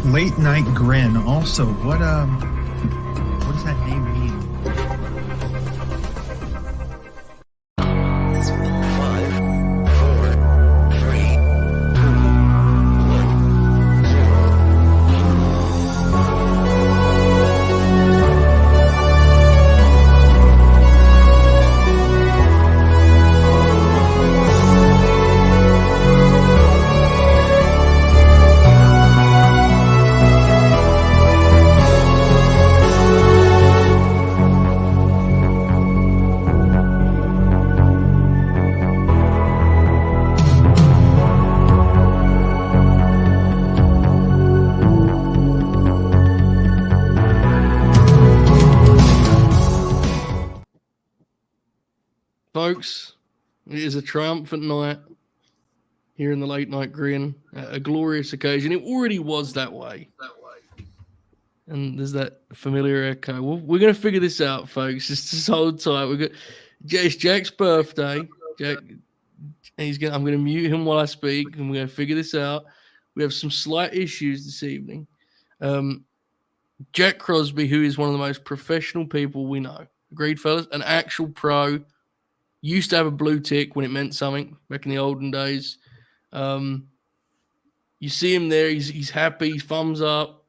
Late Night Grin. Also, what does that name mean? Folks, it is a triumphant night here in the Late Night Grin, a glorious occasion. It already was that way. And there's that familiar echo. We're going to figure this out, folks. Just hold tight. It's Jack's birthday. Jack, I'm going to mute him while I speak, and we're going to figure this out. We have some slight issues this evening. Jack Crosby, who is one of the most professional people we know. Agreed, fellas? An actual pro. Used to have a blue tick when it meant something back in the olden days. You see him there. He's happy. He's thumbs up.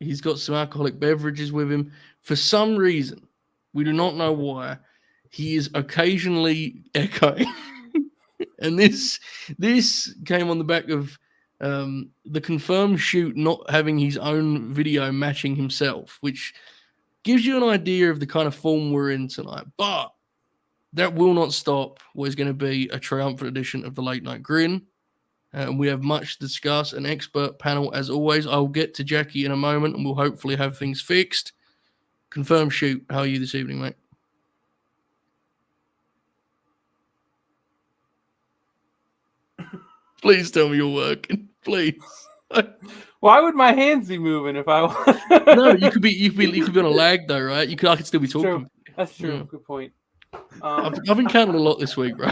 He's got some alcoholic beverages with him. For some reason, we do not know why, he is occasionally echoing. And this came on the back of the confirmed shoot not having his own video matching himself, which gives you an idea of the kind of form we're in tonight. But that will not stop what is going to be a triumphant edition of the Late Night Grin. We have much to discuss, an expert panel as always. I'll get to Jackie in a moment and we'll hopefully have things fixed. Confirm shoot. How are you this evening, mate? Please tell me you're working. Please. Why would my hands be moving if I No, you could be on a lag though, right? I could still be talking. True. That's true. Yeah. Good point. I've encountered a lot this week, bro.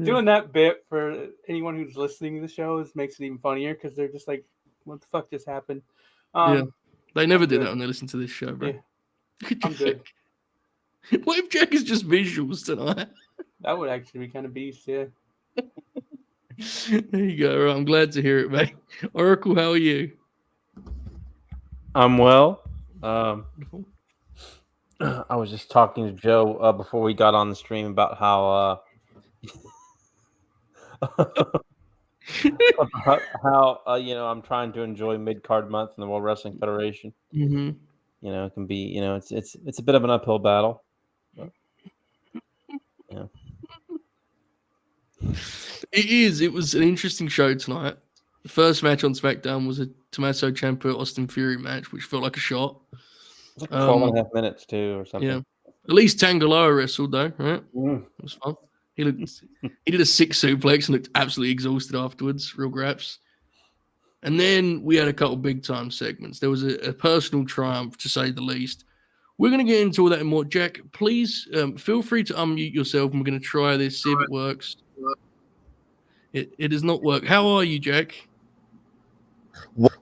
Doing that bit for anyone who's listening to the show makes it even funnier because they're just like, "What the fuck just happened?" Yeah, they never do that when they listen to this show, bro. Yeah. I'm good. What if Jack is just visuals tonight? That would actually be kind of beast, yeah. There you go. Right, I'm glad to hear it, mate. Oracle, how are you? I'm well. I was just talking to Joe before we got on the stream about how I'm trying to enjoy mid-card month in the World Wrestling Federation. Mm-hmm. It can be, it's a bit of an uphill battle. Yeah. It is. It was an interesting show tonight. The first match on SmackDown was a Tommaso Ciampa Austin Fury match, which felt like a shot. It was like 12 and a half minutes too, or something. Yeah. At least Tangaloa wrestled though, right? It was fun. He did a 6 suplex and looked absolutely exhausted afterwards. Real graps. And then we had a couple big time segments. There was a personal triumph, to say the least. We're going to get into all that and more. Jack, please feel free to unmute yourself, and we're going to try this, see if it works. It does not work. How are you, Jack?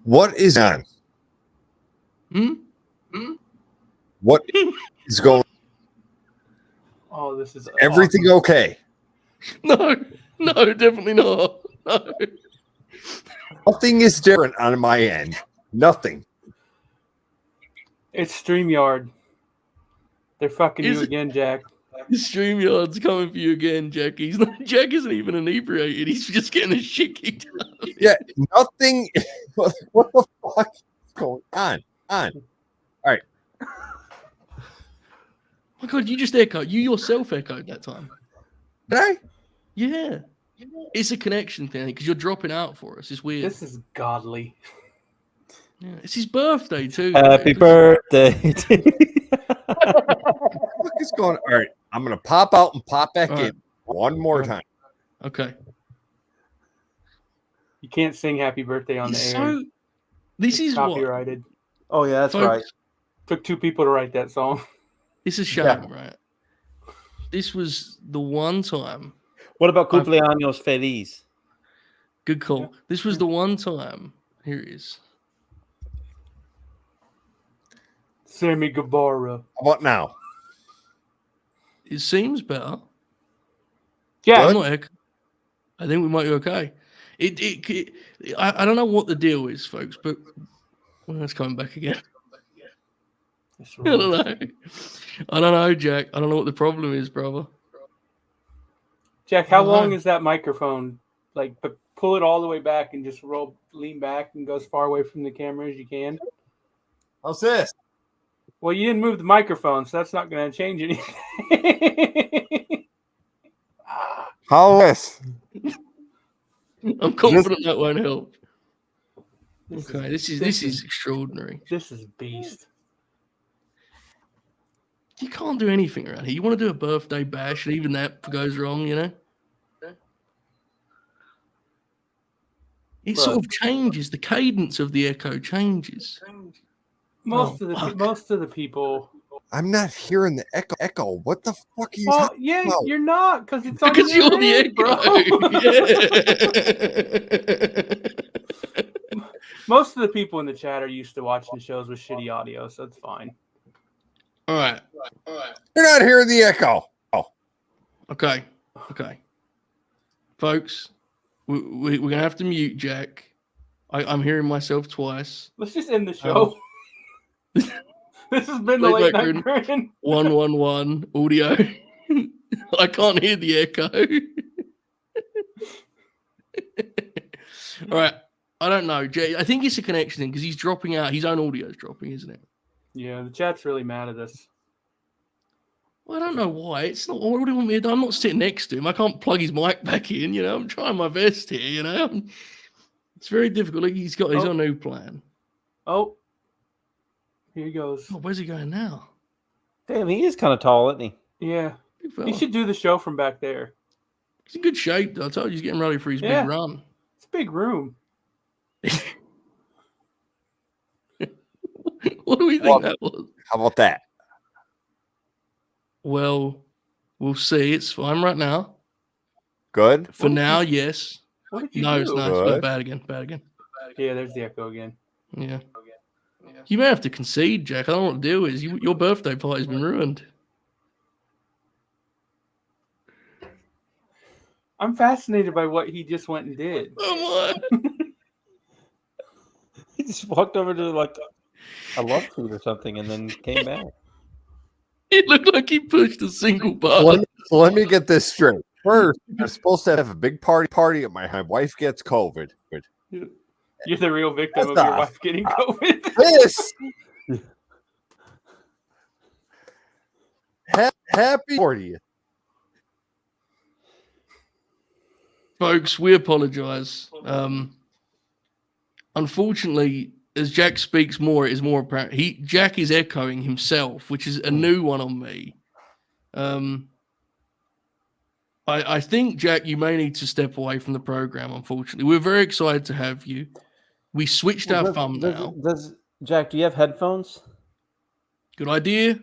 What is on? What is going? Oh, this is everything awesome. Okay? No, definitely not. No. Nothing is different on my end. Nothing. It's StreamYard. They're fucking you again, Jack. StreamYard's coming for you again, Jack. Jack isn't even inebriated. He's just getting his shit kicked out. Yeah, nothing. What the fuck is going on? All right. Oh my God, you just echoed. You yourself echoed that time. Did I? Yeah. It's a connection thing because you're dropping out for us. It's weird. This is godly. Yeah, it's his birthday too. Happy birthday. What is going on? All right, I'm going to pop out and pop back in one more time. Okay. You can't sing happy birthday on the air. This is copyrighted. Oh, yeah, that's right. Took 2 people to write that song. It's a shame, right? This was the one time. What about Cumpleaños Feliz? Good call. Yeah. This was the one time. Here it is. Sammy Guevara. How about now? It seems better. Yeah. I'm not echoing. I think we might be okay. I don't know what the deal is, folks, but it's coming back again. I don't know. I don't know, Jack. I don't know what the problem is, brother. Jack, how long is that microphone? Like, pull it all the way back and just lean back and go as far away from the camera as you can. How's this? Well, you didn't move the microphone, so that's not going to change anything. How's this? I'm confident that won't help. Okay, this is extraordinary. This is beast. You can't do anything around here. You want to do a birthday bash, and even that goes wrong, you know? It sort of changes. The cadence of the echo changes. Most of the people. I'm not hearing the echo. What the fuck are you Well, talking yeah, about? you're not because it's on Because you're the echo, bro. Most of the people in the chat are used to watching shows with shitty audio, so it's fine. All right. You're not hearing the echo. Oh, Okay. Folks, we're going to have to mute Jack. I'm hearing myself twice. Let's just end the show. This has been the Late Night Grin. 111 audio. I can't hear the echo. All right. I don't know. Jay, I think it's a connection thing because he's dropping out. His own audio is dropping, isn't it? Yeah, the chat's really mad at us. Well, I don't know why. It's not. What do you want me to do? I'm not sitting next to him. I can't plug his mic back in. You know, I'm trying my best here. You know, it's very difficult. Look, he's got his own new plan. Oh, here he goes. Oh, where's he going now? Damn, he is kind of tall, isn't he? Yeah, he should do the show from back there. He's in good shape, though. I told you he's getting ready for his big run. It's a big room. What do we think that was? how about that? Well, we'll see. It's fine right now. Good. For now, yes. What did you No, do? it's not. It's not bad again. Yeah, there's the echo again. Yeah. You may have to concede, Jack. I don't know what the deal is. Your birthday party's been ruined. I'm fascinated by what he just went and did. Oh my! He just walked over to like a love seat or something and then came back. It looked like he pushed a single button. Let me get this straight. First, I'm supposed to have a big party at my wife gets COVID. You're the real victim of your wife getting COVID. This happy 40th. Folks, we apologize. Unfortunately, as Jack speaks more, it is more apparent. Jack is echoing himself, which is a new one on me. I think, Jack, you may need to step away from the program, unfortunately. We're very excited to have you. We switched our thumbnail. Jack, do you have headphones? Good idea.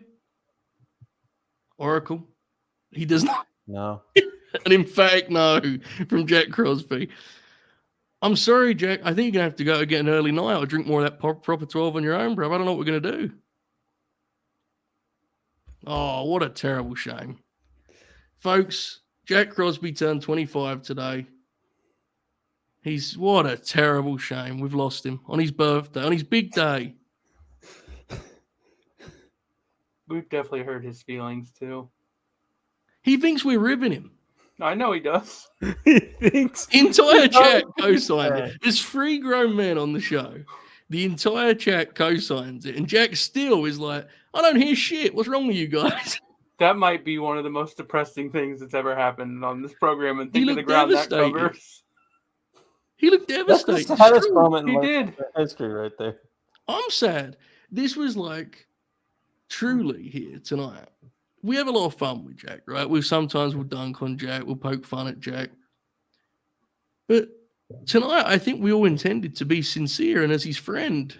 Oracle. He does not. No. And in fact, no, from Jack Crosby. I'm sorry, Jack. I think you're going to have to go get an early night or drink more of that proper 12 on your own, bro. I don't know what we're going to do. Oh, what a terrible shame. Folks, Jack Crosby turned 25 today. What a terrible shame. We've lost him on his birthday, on his big day. We've definitely hurt his feelings, too. He thinks we're ribbing him. I know he does. He thinks. Entire chat co-signed it. There's 3 grown men on the show. The entire chat co-signs it. And Jack still is like, I don't hear shit. What's wrong with you guys? That might be one of the most depressing things that's ever happened on this program. And think of the ground that covers. He looked devastated. That's the saddest moment He in did. history right there. I'm sad. This was like truly here tonight. We have a lot of fun with Jack, right? Sometimes we'll dunk on Jack. We'll poke fun at Jack. But tonight, I think we all intended to be sincere and as his friend,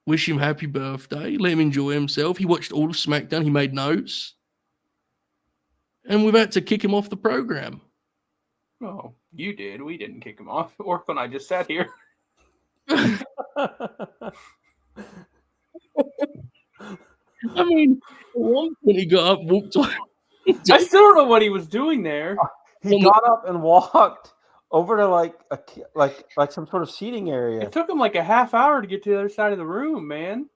wish him happy birthday, let him enjoy himself. He watched all of SmackDown. He made notes. And we've had to kick him off the program. Oh, you did. We didn't kick him off. Oracle and I just sat here. I mean, at one point he got up, walked on. I still don't know what he was doing there. He got up and walked over to like some sort of seating area. It took him like a half hour to get to the other side of the room, man.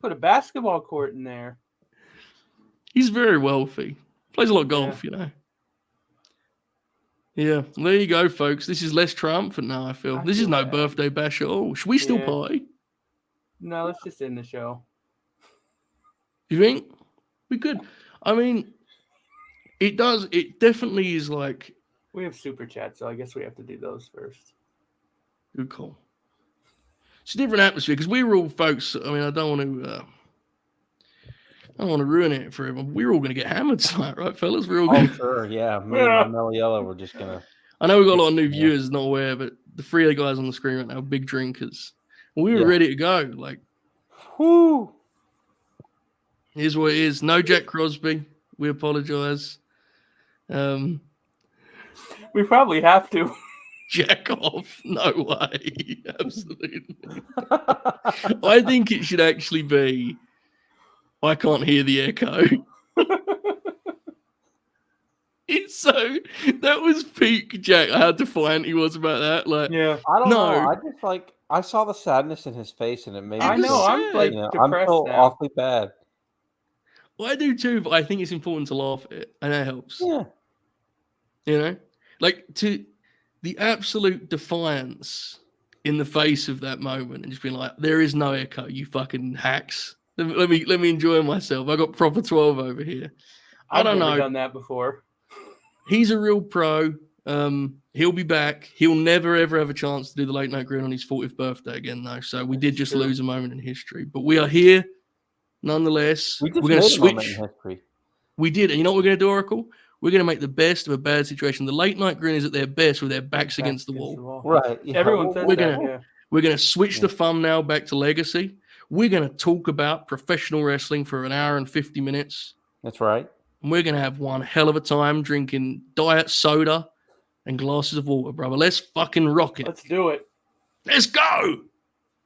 Put a basketball court in there. He's very wealthy. Plays a lot of golf, you know. Yeah, there you go, folks. This is less triumphant now, I feel. This is no birthday bash at all. Should we still party? No, let's just end the show. You think? We could. I mean, it does. It definitely is like... We have super chats, so I guess we have to do those first. Good call. It's a different atmosphere because we were all folks. I mean, I don't want to ruin it for everyone. We're all going to get hammered tonight, right, fellas? We're all going. Oh, sure, yeah. Me and Meliella were just gonna. I know we've got a lot of new viewers not aware, but the three of the guys on the screen right now are big drinkers. We were ready to go. Like, whoo! Here's what it is. No Jack Crosby. We apologize. We probably have to. Jack off. No way. Absolutely. I think it should actually be I can't hear the echo. It's so that was peak Jack. I had to find he was about that. Like, yeah. I don't know. I just I saw the sadness in his face and it made me I know, I'm like I'm depressed so now. awfully bad. Well, I do too, but I think it's important to laugh at it, and that helps. Yeah. You know? Like to the absolute defiance in the face of that moment and just being like, there is no echo, you fucking hacks. Let me enjoy myself. I got proper 12 over here. I don't know. I've done that before. He's a real pro. He'll be back. He'll never ever have a chance to do the late night grin on his 40th birthday again, though. So we did just lose a moment in history, but we are here nonetheless. We're going to switch. In history. We did, and you know what we're going to do, Oracle? We're going to make the best of a bad situation. The late night grin is at their best with their backs against the wall. Right. Yeah. Everyone says We're going to switch the thumbnail back to legacy. We're going to talk about professional wrestling for an hour and 50 minutes. That's right. And we're going to have one hell of a time drinking diet soda and glasses of water, brother. Let's fucking rock it. Let's do it. Let's go.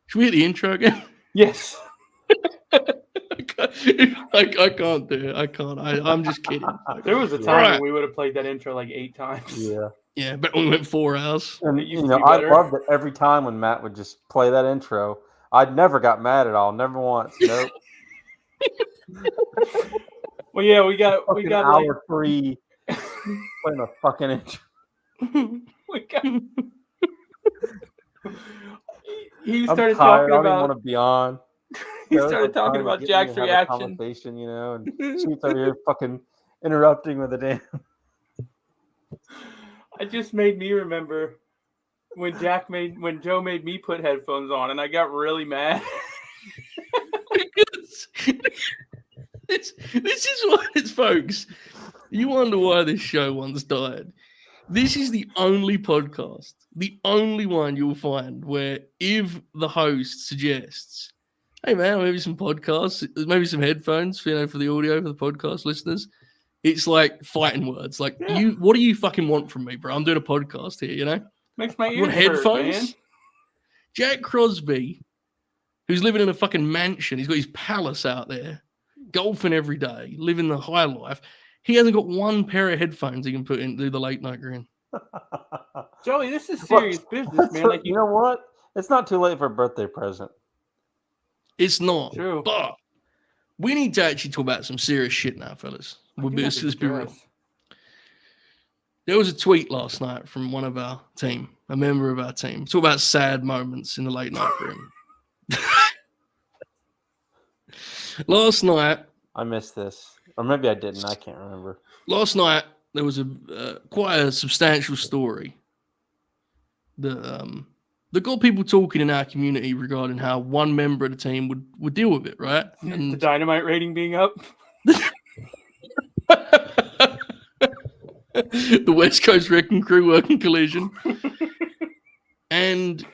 Should we hit the intro again? Yes. I can't do it. I can't. I'm just kidding. There was a time when we would have played that intro like 8 times. Yeah. Yeah, but we went 4 hours. And I loved it every time when Matt would just play that intro. I never got mad at all. Never once. Nope. Well, yeah, we got hour like 3 playing a fucking intro. He started talking I about. don't want to be on. He started talking about Jack's reaction. Conversation, and she's over here fucking interrupting with a damn. It just made me remember when Joe made me put headphones on, and I got really mad. This is what it's, folks. You wonder why this show once died. This is the only podcast, the only one you'll find where if the host suggests, hey man, maybe some podcasts, maybe some headphones, for the audio for the podcast listeners, it's like fighting words. Like, what do you fucking want from me, bro? I'm doing a podcast here, Makes my ears want headphones? hurt, man. Jack Crosby, who's living in a fucking mansion, he's got his palace out there, golfing every day, living the high life. He hasn't got one pair of headphones he can put in to do the late night grin. Joey, this is serious business, man. Like you know what? It's not too late for a birthday present. It's not. True. But we need to actually talk about some serious shit now, fellas. Let's be real. There was a tweet last night from one of our team, a member of our team. Talk about sad moments in the late night grin. Last night, I missed this. Or maybe I didn't. I can't remember. Last night, there was quite a substantial story that got people talking in our community regarding how one member of the team would deal with it, right? And the dynamite rating being up. The West Coast Wrecking Crew working collision. And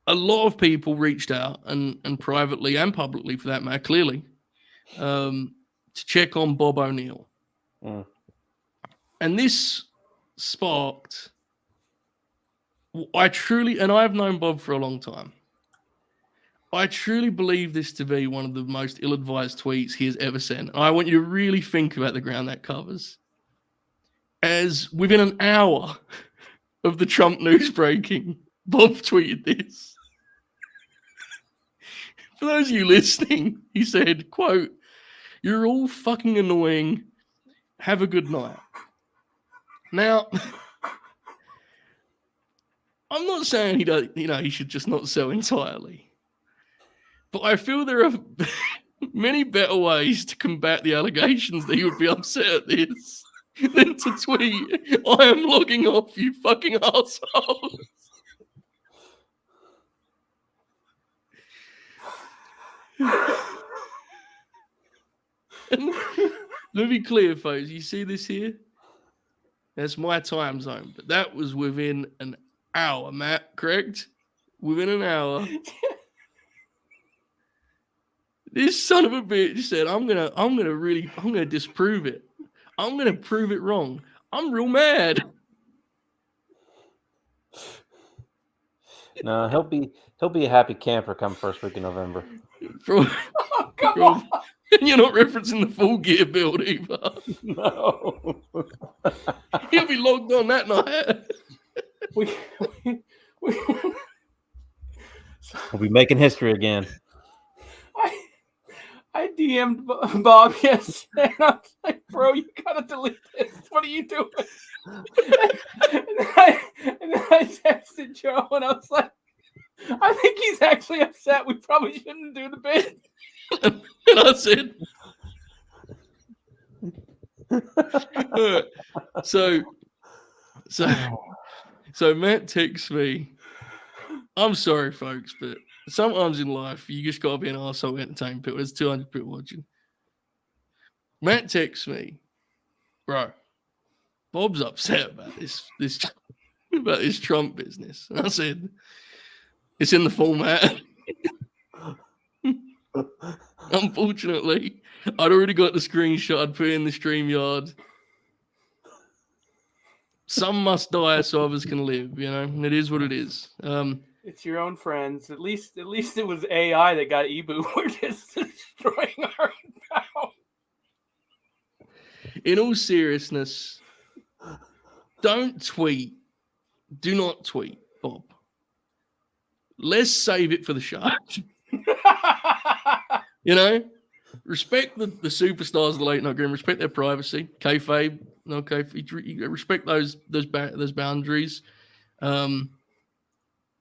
a lot of people reached out and privately and publicly, for that matter, clearly, to check on Bob O'Neill. And this sparked. I truly, and I've known Bob for a long time. I truly believe this to be one of the most ill-advised tweets he has ever sent. I want you to really think about the ground that covers. As within an hour of the Trump news breaking, Bob tweeted this. For those of you listening, he said, quote, "You're all fucking annoying. Have a good night." Now, I'm not saying he should just not sell entirely. But I feel there are many better ways to combat the allegations that he would be upset at this than to tweet, "I am logging off, you fucking assholes." And let me be clear, folks. You see this here? That's my time zone. But that was within an hour, Matt, correct? Within an hour. This son of a bitch said, I'm gonna disprove it. I'm gonna prove it wrong. I'm real mad. No, he'll be a happy camper come first week in November. Come on. You're not referencing the Full Gear build either. No. He'll be logged on that night. We'll be making history again. I DM'd Bob yesterday, and I was like, "Bro, you gotta delete this. What are you doing?" and then I texted Joe, and I was like, "I think he's actually upset. We probably shouldn't do the bit." And I said, so Matt texts me. I'm sorry, folks, but sometimes in life, you just gotta be an arsehole to entertain people. There's 200 people watching. Matt texts me, "Bro, Bob's upset about this Trump business." And I said, "It's in the format." Unfortunately, I'd already got the screenshot. I'd put in the StreamYard. Some must die so others can live, and it is what it is. It's your own friends. At least it was AI that got Ebu. We're just destroying our power. In all seriousness, don't tweet. Do not tweet, Bob. Let's save it for the show. Respect the superstars of the late night Grin. Respect their privacy. Kayfabe, no kayfabe. Respect those boundaries.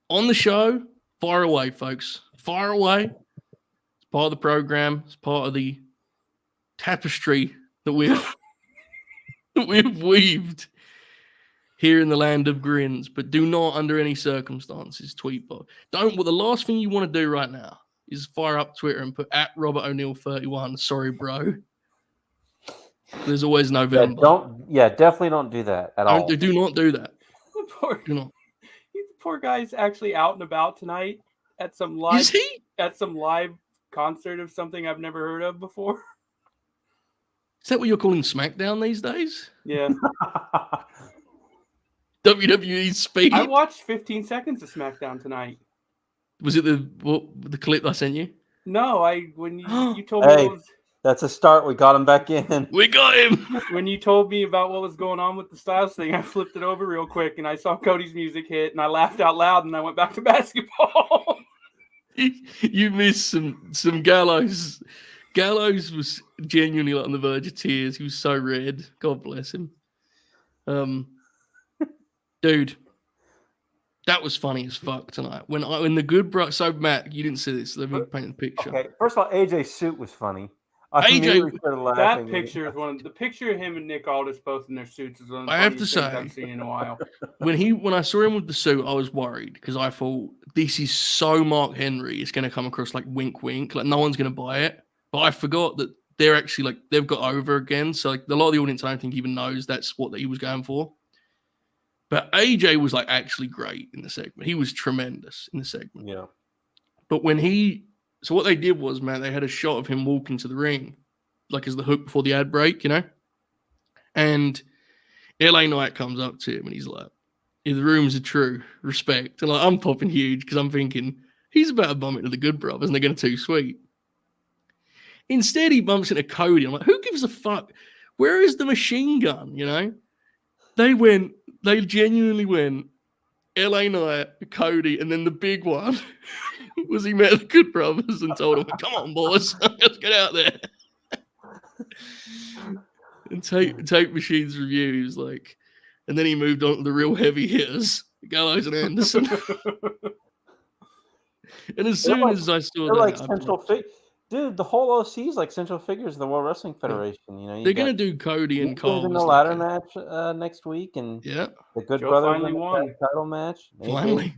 On the show, fire away, folks. Fire away. It's part of the program. It's part of the tapestry that we've weaved here in the land of grins. But do not, under any circumstances, tweet Bob. The last thing you want to do right now is fire up Twitter and put @RobertO'Neill31. Sorry, bro. There's always November. Definitely don't do that at all. Do not do that. Do not. The poor guy's actually out and about tonight at some live. Is he? At some live concert of something I've never heard of before. Is that what you're calling SmackDown these days? Yeah. WWE Speed. I watched 15 seconds of SmackDown tonight. Was it the clip I sent you? No, when you told me Hey, that's a start. We got him back in. We got him. When you told me about what was going on with the Styles thing, I flipped it over real quick and I saw Cody's music hit and I laughed out loud and I went back to basketball. You missed some Gallows. Gallows was genuinely on the verge of tears. He was so red. God bless him. Dude. That was funny as fuck tonight. When the good bro. So Matt, you didn't see this. Let me paint the picture. Okay, first of all, AJ's suit was funny. That picture is the picture of him and Nick Aldis both in their suits is one of the funniest things I've seen in a while. When I saw him with the suit, I was worried because I thought this is so Mark Henry. It's going to come across like wink, wink, like no one's going to buy it. But I forgot that they're actually they've got over again. So a lot of the audience, I don't think even knows that's what he was going for. But AJ was actually great in the segment. He was tremendous in the segment. Yeah. But so what they did was, man, they had a shot of him walking to the ring, as the hook before the ad break, And LA Knight comes up to him and he's like, if the rumors are true, respect. And like, I'm popping huge because I'm thinking he's about to bump into the Good Brothers and they're going to too sweet. Instead, he bumps into Cody. I'm like, who gives a fuck? Where is the machine gun? You know, they genuinely went LA Knight, Cody, and then the big one was he met the Good Brothers and told them, come on, boys, let's get out there. And Tape Machine's review, he was like, and then he moved on to the real heavy hitters, Gallows and Anderson. And as soon as I saw that, like central dude, the whole OC is like central figures of the World Wrestling Federation. You know, they're gonna do Cody and Cole in the ladder match next week, and the Good Joe Brothers finally won title match. Finally,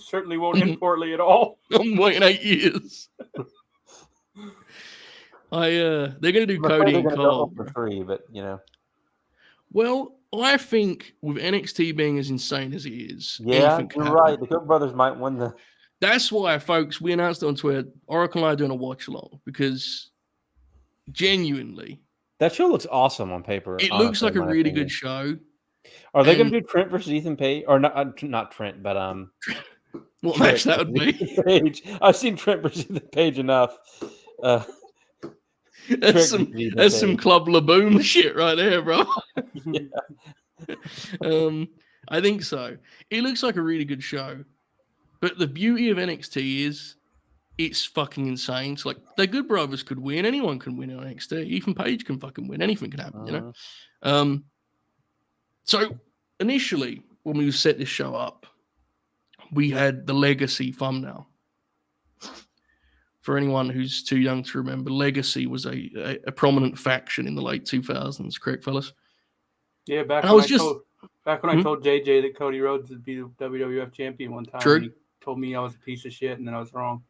certainly won't end poorly at all. I'm waiting 8 years. They're gonna do Cody and Cole for 3, but you know. Well, I think with NXT being as insane as it is, yeah, you're right. The Good Brothers might win the. That's why, folks, we announced it on Twitter. Oracle and I are doing a watch along because genuinely, that show looks awesome on paper. It looks like a really good show. Are they going to do Trent versus Ethan Page, or not Trent, but what match that would be? Page. I've seen Trent versus Ethan Page enough. That's some Club Laboon shit right there, bro. I think so. It looks like a really good show. But the beauty of NXT is it's fucking insane. It's like the Good Brothers could win. Anyone can win on NXT. Ethan Page can fucking win. Anything can happen, you know? So initially, when we set this show up, we had the Legacy thumbnail. For anyone who's too young to remember, Legacy was a prominent faction in the late 2000s, correct, fellas? Yeah, back when I told JJ that Cody Rhodes would be the WWF champion one time. True. He told me I was a piece of shit, and then I was wrong.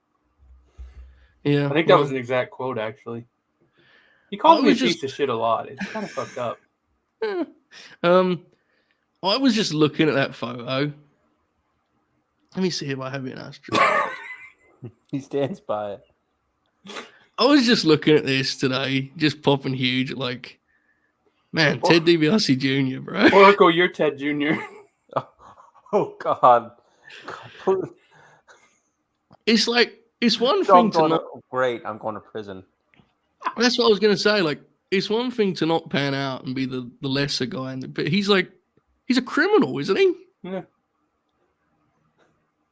Yeah, I think that was an exact quote, actually. He called me a piece of shit a lot. It's kind of fucked up. I was just looking at that photo. Let me see if I have it in Astro. He stands by it. I was just looking at this today, just popping huge, like, man, Ted DiBiase Jr., bro. Oracle, you're Ted Jr. Oh, God. It's like, it's one thing to not... Great, I'm going to prison. That's what I was going to say. Like, it's one thing to not pan out and be the lesser guy, but he's like, he's a criminal, isn't he? Yeah.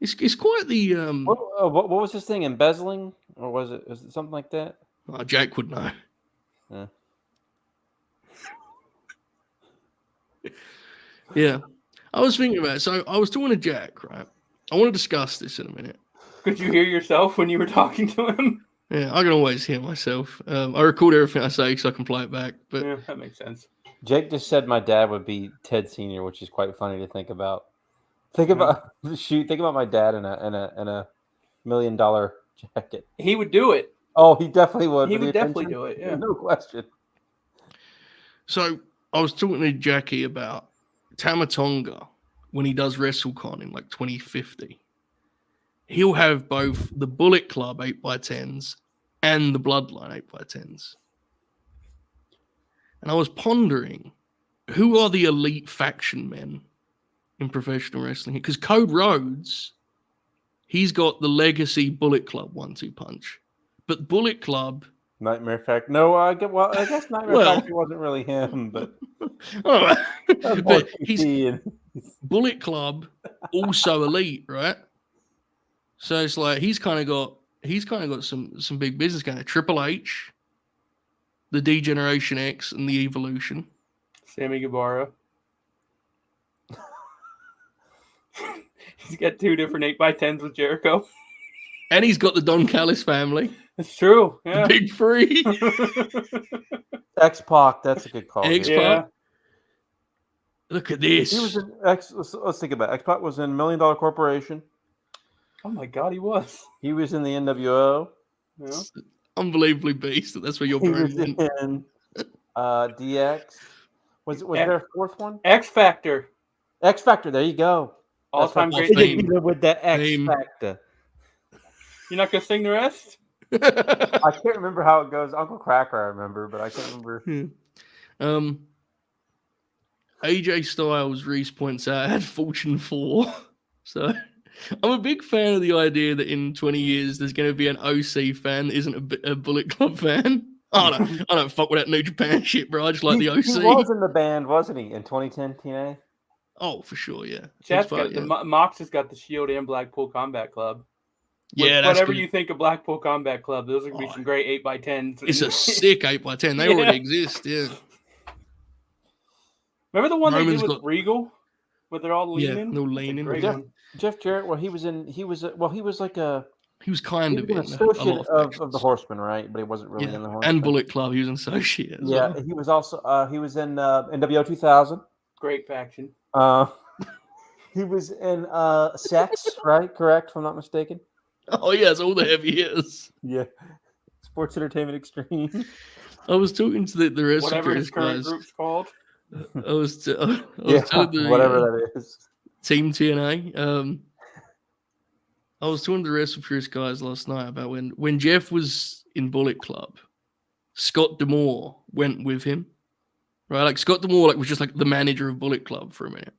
It's quite the... What was this thing, embezzling? Or was it something like that? Oh, Jack would know. Yeah. Yeah. I was thinking about it. So I was talking to Jack, right? I want to discuss this in a minute. Could you hear yourself when you were talking to him? Yeah, I can always hear myself. I record everything I say so I can play it back. But yeah, that makes sense. Jake just said my dad would be Ted Sr., which is quite funny to think about. Think about my dad in a $1 million jacket. He would do it. Oh, he definitely would. He would definitely do it. Yeah, no question. So I was talking to Jackie about Tamatonga when he does WrestleCon in like 2050. He'll have both the Bullet Club 8x10s and the Bloodline 8x10s. And I was pondering, who are the elite faction men in professional wrestling? Because Code Rhodes, he's got the Legacy Bullet Club 1-2 punch. But Bullet Club... Nightmare Factory. No, I guess Nightmare Factory wasn't really him, but... but he's... Bullet Club, also elite, right? So it's like he's kind of got some big business going. Triple H, the D-Generation X, and the Evolution. Sammy Guevara. He's got 2 different 8x10s with Jericho. And he's got the Don Callis family. That's true. Yeah. The big 3. X-Pac, that's a good call. X-Pac. Yeah. Look at this. He was in let's think about it. X-Pac was in $1 Million Corporation. Oh my God, he was. He was in the NWO. Yeah. Unbelievably beast. That's where your He brain was went. in DX. Was there a 4th one? X Factor. X Factor. There you go. All-time great theme. With the X Theme. Factor. You're not gonna sing the rest? I can't remember how it goes. Uncle Cracker, I remember, but I can't remember. AJ Styles, Reese points out, had Fortune 4. So I'm a big fan of the idea that in 20 years there's going to be an OC fan that isn't a Bullet Club fan. I don't fuck with that New Japan shit, bro. I just like the OC. He was in the band, wasn't he, in 2010 TNA? Oh, for sure, yeah. Chat's got Mox has got the Shield and Blackpool Combat Club. Yeah, whatever you think of Blackpool Combat Club, those are going to be some great 8x10s. It's a sick 8x10. They already exist, yeah. Remember the one Roman's they did with Regal? Where they're all leaning? Yeah, they're leaning. Jeff Jarrett, he was kind of an associate of the Horsemen, right? But he wasn't really in the Horsemen. And Bullet Club, he was an associate. Well. He was also he was in NWO 2000. Great faction. He was in Sex, right? Correct, if I'm not mistaken. Oh yes, all the heavy hitters. Yeah, Sports Entertainment Extreme. I was talking to the rest whatever of his current group's called. I was telling whatever that is. Team TNA. I was talking to the rest of Chris guys last night about when Jeff was in Bullet Club, Scott D'Amore went with him, right? Like Scott D'Amore was just like the manager of Bullet Club for a minute.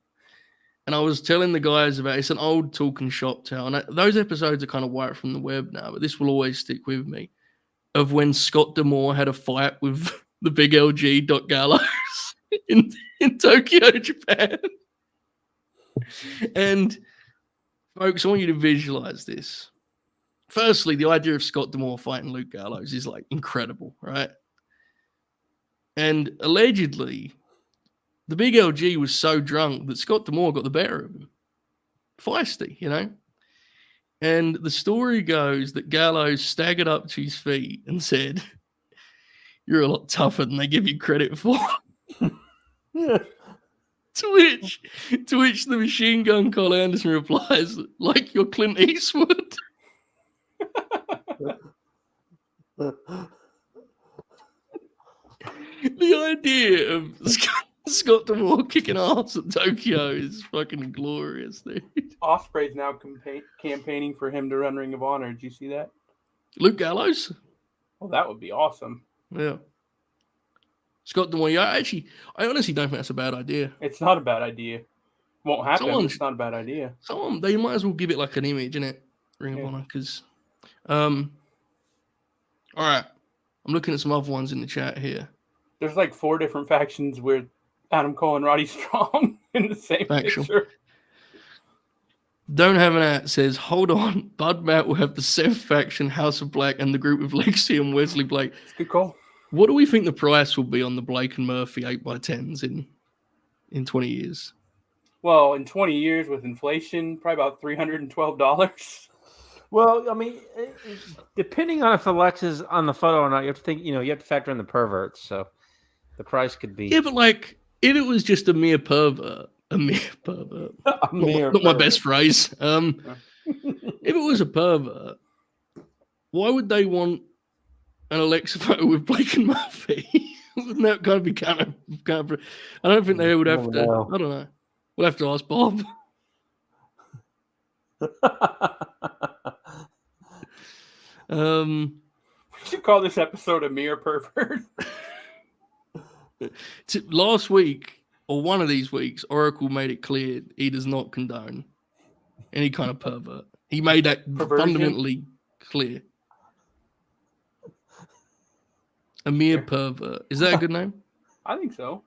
And I was telling the guys about it's an old talking shop tale. And those episodes are kind of wiped from the web now, but this will always stick with me. Of when Scott D'Amore had a fight with the big LG Doc Gallows in Tokyo, Japan. And folks, I want you to visualize this. Firstly, the idea of Scott D'Amore fighting Luke Gallows is like incredible, right? And allegedly, the big LG was so drunk that Scott D'Amore got the better of him. Feisty, you know? And the story goes that Gallows staggered up to his feet and said, "You're a lot tougher than they give you credit for." To which the Machine Gun Cole Anderson replies, "Like you're Clint Eastwood." The idea of Scott D'Amore kicking ass at Tokyo is fucking glorious, dude. Ospreay's now campaigning for him to run Ring of Honor. Did you see that? Luke Gallows? Well, that would be awesome. Yeah. Scott D'Amore, I honestly don't think that's a bad idea. It's not a bad idea. Won't happen. It's not a bad idea. They might as well give it like an image, innit? Ring of Honor, because all right. I'm looking at some other ones in the chat here. There's like 4 different factions with Adam Cole and Roddy Strong in the same picture. Don't Have an At says, hold on, Bud Matt will have the Seth faction, House of Black, and the group with Lexi and Wesley Blake. It's a good call. What do we think the price will be on the Blake and Murphy 8x10s in 20 years? Well, in 20 years with inflation, probably about $312. Well, I mean, depending on if Alexa's on the photo or not, you have to think, you have to factor in the perverts. So the price could be. Yeah, but like, if it was just a mere pervert. Not my best phrase. If it was a pervert, why would they want an Alexa photo with Blake and Murphy? Wouldn't that kind of be kind of? I don't think they would have to. I don't know. We'll have to ask Bob. We should call this episode a mere pervert. Last week, or one of these weeks, Oracle made it clear he does not condone any kind of pervert. He made that fundamentally clear. A mere pervert. Is that a good name? I think so.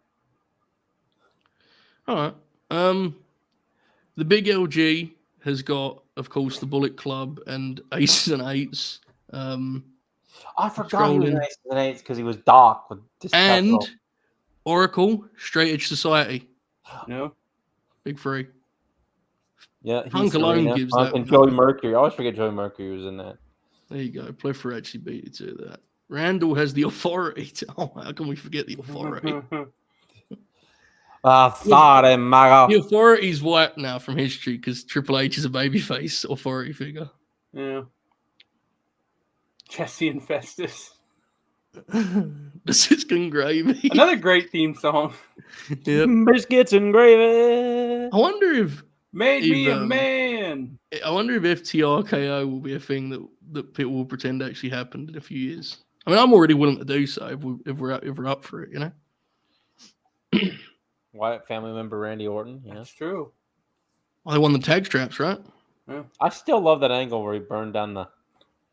All right. The big LG has got, of course, the Bullet Club and Aces and Eights. I forgot he was in Aces and Eights because he was Doc with and Oracle, Straight Edge Society. No. Big Three. Yeah. Punk alone gives that. And Joey Mercury. I always forget Joey Mercury was in that. There you go. Plethora actually beat you to that. Randall has the authority. How can we forget the authority? The authority's wiped now from history because Triple H is a babyface authority figure. Yeah. Jesse and Festus. Biscuits and Gravy. Another great theme song. Yep. Biscuits and Gravy. I wonder if Made me a man. I wonder if FTRKO will be a thing that people will pretend actually happened in a few years. I mean, I'm already willing to do so if we're up for it, Wyatt family member Randy Orton. Yeah, That's true. Oh, they won the tag straps, right? I still love that angle where he burned down the.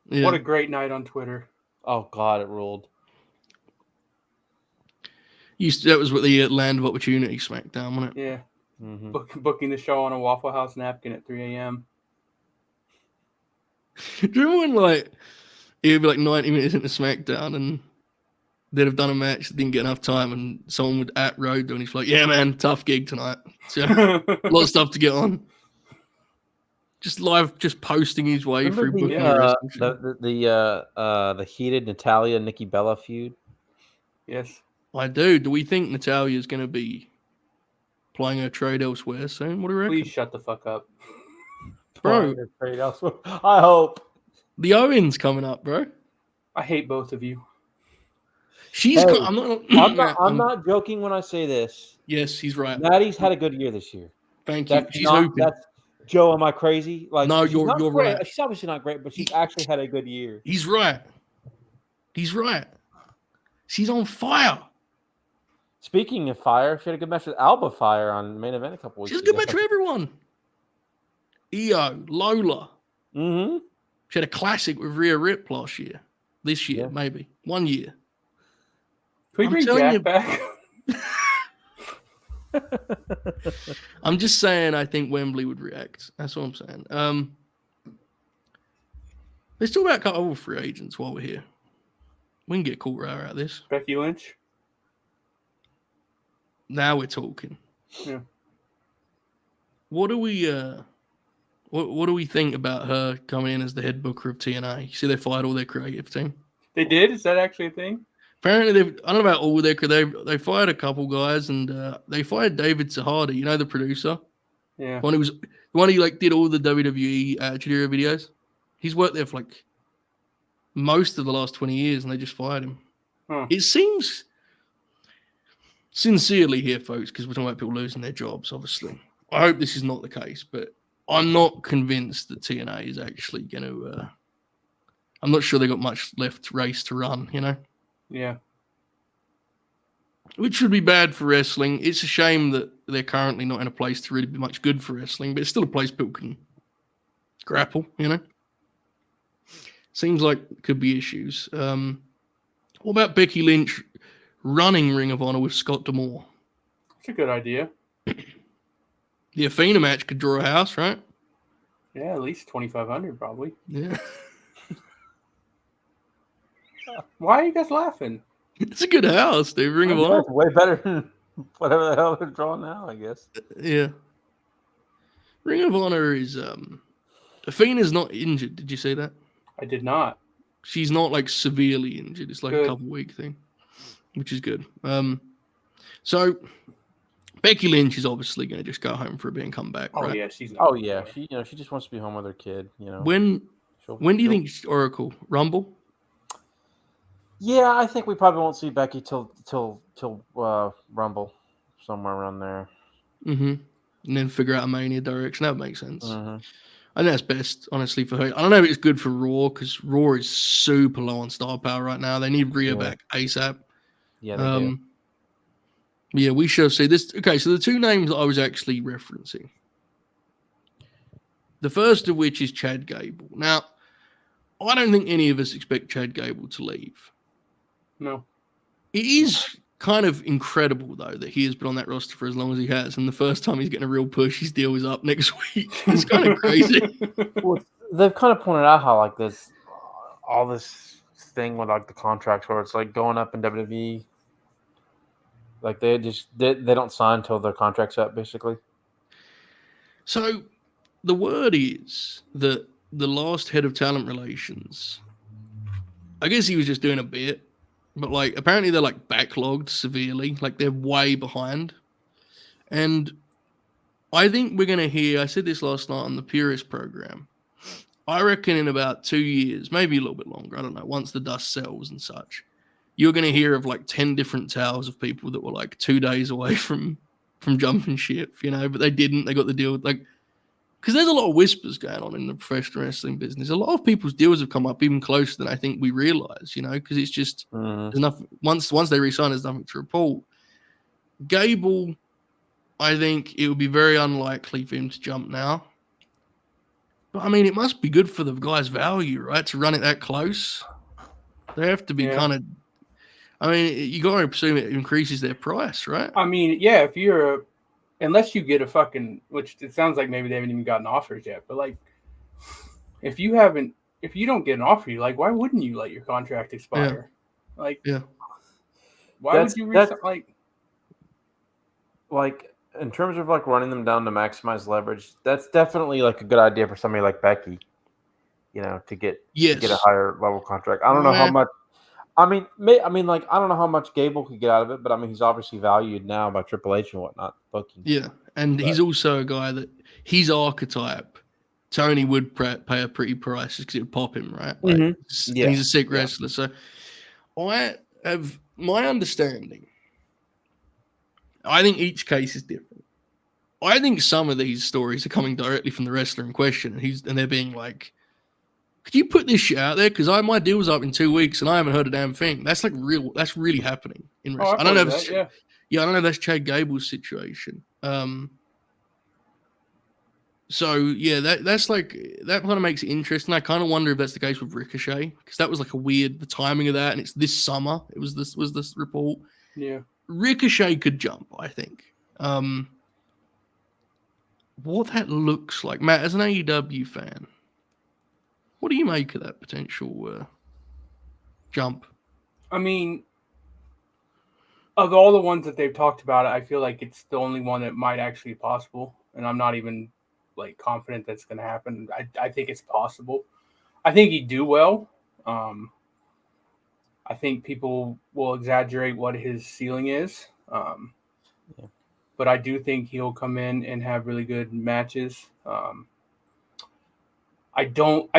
Yeah. What a great night on Twitter. Oh God, it ruled. That was what the Land of Opportunity SmackDown, wasn't it? Yeah. Mm-hmm. Booking the show on a Waffle House napkin at 3 a.m. Do you remember when, like, it would be like 90 minutes into SmackDown and they'd have done a match that didn't get enough time and someone would at Road and he's like, yeah, man, tough gig tonight. So, a lot of stuff to get on. Just live, just posting his way Remember through booking the the heated Natalia Nikki Bella feud? Yes. I do. Do we think Natalia's going to be playing her trade elsewhere soon? What do you reckon? Please shut the fuck up. Bro, I hope. the Owens coming up, bro. I hate both of you. She's. Hey, I'm I'm not joking when I say this. Yes, he's right. Natty's had a good year this year. Thank you. That's She's not, hooping. that's Joe, am I crazy? Like, No, she's you're not great. right. She's obviously not great, but she's actually had a good year. He's right. He's right. She's on fire. Speaking of fire, she had a good match with Alba Fire on main event a couple weeks She's a ago. good match for everyone. Io, Lola. Mm-hmm. She had a classic with Rhea Rip last year. This year, maybe. 1 year. Can we I'm bring telling Jack you- back? I'm just saying I think Wembley would react. That's all I'm saying. Let's talk about a couple of free agents while we're here. We can get cool out of this. Becky Lynch. Now we're talking. Yeah. What do we what do we think about her coming in as the head booker of TNA? You see they fired all their creative team. They did? Is that actually a thing? Apparently, I don't know about all their. They fired a couple guys, and they fired David Sahadi. You know, the producer, Yeah. the one who like did all the WWE Attitude Era videos. He's worked there for like most of the last 20 years, and they just fired him. Huh. It seems sincerely here, folks, because we're talking about people losing their jobs. Obviously, I hope this is not the case, but I'm not convinced that TNA is actually going to. I'm not sure they got much left race to run. You know. Yeah. Which would be bad for wrestling. It's a shame that they're currently not in a place to really be much good for wrestling, but it's still a place people can grapple, you know? Seems like it could be issues. What about Becky Lynch running Ring of Honor with Scott D'Amore? That's a good idea. The Athena match could draw a house, right? Yeah, at least 2,500 probably. Yeah. Why are you guys laughing? It's a good house, dude. Ring of Honor. It's way better than whatever the hell they're drawing now, I guess. Yeah. Ring of Honor is Athena's not injured. Did you see that? I did not. She's not like severely injured. It's like Good. a couple week thing, which is good. So Becky Lynch is obviously going to just go home for a bit and come back. Oh right? yeah, she's not. Oh yeah, she just wants to be home with her kid. You know. When do you think Oracle Rumble? Yeah, I think we probably won't see Becky till Rumble, somewhere around there. Mm-hmm. And then figure out a Mania direction. That would make sense. Mm-hmm. I think that's best, honestly, for her. I don't know if it's good for Raw because Raw is super low on star power right now. They need Rhea back ASAP. Yeah, they do. Yeah, we shall see this. Okay, so the two names that I was actually referencing. The first of which is Chad Gable. Now, I don't think any of us expect Chad Gable to leave. No. It is kind of incredible, though, that he has been on that roster for as long as he has. And the first time he's getting a real push, his deal is up next week. It's kind of crazy. Well, they've kind of pointed out how like this, all this thing with like the contracts where it's like going up in WWE. Like they don't sign until their contract's up, basically. So the word is that the last head of talent relations, I guess he was just doing a bit, but like apparently they're like backlogged severely, like they're way behind. And I think we're going to hear, I said this last night on the Purist program, I reckon in about 2 years, maybe a little bit longer, I don't know, once the dust settles and such, you're going to hear of like 10 different tales of people that were like 2 days away from jumping ship, you know, but they didn't. They got the deal. Like, because there's a lot of whispers going on in the professional wrestling business. A lot of people's deals have come up even closer than I think we realize, you know, because it's just there's nothing. Once they resign, there's nothing to report. Gable I think it would be very unlikely for him to jump now. But I mean, it must be good for the guy's value, right? To run it that close. They have to be kind of. I mean, you got to assume it increases their price, right? I mean, yeah, if you're unless you get a fucking, which it sounds like maybe they haven't even gotten offers yet, but like, if you don't get an offer, you like, why wouldn't you let your contract expire? Yeah. Like, yeah. Why would you like in terms of like running them down to maximize leverage? That's definitely like a good idea for somebody like Becky, to get a higher level contract. I don't know how much. I mean, like I don't know how much Gable could get out of it, but I mean, he's obviously valued now by Triple H and whatnot. Booking. Yeah, and he's also a guy that his archetype. Tony would pay a pretty price because it would pop him, right? Like, and he's a sick wrestler. So I have my understanding. I think each case is different. I think some of these stories are coming directly from the wrestler in question, and they're being like, could you put this shit out there? Because my deal's up in 2 weeks and I haven't heard a damn thing. That's like real. That's really happening in wrestling. I don't know if it's, I don't know if that's Chad Gable's situation. So yeah, that's like that kind of makes it interesting. I kind of wonder if that's the case with Ricochet because that was like the timing of that, and it's this summer. It was this report. Yeah, Ricochet could jump. I think. What that looks like, Matt, as an AEW fan. What do you make of that potential jump? I mean, of all the ones that they've talked about, I feel like it's the only one that might actually be possible, and I'm not even like confident that's going to happen. I think it's possible. I think he'd do well. I think people will exaggerate what his ceiling is, but I do think he'll come in and have really good matches. I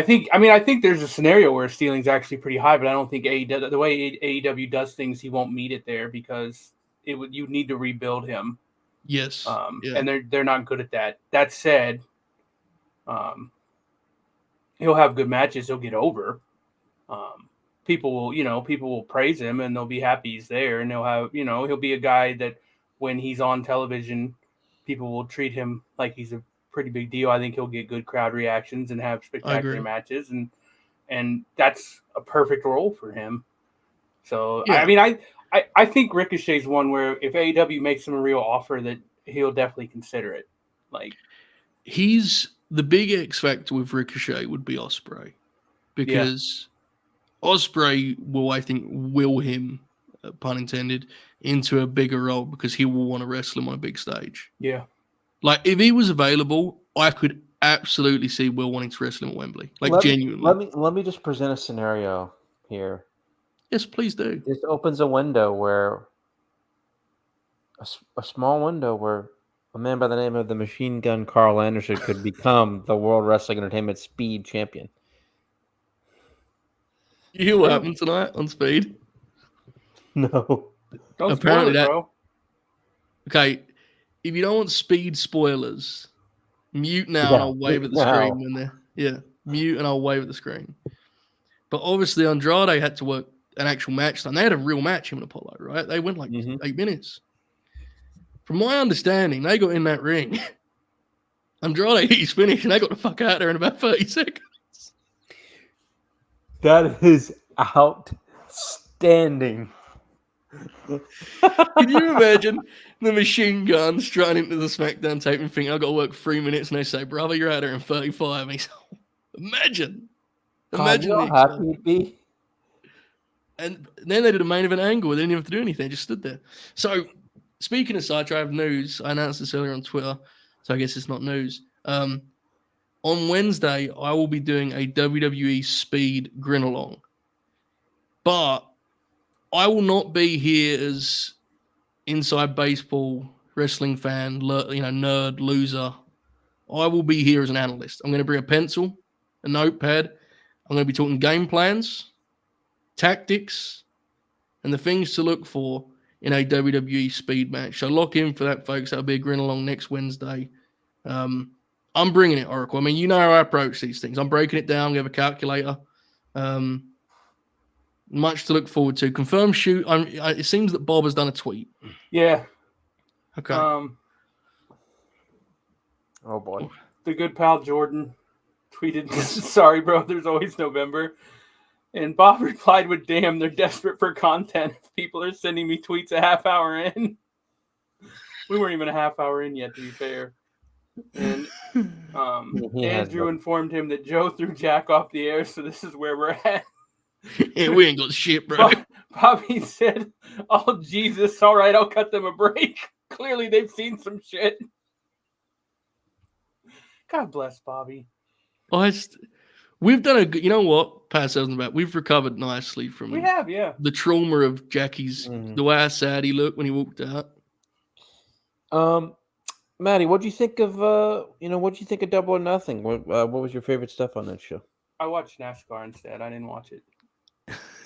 think there's a scenario where his ceiling's actually pretty high, but I don't think the way AEW does things, he won't meet it there because you need to rebuild him. Yes. And they're not good at that. That said, he'll have good matches. He'll get over. People will praise him and they'll be happy he's there, and he'll be a guy that when he's on television, people will treat him like he's a pretty big deal. I think he'll get good crowd reactions and have spectacular matches, and that's a perfect role for him. So I mean, I think Ricochet's one where if AEW makes him a real offer, that he'll definitely consider it. Like he's the big X factor with Ricochet would be Ospreay, because Ospreay will, I think, will him, pun intended, into a bigger role because he will want to wrestle him on a big stage. Yeah. Like, if he was available, I could absolutely see Will wanting to wrestle him at Wembley. Like, genuinely. Let me just present a scenario here. Yes, please do. This opens a window where a small window where a man by the name of the Machine Gun Carl Anderson could become the World Wrestling Entertainment Speed Champion. You hear what happened tonight on Speed? No. Don't spoil it, bro. Okay, if you don't want Speed spoilers, mute now and I'll wave at the screen when they're... Yeah, mute and I'll wave at the screen. But obviously Andrade had to work an actual match, and they had a real match, him and Apollo, right? They went like 8 minutes. From my understanding, they got in that ring. Andrade hit his finish, and they got the fuck out there in about 30 seconds. That is outstanding. Can you imagine the Machine Gun strutting into the SmackDown tape and think, I've got to work 3 minutes, and they say, brother, you're out there in 35. And he's imagine how happy he'd be. And then they did a main event angle. They didn't even have to do anything. They just stood there. So, speaking of Sideshow, I have news. I announced this earlier on Twitter, so I guess it's not news. On Wednesday, I will be doing a WWE Speed Grin Along. But I will not be here as inside baseball wrestling fan, nerd, loser. I will be here as an analyst. I'm going to bring a pencil, a notepad. I'm going to be talking game plans, tactics, and the things to look for in a WWE Speed match. So lock in for that, folks. That'll be a Grin Along next Wednesday. I'm bringing it, Oracle. I mean, you know how I approach these things. I'm breaking it down. We have a calculator. Much to look forward to. Confirm shoot. It seems that Bob has done a tweet. Yeah. Okay. Oh boy. The good pal Jordan tweeted, "Sorry, bro. There's always November." And Bob replied with, "Damn, they're desperate for content. People are sending me tweets a half hour in." We weren't even a half hour in yet, to be fair. And Andrew informed him that Joe threw Jack off the air, so this is where we're at. Yeah, we ain't got shit, bro. Bobby said, "Oh, Jesus. All right, I'll cut them a break." Clearly, they've seen some shit. God bless Bobby. We've done a good, you know what, Pat says about, we've recovered nicely from We have, yeah. the trauma of Jackie's, the way how sad he looked when he walked out. Maddie, what do you think of what do you think of Double or Nothing? What was your favorite stuff on that show? I watched NASCAR instead. I didn't watch it.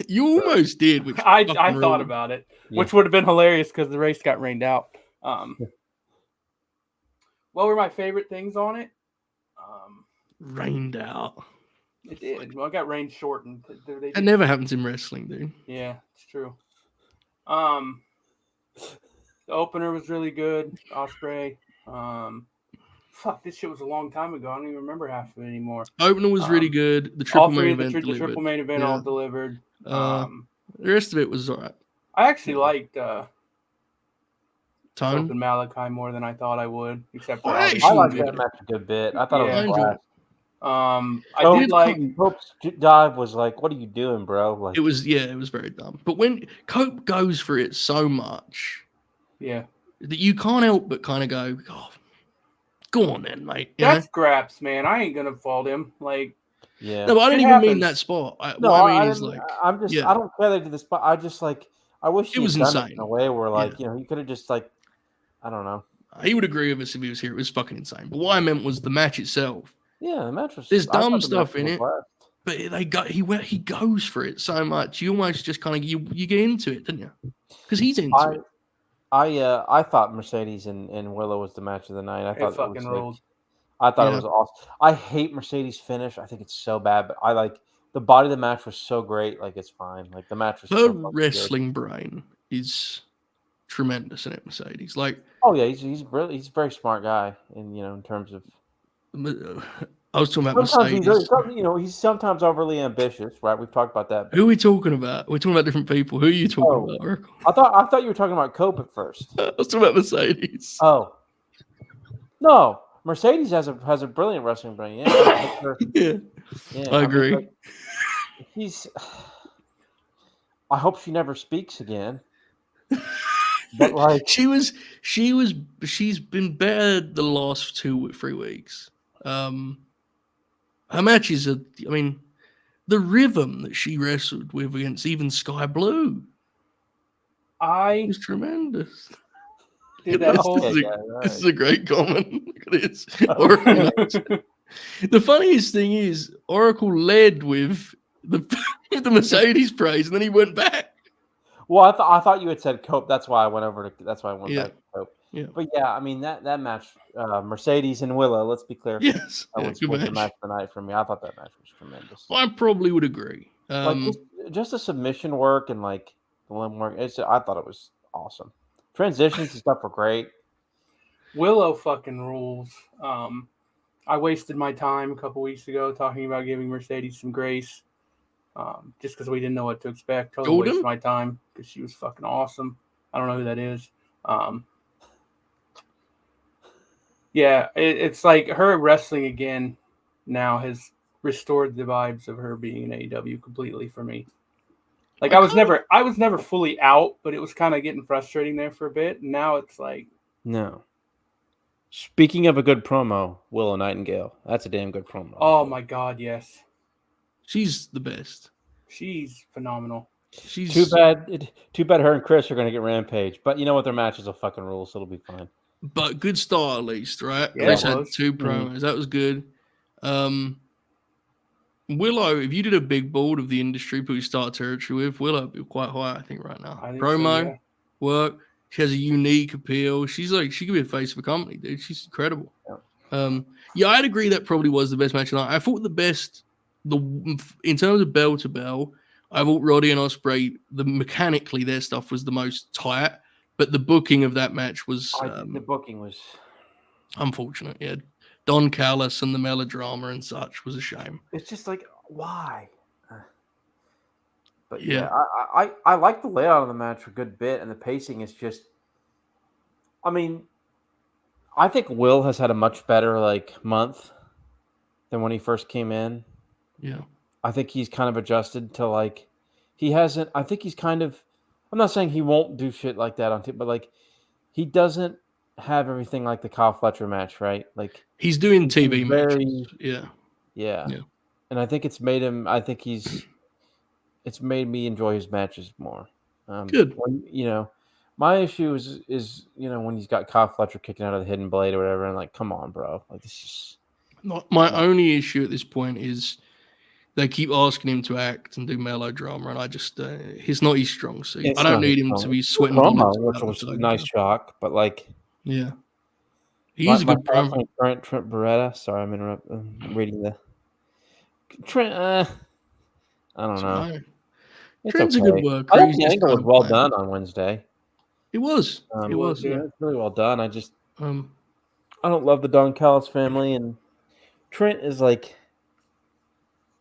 You almost did. Which I thought about it, which would have been hilarious because the race got rained out. What were my favorite things on it? Rained out. It did. Well, it got rain shortened. That never happens in wrestling, dude. Yeah, it's true. The opener was really good. Ospreay. Fuck, this shit was a long time ago. I don't even remember half of it anymore. Opener was really good. The triple main event the triple main event all delivered. The rest of it was all right. I actually liked Tone and Malachi more than I thought I would. Except for I liked that match a good bit. I thought it was blast. I did like Cope's dive was like, what are you doing, bro? Like, it was very dumb. But when Cope goes for it so much, that you can't help but kind of go, oh, go on then, mate. That's Graps, man. I ain't gonna fault him. Like, no, but I didn't even mean that spot. I mean is like, I don't care they did the spot. I just like, I wish it was insane in a way where like, he could have just like, I don't know. He would agree with us if he was here. It was fucking insane. But what I meant was the match itself. Yeah, the match was. There's dumb stuff in it, but he goes for it so much. You almost just kind of you get into it, don't you? Because he's into it. I thought Mercedes and Willow was the match of the night. I thought it fucking rolled. I thought it was awesome. I hate Mercedes' finish. I think it's so bad, but I like the body of the match was so great. Like it's fine. Like the match was. Her wrestling brain is tremendous in it, Mercedes. Like, oh yeah, he's brilliant. He's a very smart guy, and in terms of. I was talking about Mercedes. He's sometimes overly ambitious, right? We've talked about that. Who are we talking about? We're talking about different people. Who are you talking about, Oracle? I thought you were talking about Cope at first. I was talking about Mercedes. Oh, no, Mercedes has a brilliant wrestling brain. Yeah, I agree. I hope she never speaks again. But like she's been better the last 2 or 3 weeks. Her matches are, the rhythm that she wrestled with against even Sky Blue was tremendous. This is a great comment. Look at this. The funniest thing is Oracle led with the Mercedes praise, and then he went back. Well, I thought you had said Cope. That's why I went back to Cope. Yeah. But yeah, that match, Mercedes and Willow. Let's be clear. Yes, was the match of the night for me. I thought that match was tremendous. Well, I probably would agree. Just the submission work and like the limb work. I thought it was awesome. Transitions and stuff were great. Willow fucking rules. I wasted my time a couple weeks ago talking about giving Mercedes some grace. Just because we didn't know what to expect. Totally wasted my time because she was fucking awesome. I don't know who that is. It's like her wrestling again now has restored the vibes of her being in AEW completely for me. Like I was never fully out, but it was kind of getting frustrating there for a bit. And now it's like no. Speaking of a good promo, Willow Nightingale. That's a damn good promo. Oh my god, yes. She's the best. She's phenomenal. She's too bad her and Chris are going to get Rampage, but you know what? Their matches will fucking rule, so it'll be fine. But good start at least, right? Yeah, Chris had 2 promos. That was good. Willow, if you did a big board of the industry who start territory with, Willow would be quite high, I think, right now. Promo, work. She has a unique appeal. She's like, she could be a face of a company, dude. She's incredible. Yeah. I'd agree that probably was the best match tonight. I thought in terms of bell to bell, I thought Roddy and Ospreay, mechanically their stuff was the most tight, but the booking of that match was the booking was unfortunate. Yeah, Don Callis and the melodrama and such was a shame. It's just like, why? But Yeah. yeah, I like the layout of the match a good bit, and the pacing is just. I mean, I think Will has had a much better month than when he first came in. Yeah. I think he's kind of adjusted to he hasn't. I think he's kind of. I'm not saying he won't do shit like that on TV, but he doesn't have everything like the Kyle Fletcher match, right? He's doing TV very, matches. Yeah. Yeah. Yeah. And I think it's made him. I think it's made me enjoy his matches more. Good. When, my issue is when he's got Kyle Fletcher kicking out of the hidden blade or whatever, and come on, bro. This is my only issue at this point is they keep asking him to act and do melodrama, and I just he's not his strong suit. I don't need him to be sweating bullets. Which was a nice shock, but yeah, he's a good promo. Trent Beretta. Sorry, I'm reading the Trent. I don't know. Trent's okay. a good worker. I think the angle was well done on Wednesday. It was. It was. Yeah, it's really well done. I just I don't love the Don Callis family, and Trent is I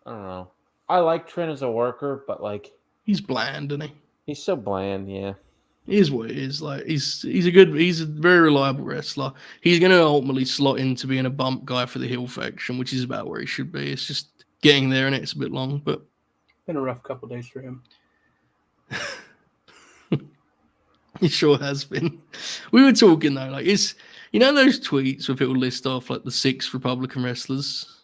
don't know. I like Trent as a worker, but he's bland, isn't he? He's so bland. Yeah, he is what he is. He's a very reliable wrestler. He's going to ultimately slot into being a bump guy for the heel faction, which is about where he should be. It's just getting there, and it's a bit long, but been a rough couple days for him. It sure has been. We were talking though, it's those tweets where people list off the 6 Republican wrestlers.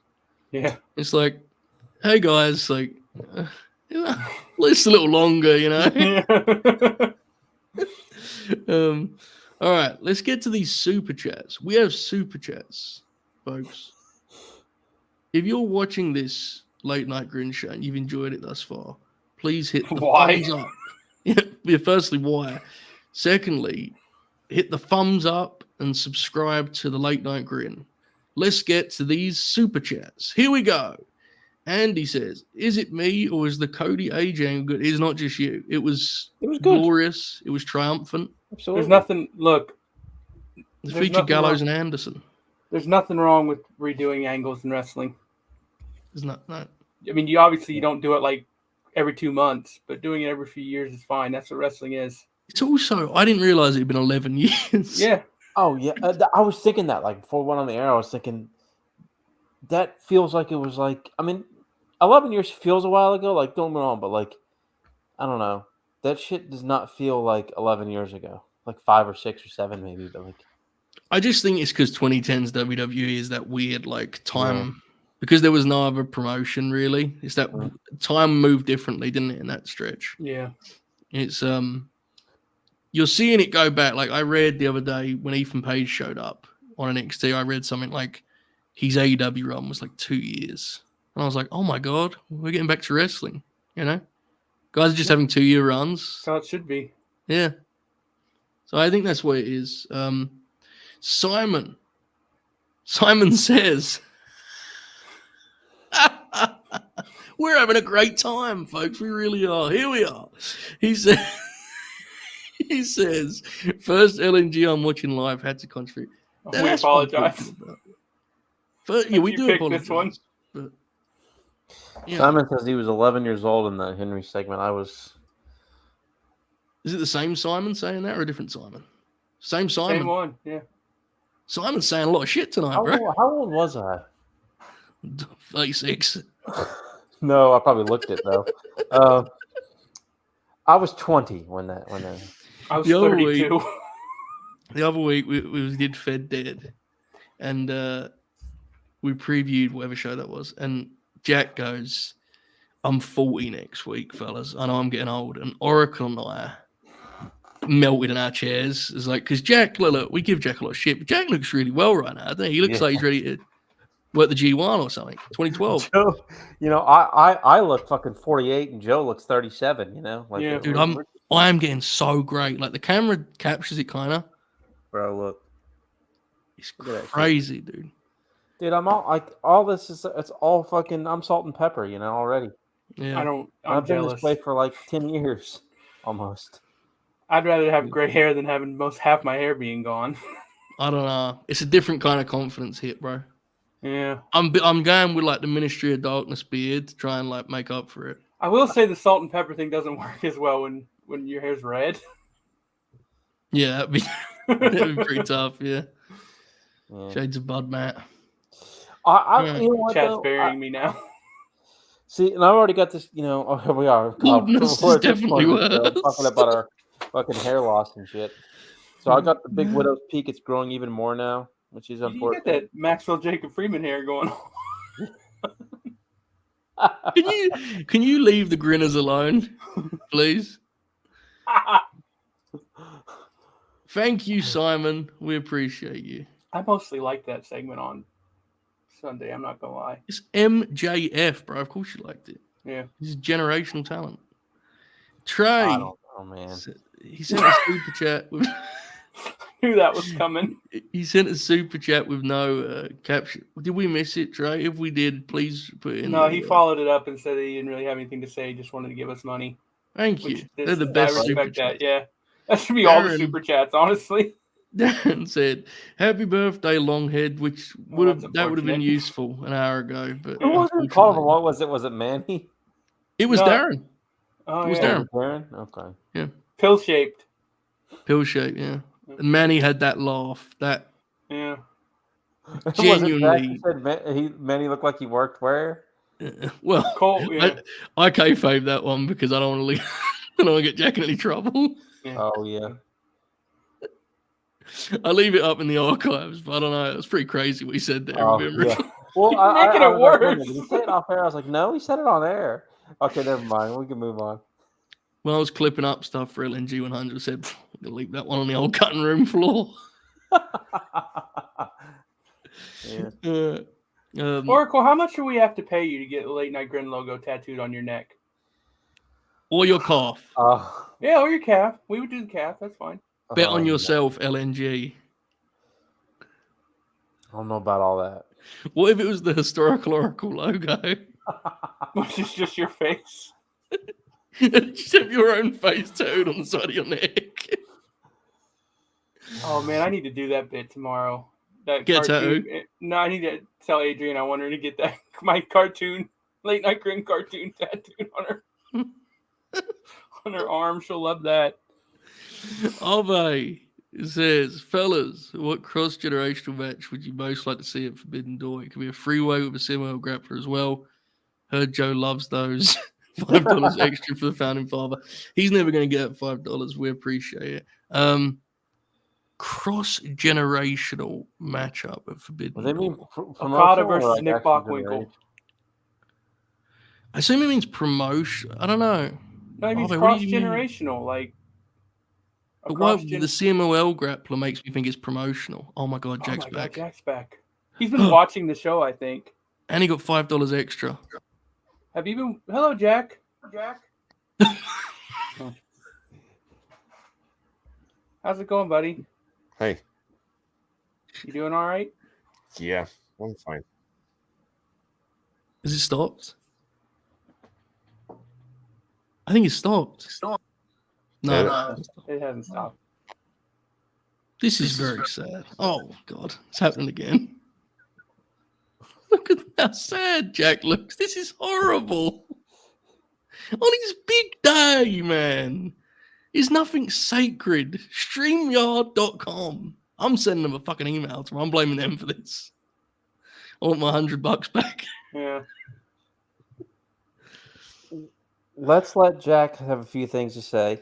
Yeah, it's hey guys, list a little longer, All right, let's get to these super chats. We have super chats, folks. If you're watching this late night Grin show and you've enjoyed it thus far, please hit the thumbs up. Yeah, firstly, why? Secondly, hit the thumbs up and subscribe to the Late Night Grin. Let's get to these super chats. Here we go. Andy says, "Is it me or is the Cody AJ good? It's not just you. It was good. Glorious. It was triumphant. Absolutely. There's nothing. Look, it featured Gallows and Anderson. There's nothing wrong with redoing angles in wrestling. There's not. No. I mean, you don't do it every 2 months, but doing it every few years is fine. That's what wrestling is. It's also, I didn't realize it had been 11 years. Yeah. Oh, yeah. I was thinking that, before we went on the air, I was thinking that feels like it was 11 years feels a while ago. Don't get me wrong, but I don't know. That shit does not feel like 11 years ago. 5 or 6 or 7 maybe, but I just think it's because 2010's WWE is that weird time because there was no other promotion really. It's that time moved differently, didn't it, in that stretch? Yeah. It's you're seeing it go back. I read the other day when Ethan Page showed up on NXT, I read something his AEW run was 2 years. And I was oh my God, we're getting back to wrestling, Guys are just having 2-year runs. That's how it should be. Yeah. So I think that's what it is. Simon says, we're having a great time, folks. We really are. Here we are. He says, first LNG I'm watching live had to contribute. We apologize. But, yeah, we do apologize. This one. But, Simon says he was 11 years old in the Henry segment. Is it the same Simon saying that or a different Simon? Same Simon. Same one, yeah. Simon's saying a lot of shit tonight, bro. How old was I? 36. No, I probably looked it though. I was 20 when I was 32. The other week we did Fed Dead, and we previewed whatever show that was, and Jack goes, "I'm 40 next week, fellas. I know I'm getting old." And Oracle and I melted in our chairs. It's because Jack, look, we give Jack a lot of shit, but Jack looks really well right now. I think he looks like he's ready to work the G1 or something. 2012. Joe, I look fucking 48 and Joe looks 37, Yeah. Dude, I'm getting so great. The camera captures it kind of. Bro, look. It's crazy, dude. Dude, I'm all this is, it's all fucking, I'm salt and pepper, already. Yeah. I'm been jealous. this way for 10 years almost. I'd rather have gray hair than having half my hair being gone. I don't know. It's a different kind of confidence hit, bro. Yeah. I'm going with like the Ministry of Darkness beard to try and like make up for it. I will say the salt and pepper thing doesn't work as well when your hair's red. Yeah, that'd be pretty tough. Yeah. Yeah. Shades of Bud, Matt. You know what, Chat's though? burying me now. See, and I've already got this. You know, here we are. Baldness is definitely worse. Talking about our fucking hair loss and shit. So I got the big widow's peak. It's growing even more now, which is You got unfortunate. that Maxwell Jacob Freeman hair going on. Can you leave the Grinners alone, please? Thank you, Simon. We appreciate you. I mostly like that segment on Sunday. I'm not gonna lie. It's MJF, bro. Of course you liked it. Yeah. He's a generational talent. Trey. I don't know, man. He sent a super chat with. Knew that was coming. He sent a super chat with no caption. Did we miss it, Trey? If we did, please put it in. No, he followed it up and said that he didn't really have anything to say. He just wanted to give us money. Thank you. They're the best. I super respect that. chats. Yeah, that should be all the super chats, honestly. Darren said, "Happy birthday, Longhead," which would have been unfortunate. useful an hour ago. But Who was it? Called him? What was it? Was it Manny? it was No. Darren. Oh, It was yeah. Darren. Okay. Pill shaped. Pill shape, yeah. And Manny had that laugh. That Yeah. genuinely. Manny looked like he worked where? Well, Cole, yeah. I kayfabe that one because I don't want to. I don't want to get Jack in any trouble. Oh yeah. I leave it up in the archives, but I don't know. It was pretty crazy what he said there. Oh, Remember? yeah. Well, You're making it was like, worse. did he say it off air? I was like, no, he said it on air. Okay, never mind. We can move on. When I was clipping up stuff for LNG 100, I said, I'm going to leave that one on the old cutting room floor. Yeah. Oracle, how much do we have to pay you to get the Late Night Grin logo tattooed on your neck? Or your calf. Yeah, or your calf. We would do the calf. That's fine. Bet on yourself, LNG. I don't know about all that. What if it was the historical Oracle logo? Which is just your face. Just have your own face tattooed on the side of your neck. Oh, man, I need to do that bit tomorrow. That Get cartoon. tattooed? No, I need to tell Adrian I want her to get that my cartoon, Late Night Grin cartoon tattooed on her. On her arm. She'll love that. Ave says, fellas, what cross-generational match would you most like to see at Forbidden Door? It could be a freeway with a CML grappler as well. Heard Joe loves those. $5 extra for the founding father. He's never going to get $5. We appreciate it. Cross-generational matchup at Forbidden They mean Door. Okada versus Nick Bockwinkel. I assume it means promotion. I don't know. No, it means Ave, what do you mean? cross-generational. Like, But why the CMOL grappler makes me think it's promotional. Oh my God, Jack's back. Jack's back. He's been watching the show, I think. And he got $5 extra. Have you been? Hello, Jack. Jack. How's it going, buddy? Hey. You doing all right? Yeah, I'm fine. Has it stopped? I think it stopped. No, It hasn't stopped. this is very sad. Oh God, it's happening again. Look at how sad Jack looks. This is horrible. On his big day, man. Is nothing sacred. StreamYard.com. I'm sending them a fucking email to them. I'm blaming them for this. I want my $100 back. Yeah. Let's let Jack have a few things to say.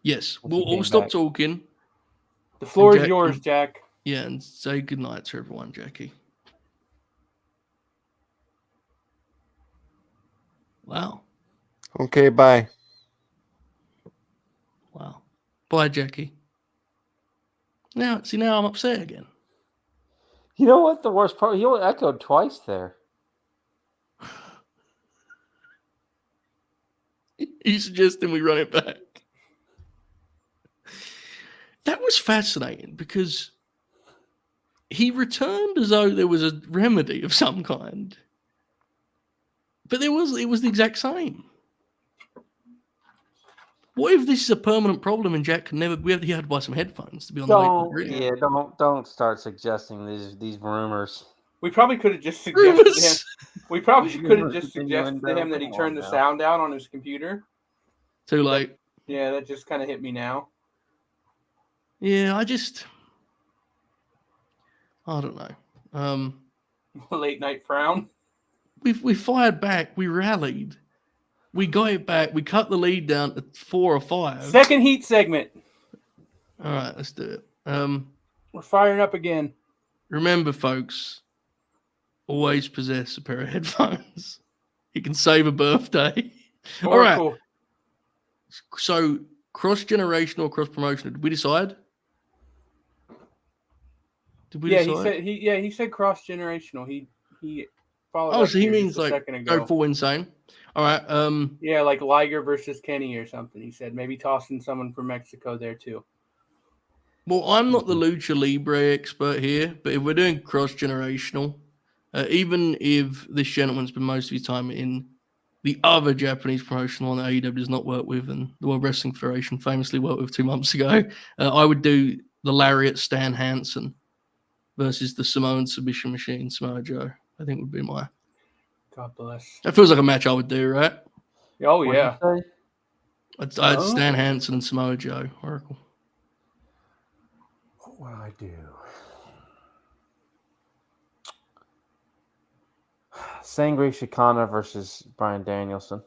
Yes, Once he we'll came stop back. talking. The floor is Jack- yours, Jack. Yeah, and say goodnight to everyone, Jackie. Wow. Okay, bye. Wow. Bye, Jackie. Now I'm upset again. You know what? The worst part, he only echoed twice there. He's suggesting we run it back. That was fascinating because he returned as though there was a remedy of some kind. But it was the exact same. What if this is a permanent problem and Jack can never? He had to buy some headphones to be on the late night grid. Don't start suggesting these rumors. We probably could have just suggested to him. Rufus. We probably could have Rufus just suggested to innuendo. him that he Come turned on the now. sound down on his computer. Too late. Yeah, that just kind of hit me now. Yeah, I don't know. Late night frown. We fired back. We rallied. We got it back. We cut the lead down to 4 or 5. Second heat segment. All right, let's do it. We're firing up again. Remember, folks, always possess a pair of headphones. You can save a birthday. All right. Oracle. So, cross-generational, cross-promotional. Did we decide? Did we decide? He said cross generational. He followed. Oh, up so he here means just a like second ago. go full insane. All right. Yeah, like Liger versus Kenny or something. He said maybe tossing someone from Mexico there too. Well, I'm not the Lucha Libre expert here, but if we're doing cross-generational, even if this gentleman's been most of his time in the other Japanese promotion, one that AEW does not work with, and the World Wrestling Federation famously worked with 2 months ago, I would do the Lariat Stan Hansen versus the Samoan Submission Machine Samoa Joe. I think would be my. God bless. That feels like a match I would do, right? Oh yeah. I'd Stan Hansen and Samoa Joe, Oracle. What do I do? Sangre Chicana versus Bryan Danielson.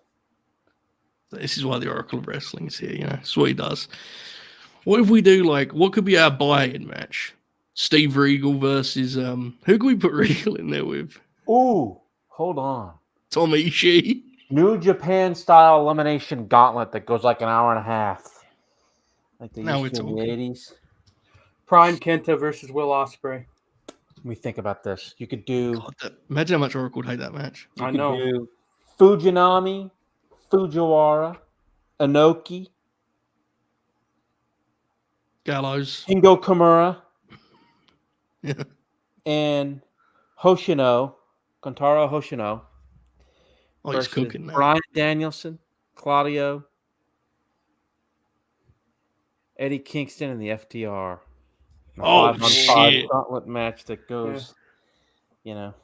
This is why the Oracle of Wrestling is here, you know. That's what he does. What if we do, like, what could be our buy-in match? Steve Regal versus, who could we put Regal in there with? Ooh, hold on. Tom Ishii. New Japan style elimination gauntlet that goes like an hour and a half. Like they Now used to we're in the talking. 80s. Prime Kenta versus Will Ospreay. Let me think about this. You could do. God, imagine how much Oracle would hate that match. You I could know. do Fujinami, Fujiwara, Inoki, Gallows. Shingo Kimura, Yeah. and Hoshino, Kantaro Hoshino. Oh, he's versus cooking now. Bryan Danielson, Claudio, Eddie Kingston, and the FTR. A Oh, 5-on-5 shit. gauntlet match that goes, you know.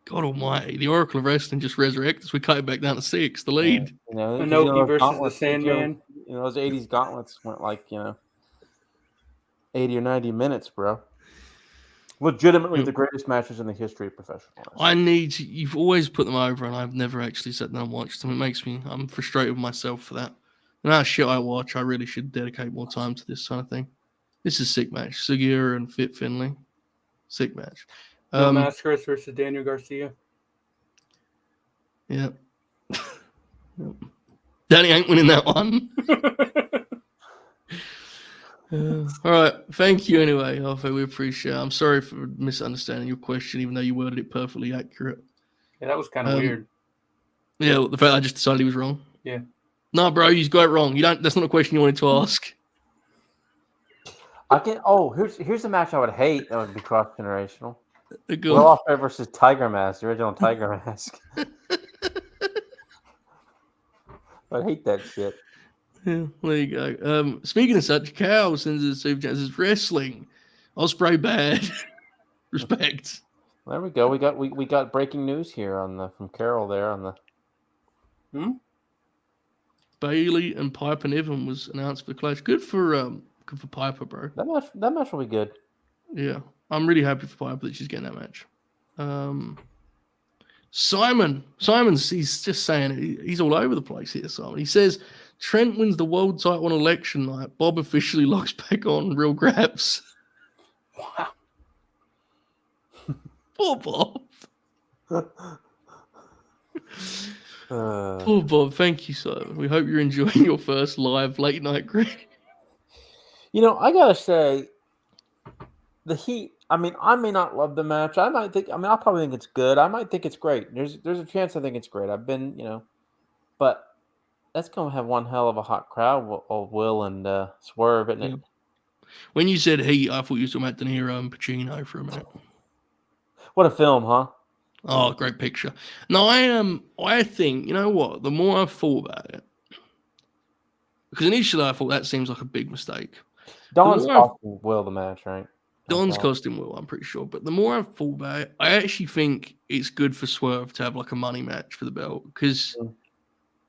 God almighty. The Oracle of Wrestling just resurrected us. We cut it back down to 6, the lead. You know, 'cause Inoki those versus the gauntlets, Sandman. You know, those 80s gauntlets went like, 80 or 90 minutes, bro. Legitimately the greatest matches in the history of professional wrestling. You've always put them over, and I've never actually sat down and watched them. I'm frustrated with myself for that. And that shit I watch, I really should dedicate more time to this kind of thing. This is a sick match. Sugiura and Fit Finley. Sick match. Will Mascaras versus Daniel Garcia. Yeah. Yep. Danny ain't winning that one. All right. Thank you anyway, Alfie. We appreciate it. I'm sorry for misunderstanding your question, even though you worded it perfectly accurate. Yeah, that was kind of weird. Yeah, the fact I just decided he was wrong. Yeah. No, bro, you got it wrong. That's not a question you wanted to ask. Here's a match I would hate that would be cross generational. Go Will on. Ospreay versus Tiger Mask, the original Tiger Mask. I hate that shit. Yeah, there you go. Speaking of such, Cal sends us a super chat. Says wrestling. Ospreay bad. Respect. There we go. We got breaking news here from Carol there on the. Bailey and Piper Niven was announced for the Clash. Good for Piper, bro. That match will be good. Yeah, I'm really happy for Piper that she's getting that match. Simon's he's just saying he's all over the place here. Simon, he says Trent wins the world title on election night. Bob officially locks back on real grabs. Wow. Poor Bob. Poor Bob. Thank you, Simon. We hope you're enjoying your first live late night Grin. I gotta say, the Heat. I mean, I may not love the match. I'll probably think it's good. I might think it's great. There's a chance I think it's great. I've been, but that's gonna have one hell of a hot crowd. Will and Swerve, isn't it? Yeah. When you said Heat, I thought you were talking about De Niro and Pacino for a minute. What a film, huh? Oh, great picture. No, I think, you know what? The more I've thought about it, because initially I thought that seems like a big mistake. Don's costing Will the match, right? Don's Okay. costume will, I'm pretty sure. But the more I've thought about it, I actually think it's good for Swerve to have like a money match for the belt because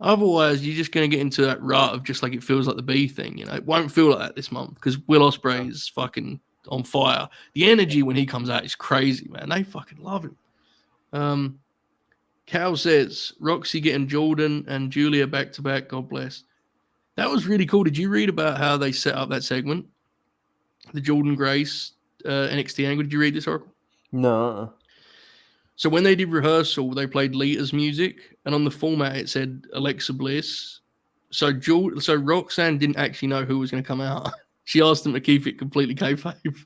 otherwise you're just going to get into that rut of just like it feels like the B thing. You know, it won't feel like that this month because Will Ospreay is fucking on fire. The energy when he comes out is crazy, man. They fucking love him. Cal says Roxy getting Jordan and Julia back to back. God bless. That was really cool. Did you read about how they set up that segment? The Jordan Grace NXT angle. Did you read this, Oracle? No. So when they did rehearsal, they played Lita's music, and on the format it said Alexa Bliss. So Roxanne didn't actually know who was going to come out. She asked them to keep it completely kayfabe.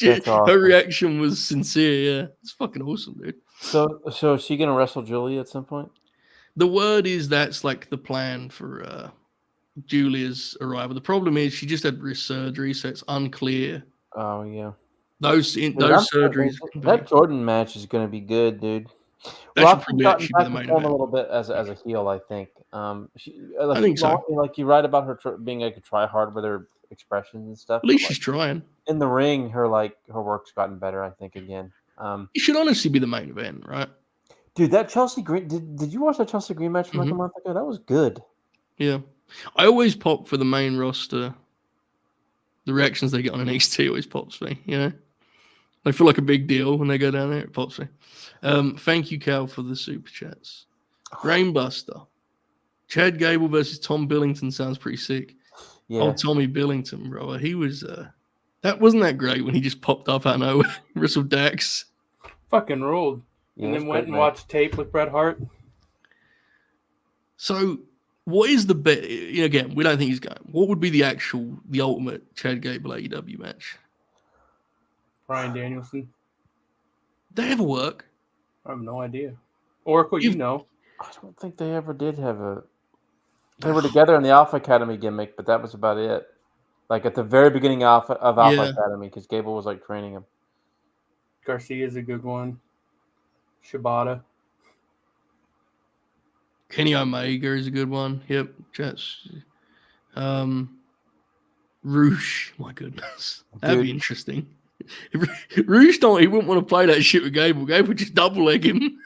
That's awesome. Her reaction was sincere. Yeah, it's fucking awesome, dude. So is she gonna wrestle Julia at some point? The word is that's like the plan for Julia's arrival. The problem is she just had wrist surgery, so it's unclear. Oh yeah. Those surgeries. That Jordan match is going to be good, dude. That should Roxy's be gotten the back main to form a event. little bit as a heel, I think. I think so. Like you write about her being like a try hard with her expressions and stuff. At least but, she's trying. in the ring. Her work's gotten better, I think. Again, It should honestly be the main event, right? dude. That Chelsea Green. Did you watch that Chelsea Green match from like a month ago? That was good. Yeah, I always pop for the main roster. The reactions they get on NXT always pops me. You know, they feel like a big deal when they go down there. It pops me. Thank you, Cal, for the super chats. Brainbuster. Chad Gable versus Tom Billington sounds pretty sick. Yeah. Oh, Tommy Billington, bro. He was that wasn't that great when he just popped up out of nowhere. Wrestled Dax. Fucking ruled. Yeah, And then that's went great, and man. watched tape with Bret Hart. So, what is the bet? Again, we don't think he's going. What would be the ultimate Chad Gable AEW match? Bryan Danielson. They ever work? I have no idea. Oracle, you know. I don't think they ever did have a. They were together in the Alpha Academy gimmick, but that was about it. Like at the very beginning of Alpha Academy, because Gable was like training him. Garcia's a good one. Shibata. Kenny Omega is a good one. Yep. Chats. Roosh. My goodness. That'd be interesting. Roosh he wouldn't want to play that shit with Gable. Gable would just double leg him.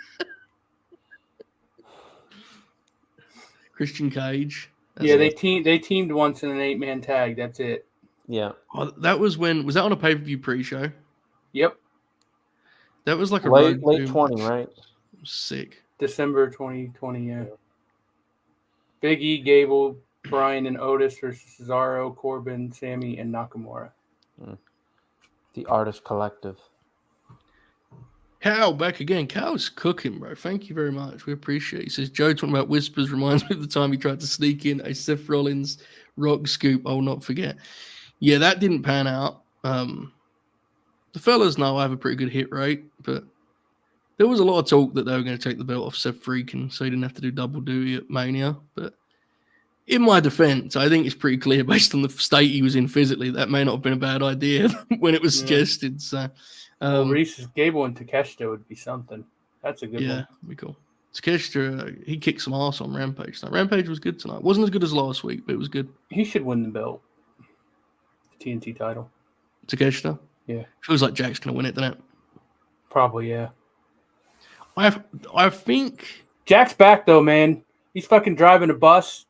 Christian Cage. They teamed once in an 8-man tag. That's it. Yeah. Oh, that was that on a pay-per-view pre-show? Yep. That was like a late 20, right? Sick. December 2020, yeah. Big E, Gable, Bryan, and Otis versus Cesaro, Corbin, Sammy, and Nakamura. The Artist Collective. Cal, back again. Cal's cooking, bro. Thank you very much. We appreciate it. He says, Joe talking about whispers reminds me of the time he tried to sneak in a Seth Rollins rock scoop. I'll not forget. Yeah, that didn't pan out. The fellas know I have a pretty good hit rate, but there was a lot of talk that they were going to take the belt off Seth Freakin, so he didn't have to do double duty at Mania. But in my defense, I think it's pretty clear based on the state he was in physically, that may not have been a bad idea when it was suggested. So, Reese's Gable and Takeshita would be something. That's a good one. Yeah, be cool. Takeshita, he kicked some ass on Rampage tonight. Rampage was good tonight. Wasn't as good as last week, but it was good. He should win the belt. The TNT title. Takeshita? Yeah. Feels like Jack's going to win it, doesn't it? Probably, yeah. I think Jack's back, though, man. He's fucking driving a bus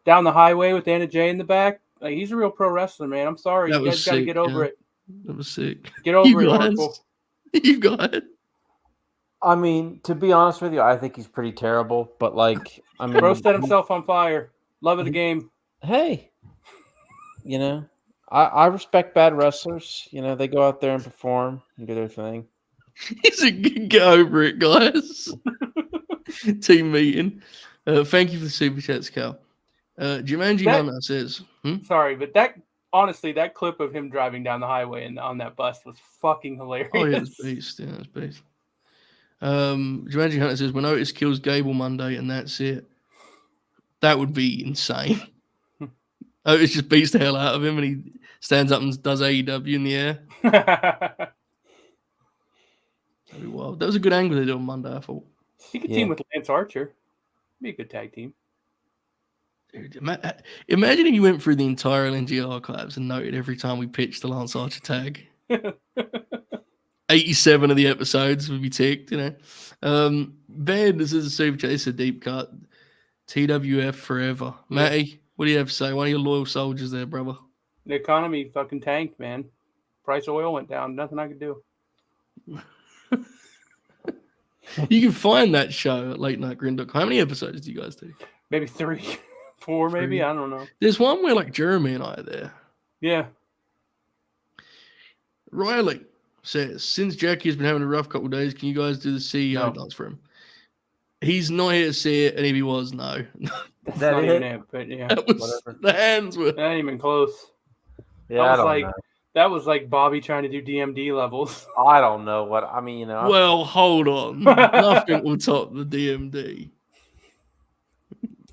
down the highway with Anna Jay in the back. Like, he's a real pro wrestler, man. I'm sorry. That You guys got to get over it. That was sick. Get over it, Oracle. You got it. I mean, to be honest with you, I think he's pretty terrible. But Bro set himself on fire. Love of the game. Hey, I respect bad wrestlers. They go out there and perform and do their thing. He's a good get over it, guys. Team meeting. Thank you for the super chats, Cal. Jumanji Hunter says, Sorry, but that clip of him driving down the highway and on that bus was fucking hilarious. Oh, yeah, it's beast. Yeah, it's beast. Jumanji Hunter says, when Otis kills Gable Monday and that's it. That would be insane. Otis just beats the hell out of him and he stands up and does AEW in the air. That'd be wild. That was a good angle they did on Monday, I thought. He could team with Lance Archer. Be a good tag team. Dude, imagine if you went through the entire LNG archives and noted every time we pitched the Lance Archer tag. 87 of the episodes would be ticked, you know. Ben, this is a super chat. It's a deep cut. TWF forever. Matty, what do you have to say? One of your loyal soldiers there, brother. The economy fucking tanked, man. Price of oil went down. Nothing I could do. You can find that show at latenightgrin.com. How many episodes do you guys do? Maybe 3, 4, maybe. 3. I don't know. There's one where like Jeremy and I are there. Yeah. Riley says, since Jackie has been having a rough couple of days, can you guys do the CEO dance for him? He's not here to see it, and if he was, no. That's that not it? even it, but yeah. That was, the hands were. That ain't even close. Yeah, That was like Bobby trying to do DMD levels. I don't know what I mean. You know, Well, hold on. Nothing will top the DMD.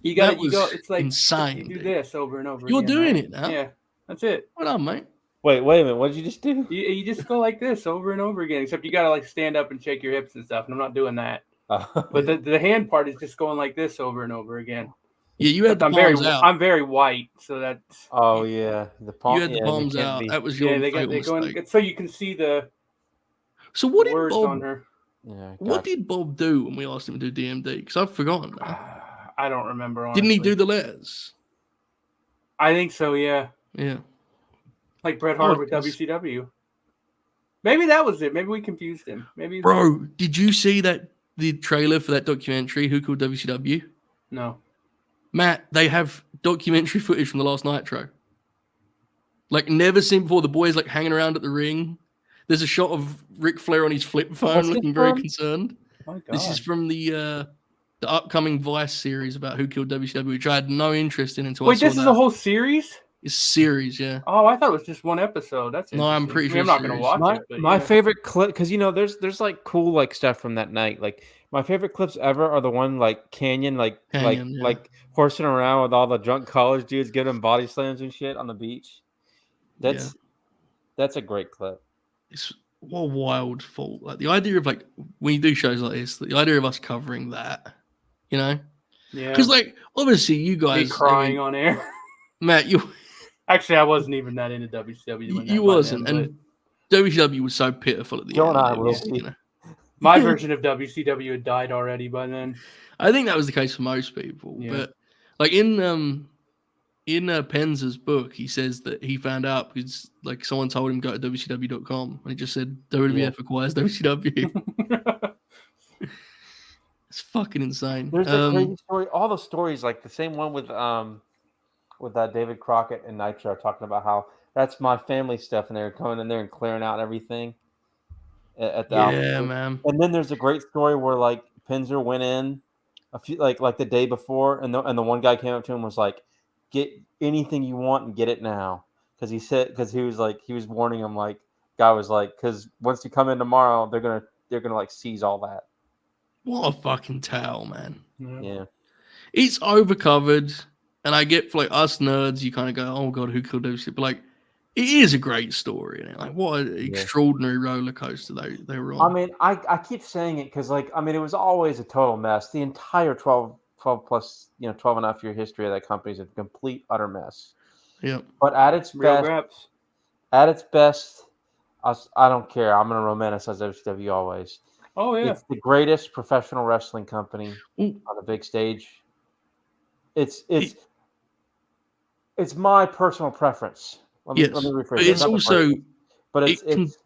You got That was it's like insane. you do dude. this over and over You're again. doing right? it now. Yeah, that's it. What up, mate? wait a minute. What did you just do? You just go like this over and over again, except you got to like stand up and shake your hips and stuff, and I'm not doing that. But the hand part is just going like this over and over again. Yeah, you had the palms out. I'm very white, so that's. Oh yeah, the palm. You had the palms out. That was your They fatal go mistake. so you can see the So what did words on Bob? her. Yeah, What did Bob do when we asked him to do DMD? Because I've forgotten now. I don't remember. Honestly. Didn't he do the letters? I think so. Yeah, Yeah. like Bret Hart Oh, with it's- WCW. Maybe that was it. Maybe we confused him. Maybe. Bro, did you see the trailer for that documentary, Who Called WCW? No. Matt, they have documentary footage from the last Nitro. Like never seen before. The boys like hanging around at the ring. There's a shot of Ric Flair on his flip phone What's looking this very from? concerned. My God. This is from the upcoming Vice series about Who Killed WCW, which I had no interest in until I Wait, saw this is that. a whole series? It's a series, yeah. Oh, I thought it was just one episode. That's No, I'm interesting. pretty I mean, sure I'm not it's going to series. watch it. But My yeah. favorite clip, because you know, there's like cool like stuff from that night. Like my favorite clips ever are the one like Canyon, Canyon, yeah. like horsing around with all the drunk college dudes giving him body slams and shit on the beach. That's a great clip. It's what a wild fault. Like the idea of like when you do shows like this, the idea of us covering that, you know, Yeah. because like obviously you Me guys crying on air. Matt, you Actually, I wasn't even that into WCW. When you that wasn't, went in, and WCW was so pitiful at the Joe end. and I It will was, be. you know, but my version of WCW had died already by then. I think that was the case for most people. Yeah. But like in Penz's book, he says that he found out because like someone told him go to WCW.com and he just said WWF acquires WCW. It's fucking insane. There's a crazy story. All the stories, like the same one with David Crockett and Nitro, talking about how that's my family stuff, and they're coming in there and clearing out everything at the yeah, office. man. And then there's a great story where like Penzer went in a few like the day before, and the one guy came up to him and was like, "Get anything you want and get it now," because he was warning him, like guy was like, because once you come in tomorrow, they're gonna like seize all that. What a fucking towel, man. Yeah. It's overcovered, and I get for like us nerds, you kind of go, "Oh god, who killed WCW?" But like, it is a great story, and like, what an extraordinary roller coaster they were on. I mean, I keep saying it because, like, I mean, it was always a total mess. The entire 12 plus, 12 and a half year history of that company is a complete, utter mess. Yeah. But at its Real graps. best, I don't care. I'm going to romanticize WCW always. Oh, yeah. It's the greatest professional wrestling company Ooh. on the big stage. It's my personal preference. Let me rephrase but that. it's Not the also, preference,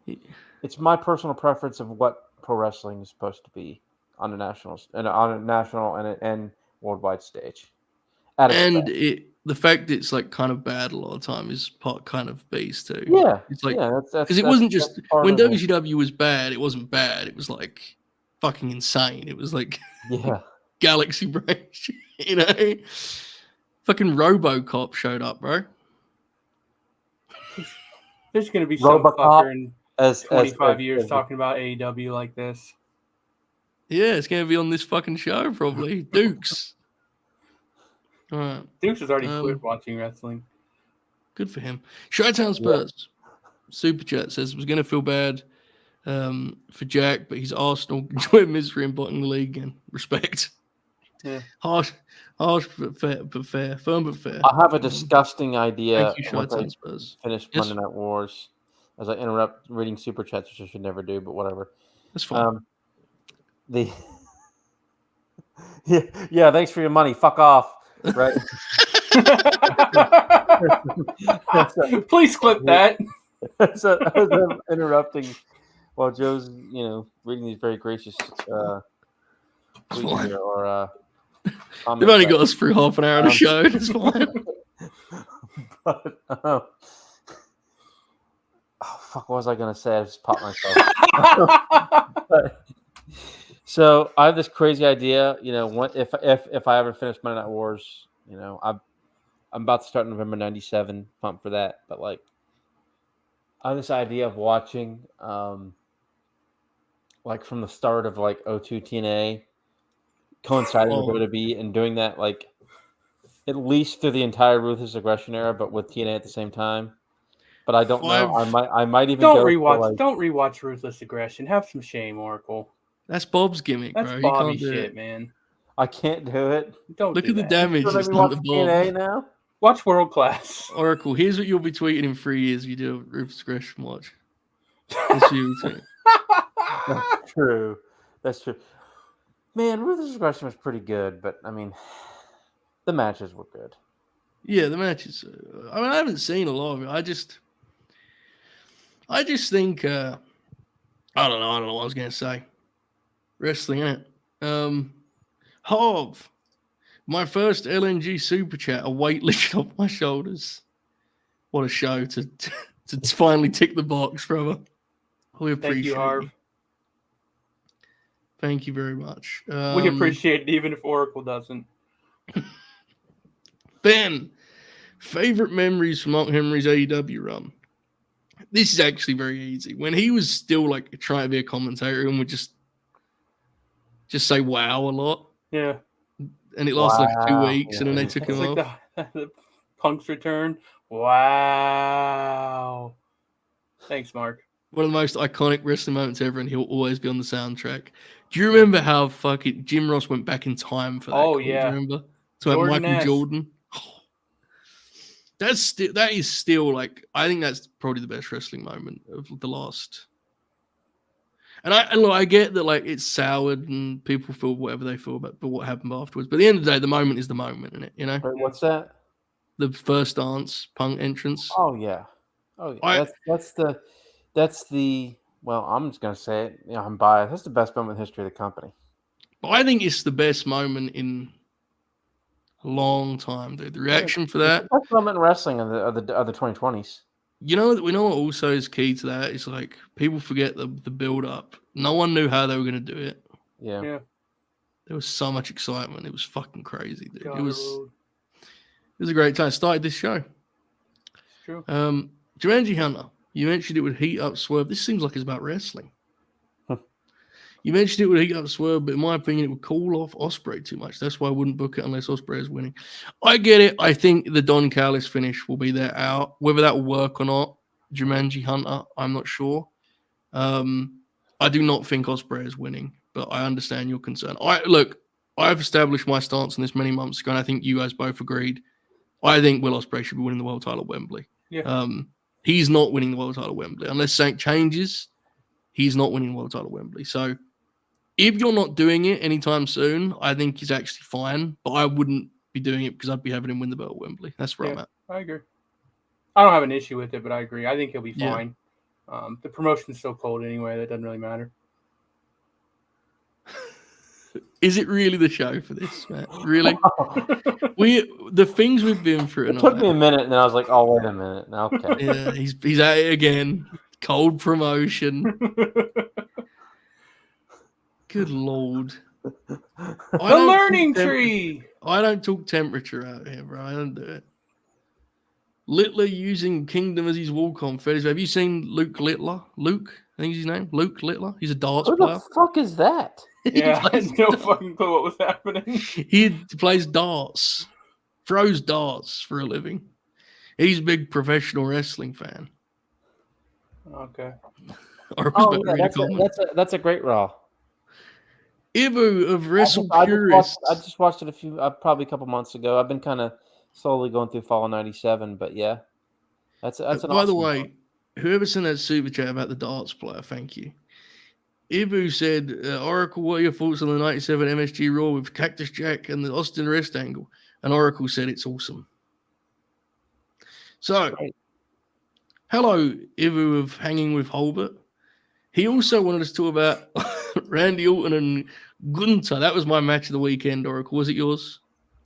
but it's my personal preference of what pro wrestling is supposed to be on a national and worldwide stage. The fact that it's like kind of bad a lot of time is part kind of base too. Yeah, it's like that's because it wasn't just when of it. WCW was bad, it wasn't bad. It was like fucking insane. It was like galaxy brain, Fucking RoboCop showed up, bro. There's going to be some RoboCop fucker in 25 years talking about AEW like this. Yeah, it's going to be on this fucking show probably. Dukes. All right. Dukes has already quit watching wrestling. Good for him. Chi-Town Spurs. Super Chat says, was going to feel bad for Jack, but he's Arsenal. Enjoy misery and bottom the league again. Respect. Yeah. Harsh but fair. Firm but fair. I have a disgusting idea. Thank you, Chi-Town Spurs. Finish Monday Night Wars. as I interrupt reading super chats, which I should never do, but whatever. That's fine. Yeah, thanks for your money. Fuck off. Right. Please clip that. So as I'm interrupting while Joe's, reading these very gracious tweets fine. here or They've only got us through half an hour of the show. It's fine. But, oh, fuck, what was I going to say? I just popped myself. So I have this crazy idea, if I ever finish Monday Night Wars, I'm about to start November 97, pumped for that. But like, I have this idea of watching, like from the start of like 02 TNA, coinciding with WWE and doing that like at least through the entire Ruthless Aggression era, but with TNA at the same time. But I don't know. I might even don't rewatch Ruthless Aggression. Have some shame, Oracle. That's Bob's gimmick, That's bro. Bobby You can't do shit, it. man. I can't do it. Don't look do at the that. damage. So It's let me done watch to TNA Bob. now. Watch World Class. Oracle, here's what you'll be tweeting in 3 years if you do a Ruthless Aggression watch. That's what you'll be tweeting. That's true. That's true. Man, Ruthless Aggression was pretty good, but I mean, the matches were good. Yeah, the matches. I haven't seen a lot of it. I just think I don't know what I was gonna say. Wrestling, innit? Hov, my first LNG super chat, a weight lifted off my shoulders. What a show to finally tick the box, brother. We appreciate Thank you, Harv. Thank you very much. We appreciate it, even if Oracle doesn't. Ben, favorite memories from Mark Henry's AEW run. This is actually very easy. When he was still like trying to be a commentator and would just say wow a lot. Yeah. And it lasted like 2 weeks, and then they took It's him like off. the Punk's return. Wow. Thanks, Mark. One of the most iconic wrestling moments ever, and he'll always be on the soundtrack. Do you remember how fucking Jim Ross went back in time for that? Oh, call? yeah. Do you remember? So Jordan Michael S. Jordan. That is still like, I think that's probably the best wrestling moment of the last. And I get that like it's soured and people feel whatever they feel about what happened afterwards. But at the end of the day, the moment is the moment, isn't it? You know? Wait, what's that? The first dance, Punk entrance. Oh yeah. That's the well, I'm just gonna say it. I'm biased. That's the best moment in the history of the company. I think it's the best moment in a long time, dude. The reaction for that. It's the best moment in wrestling of the 2020s. We know what also is key to that. It's like people forget the build up. No one knew how they were going to do it. Yeah. There was so much excitement. It was fucking crazy, dude. God, It was a great time. Started this show. It's true. Jumanji Hunter, you mentioned it would heat up Swerve. This seems like it's about wrestling. You mentioned it would heat up Swerve, but in my opinion, it would cool off Ospreay too much. That's why I wouldn't book it unless Ospreay is winning. I get it. I think the Don Callis finish will be there out. Whether that will work or not, Jumanji Hunter, I'm not sure. I do not think Ospreay is winning, but I understand your concern. I've established my stance on this many months ago, and I think you guys both agreed. I think Will Ospreay should be winning the world title at Wembley. Yeah. He's not winning the world title at Wembley. Unless something changes, he's not winning the world title at Wembley. So if you're not doing it anytime soon, I think he's actually fine, but I wouldn't be doing it because I'd be having him win the belt at Wembley. That's where I'm at. I agree. I don't have an issue with it, but I agree. I think he'll be Yeah. fine. The promotion's so cold anyway, that doesn't really matter. Is it really the show for this, Matt? Really? The things we've been through. It took me a minute, and then I was like, "Oh, wait a minute." Now, okay. Yeah, he's at it again. Cold promotion. Good Lord. The learning tree. I don't talk temperature out here, bro. I don't do it. Littler using Kingdom as his walk-on fetish. Have you seen Luke Littler? Luke, I think is his name. Luke Littler. He's a darts Who player. the fuck is that? Yeah, I had no fucking clue what was happening. He plays darts, throws darts for a living. He's a big professional wrestling fan. Okay. That's a great Raw. Ibu of Wrestle I Purists. just watched it probably a couple months ago. I've been kind of slowly going through Fall of '97, but yeah, that's an By the awesome way, one. whoever sent that super chat about the darts player, thank you. Ibu said, Oracle, what are your thoughts on the 97 MSG Raw with Cactus Jack and the Austin Rest angle? And Oracle said it's awesome. So, hello, Ibu of Hanging with Holbert. He also wanted us to talk about Randy Orton and Gunther. That was my match of the weekend, Oracle. Was it yours?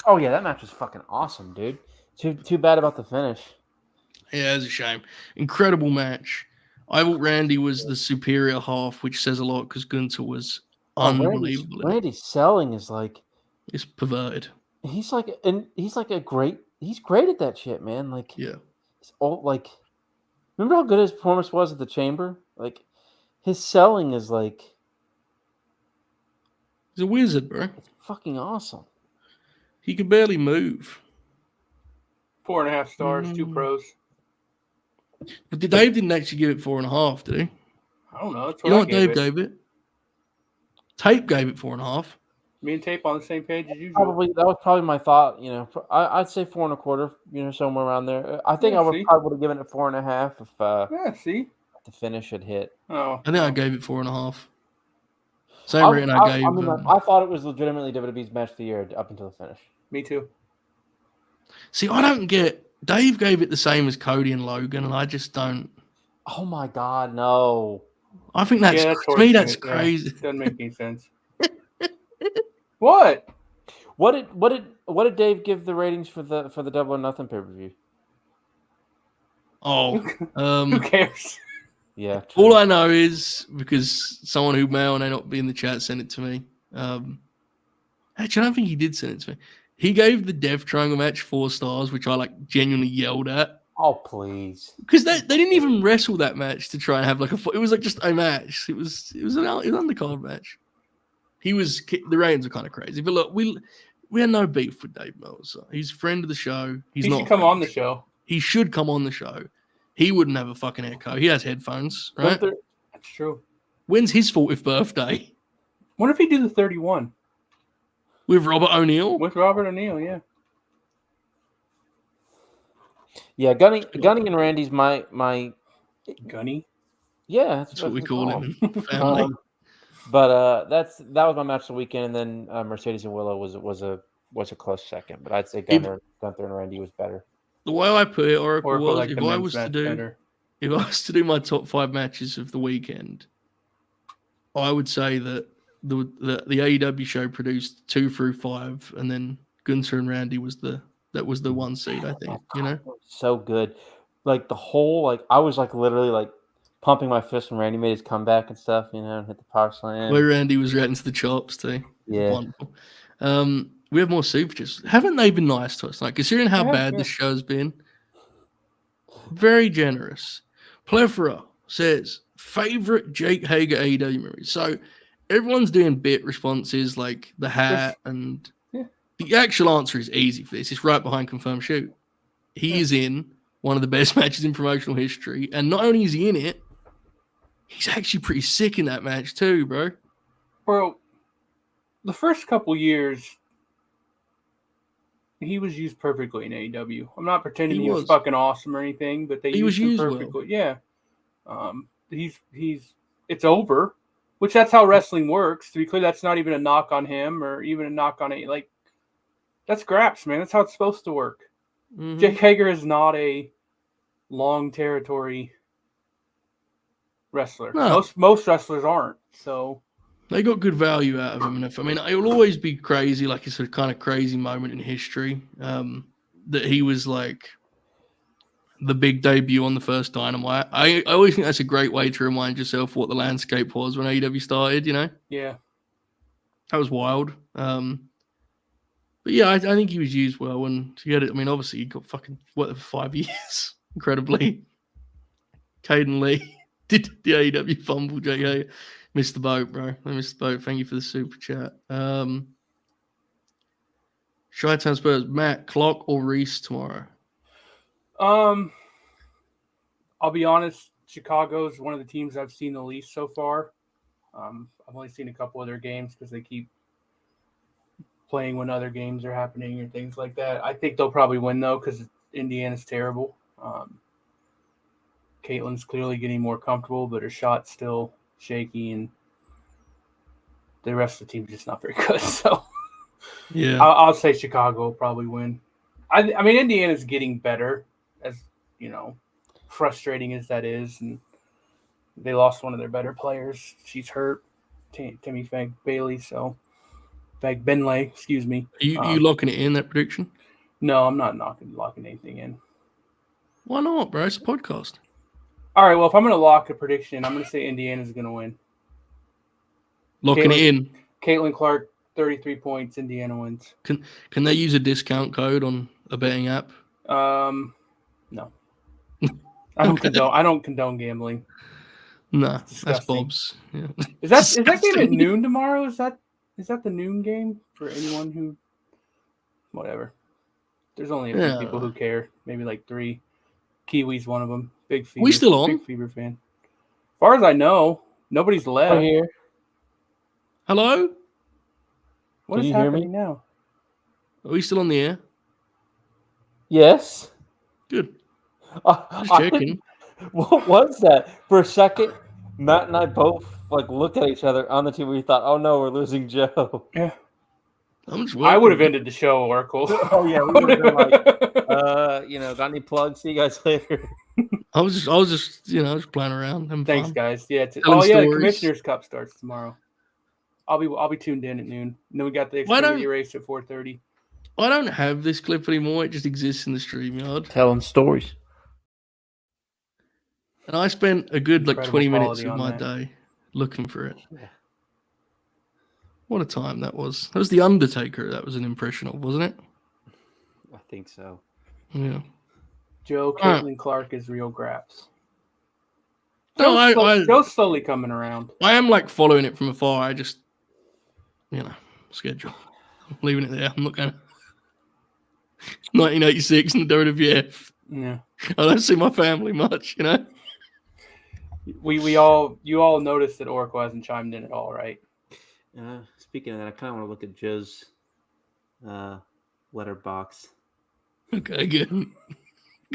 Oh yeah, that match was fucking awesome, dude. Too bad about the finish. Yeah, it's a shame. Incredible match. I thought Randy was the superior half, which says a lot because Gunther was unbelievable. Randy's selling is like it's perverted. He's great at that shit, man. Like yeah, he's all like. Remember how good his performance was at the Chamber? Like his selling is like. He's a wizard, bro. It's fucking awesome. He could barely move. 4.5 stars, 2 pros. But Dave didn't actually give it 4.5, did he? I don't know. That's what you know what Dave gave it? Tape gave it 4.5. Me and Tape on the same page as usual. That was probably my thought. You know, I'd say 4.25. You know, somewhere around there. I think I would have given it 4.5 if the finish had hit. Oh, I think I gave it 4.5. Same rating I gave. I thought it was legitimately WWE's match of the year up until the finish. Me too. See, I don't get. Dave gave it the same as Cody and Logan, and I just don't. Oh my God, no! I think that's to me. That's crazy. Yeah, doesn't make any sense. What? What did Dave give the ratings for the Double or Nothing pay-per-view? Oh, who cares? Yeah. True. All I know is because someone who may or may not be in the chat sent it to me. Actually, I don't think he did send it to me. He gave the Death Triangle match 4 stars, which I like genuinely yelled at. Oh please! Because they didn't even wrestle that match to try and have like it was like just a match. It was an undercard match. The ratings are kind of crazy, but look, we had no beef with Dave Meltzer. He's a friend of the show. He should come on the show. He should come on the show. He wouldn't have a fucking echo. He has headphones, right? That's true. When's his 40th birthday? What if he did the 31? With Robert O'Neill? With Robert O'Neill, yeah. Yeah, Gunny and Randy's my Gunny? Yeah, that's what we call him in family. But that was my match of the weekend, and then Mercedes and Willow was a close second. But I'd say Gunther and Randy was better. The way I put it, Oracle was like if I was to do my top 5 matches of the weekend, I would say that the AEW show produced 2 through 5, and then Gunther and Randy was the 1 seed. I think so good. Like the whole I was literally pumping my fist when Randy made his comeback and stuff, and hit the power slam. Where Randy was reacting to the chops too. Yeah. Wonderful. We have more super chats. Haven't they been nice to us? Considering how bad this show's been, very generous. Plethora says favorite Jake Hager AEW memory. So everyone's doing bit responses like the hat, and the actual answer is easy for this. It's right behind confirmed shoot. He is in one of the best matches in promotional history, and not only is he in it, he's actually pretty sick in that match too, bro. Bro, the first couple years, he was used perfectly in AEW. I'm not pretending he was fucking awesome or anything, but he was used perfectly. Well. Yeah. It's over, which that's how wrestling works. To be clear, that's not even a knock on him or even a knock on it. That's graps, man. That's how it's supposed to work. Mm-hmm. Jake Hager is not a long territory wrestler. No. Most wrestlers aren't. So they got good value out of him. And it will always be crazy, it's a kind of crazy moment in history that he was the big debut on the first Dynamite. I always think that's a great way to remind yourself what the landscape was when AEW started. Yeah, that was wild. But yeah, I think he was used well, and he had it. Obviously he got fucking for 5 years, incredibly. Caden Lee did the AEW fumble. JK missed the boat, bro. I missed the boat. Thank you for the super chat. Chi-Town Spurs, Matt, Clock or Reese tomorrow? I'll be honest. Chicago is one of the teams I've seen the least so far. I've only seen a couple of their games because they keep playing when other games are happening or things like that. I think they'll probably win though because Indiana's terrible. Caitlin's clearly getting more comfortable, but her shot's still shaky, and the rest of the team's just not very good. So Yeah. I'll say Chicago will probably win. I mean, Indiana's getting better, as you know, frustrating as that is, and they lost one of their better players. She's hurt, Timmy Fag Bailey. So Fag Benley, excuse me. Are you locking it in, that prediction? No, I'm not locking anything in. Why not, bro? It's a podcast. All right, well, if I'm going to lock a prediction, I'm going to say Indiana's going to win. Locking it in. Caitlin Clark, 33 points. Indiana wins. Can they use a discount code on a betting app? No. I don't condone gambling. No, that's Bob's. Yeah. Is that game at noon tomorrow? Is that the noon game for anyone who? Whatever. There's only a few people who care. Maybe like 3. Kiwi's one of them. Big Fever. We still on? Big Fever fan. As far as I know, nobody's left. Here. Hello? What is happening now? Are we still on the air? Yes. Good. Just checking. What was that? For a second, Matt and I both looked at each other on the TV. We thought, "Oh no, we're losing Joe." Yeah. I would have ended the show, Oracle. Oh yeah, we would have been like, got any plugs? See you guys later. I was just playing around. Thanks, fun. guys. Yeah. The Commissioner's Cup starts tomorrow. I'll be tuned in at noon. And then we got the Xfinity race at 4:30. I don't have this clip anymore. It just exists in the StreamYard. Telling stories. And I spent a good Incredible 20 minutes of quality my on that. day looking for it. Yeah. What a time that was. That was The Undertaker that was an impression of, wasn't it? I think so. Yeah. Joe, Caitlin Clark is real graps. No, Joe's slowly coming around. I am following it from afar. I just, schedule. I'm leaving it there. I'm not going to. 1986 in the WWF. Yeah. I don't see my family much, You all noticed that Oracle hasn't chimed in at all, right? Speaking of that, I kind of want to look at Joe's letterbox. Okay, good.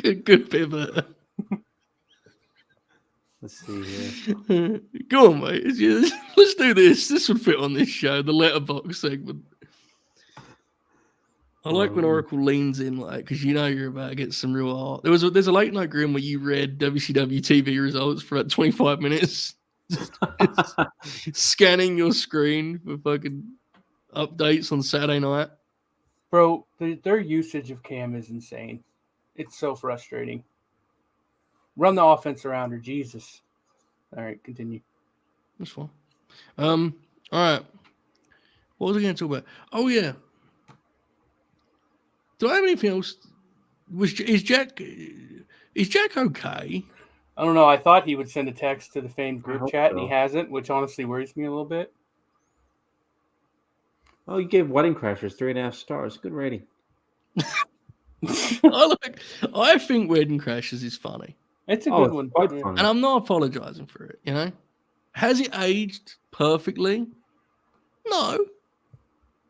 Good pivot. Let's see here. Go on, mate. Let's do this. This would fit on this show, the letterbox segment. I like when Oracle leans in, because you're about to get some real art. There's a late night Grin where you read WCW TV results for about 25 minutes, scanning your screen for fucking updates on Saturday night. Bro, their usage of Cam is insane. It's so frustrating. Run the offense around her, Jesus. All right, continue. That's fine. All right. What was I going to talk about? Oh yeah. Do I have anything else? Is Jack okay? I don't know. I thought he would send a text to the famed group chat, and he hasn't, which honestly worries me a little bit. Oh, you gave Wedding Crashers 3.5 stars. Good rating. I think Wedding Crashers is funny. It's a good one. Quite funny. And I'm not apologizing for it, Has it aged perfectly? No.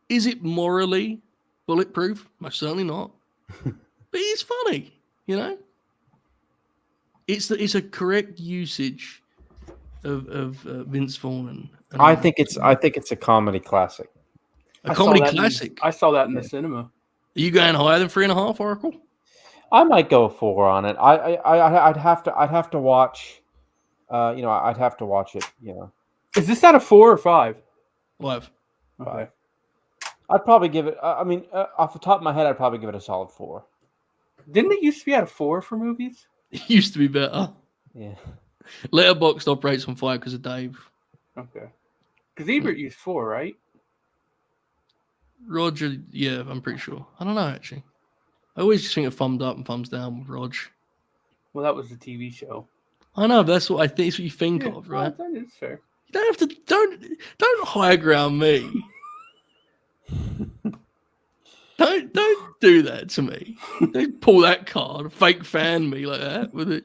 Is it morally bulletproof? Most certainly not. But it's funny, It's a correct usage of Vince Vaughn. And I think it's a comedy classic. A comedy classic. I saw that in the cinema. Are you going higher than 3.5, Oracle? I might go 4 on it. I'd have to watch. I'd have to watch it. Is this out of 4 or 5? 5. Okay. I'd probably give it. Off the top of my head, I'd probably give it a solid 4. Didn't it used to be out of 4 for movies? It used to be better. Yeah. Letterboxd operates on 5 because of Dave. Okay. Because Ebert used 4, right? Roger, yeah, I'm pretty sure. I don't know, actually. I always just think of thumbs up and thumbs down with Rog. Well, that was the TV show. I know, but that's what I think. It's what you think of, right? That is fair. You don't have to. Don't high ground me. Don't do that to me. Don't pull that card, fake fan me like that with it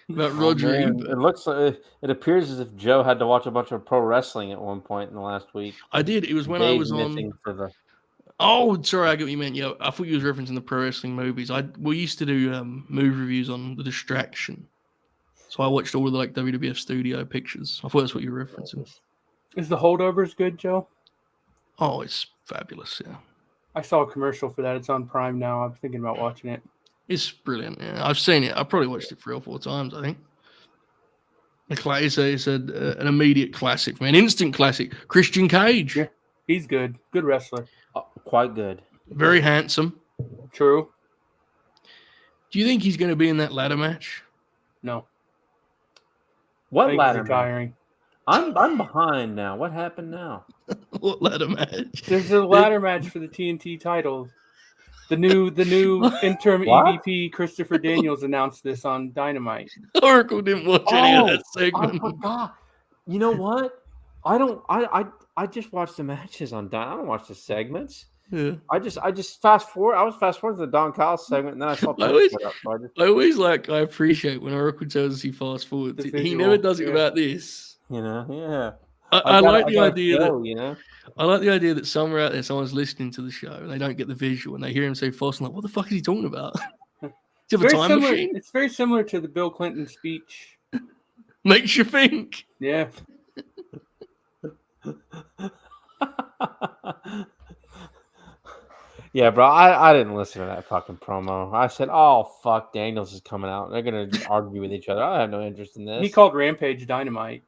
about Roger. It looks like it appears as if Joe had to watch a bunch of pro wrestling at one point in the last week. I did. It was when I was on. Oh, sorry, I get what you meant. Yeah, I thought you was referencing the pro wrestling movies. We used to do movie reviews on The Distraction. So I watched all of the like WWF studio pictures. I thought that's what you were referencing. Is the Holdovers good, Joe? Oh, it's fabulous. Yeah, I saw a commercial for that. It's on Prime now. I'm thinking about watching it. it's brilliant. Yeah, I've seen it. I probably watched it 3 or 4 times. I think. It's an immediate classic, man. Instant classic. Christian Cage. Yeah. He's good. Good wrestler. Quite good. Very handsome. True. Do you think he's going to be in that ladder match? No. I What think ladder he's match? retiring. I'm behind now. What happened now? What ladder match? There's a ladder match for the TNT title. The new interim What? EVP Christopher Daniels announced this on Dynamite. Oracle didn't watch any of that I segment. forgot. You know what? I just watch the matches on Don. I don't watch the segments. Yeah. I just fast forward. I was fast forward to the Don Kyle segment, and then I saw I always- put up. So I just, I appreciate when Oracle tells us he fast forwards. The He visual, never does it yeah. about this. yeah. I like the gotta idea go, that I like the idea that somewhere out there someone's listening to the show and they don't get the visual and they hear him say fast and like, what the fuck is he talking about? Do you have a time machine? It's very similar to the Bill Clinton speech. Makes you think. Yeah. Yeah, bro. I didn't listen to that fucking promo. I said, "Oh fuck, Daniels is coming out. They're gonna argue with each other. I have no interest in this." He called Rampage Dynamite.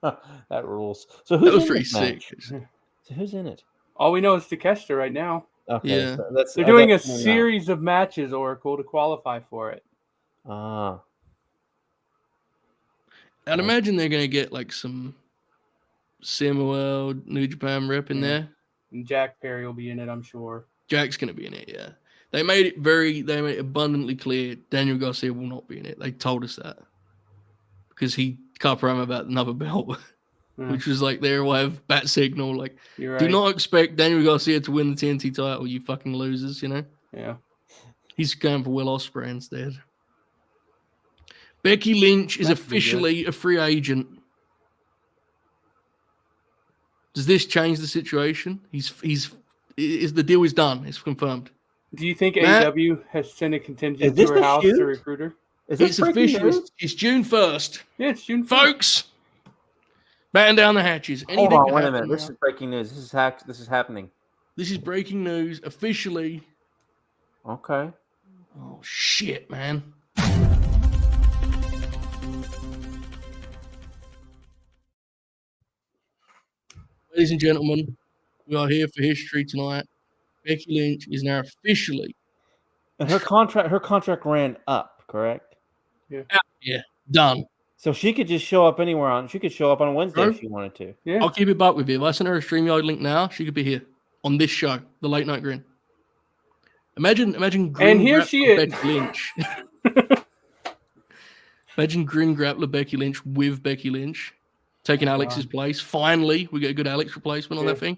That rules. So who's That was in pretty this sick. match? So who's in it? All we know is Takeshita right now. Okay, Yeah. so that's They're doing a that's- series of matches, Oracle, to qualify for it. Ah, I'd imagine they're going to get like some Samuel New Japan rep in Yeah. there. And Jack Perry will be in it, I'm sure. Jack's going to be in it, yeah. They made it abundantly clear Daniel Garcia will not be in it. They told us that. Because he cut promo about another belt, Yeah. which was like their way of bat signal. Like, You're right. do not expect Daniel Garcia to win the TNT title, you fucking losers, you know? Yeah. He's going for Will Ospreay instead. Becky Lynch is That could be good. officially a free agent. Does this change the situation? The deal is done. It's confirmed. Do you think Matt? AEW has sent a Is contingent this to her the house shoot? to recruit her? is this It's breaking official. news? It's June 1st. Yeah, it's June 1st. Folks, batten down the hatches. Hold Anything on, can wait a happen minute. This now. is breaking news. This is happening. This is breaking news officially. Okay. Oh, shit, man. Ladies and gentlemen, we are here for history tonight. Becky Lynch is now officially And her contract ran up, correct? done. So she could just show up anywhere on. She could show up on Wednesday Sure. if she wanted to. Yeah. I'll keep it back with you. If I sent her a StreamYard link now, she could be here on this show, the Late Night Grin. Imagine Grin And here grappler she is. Becky Lynch. Imagine Grin grappler Becky Lynch with Becky Lynch taking Alex's place. Finally, we get a good Alex replacement on Yeah. that thing.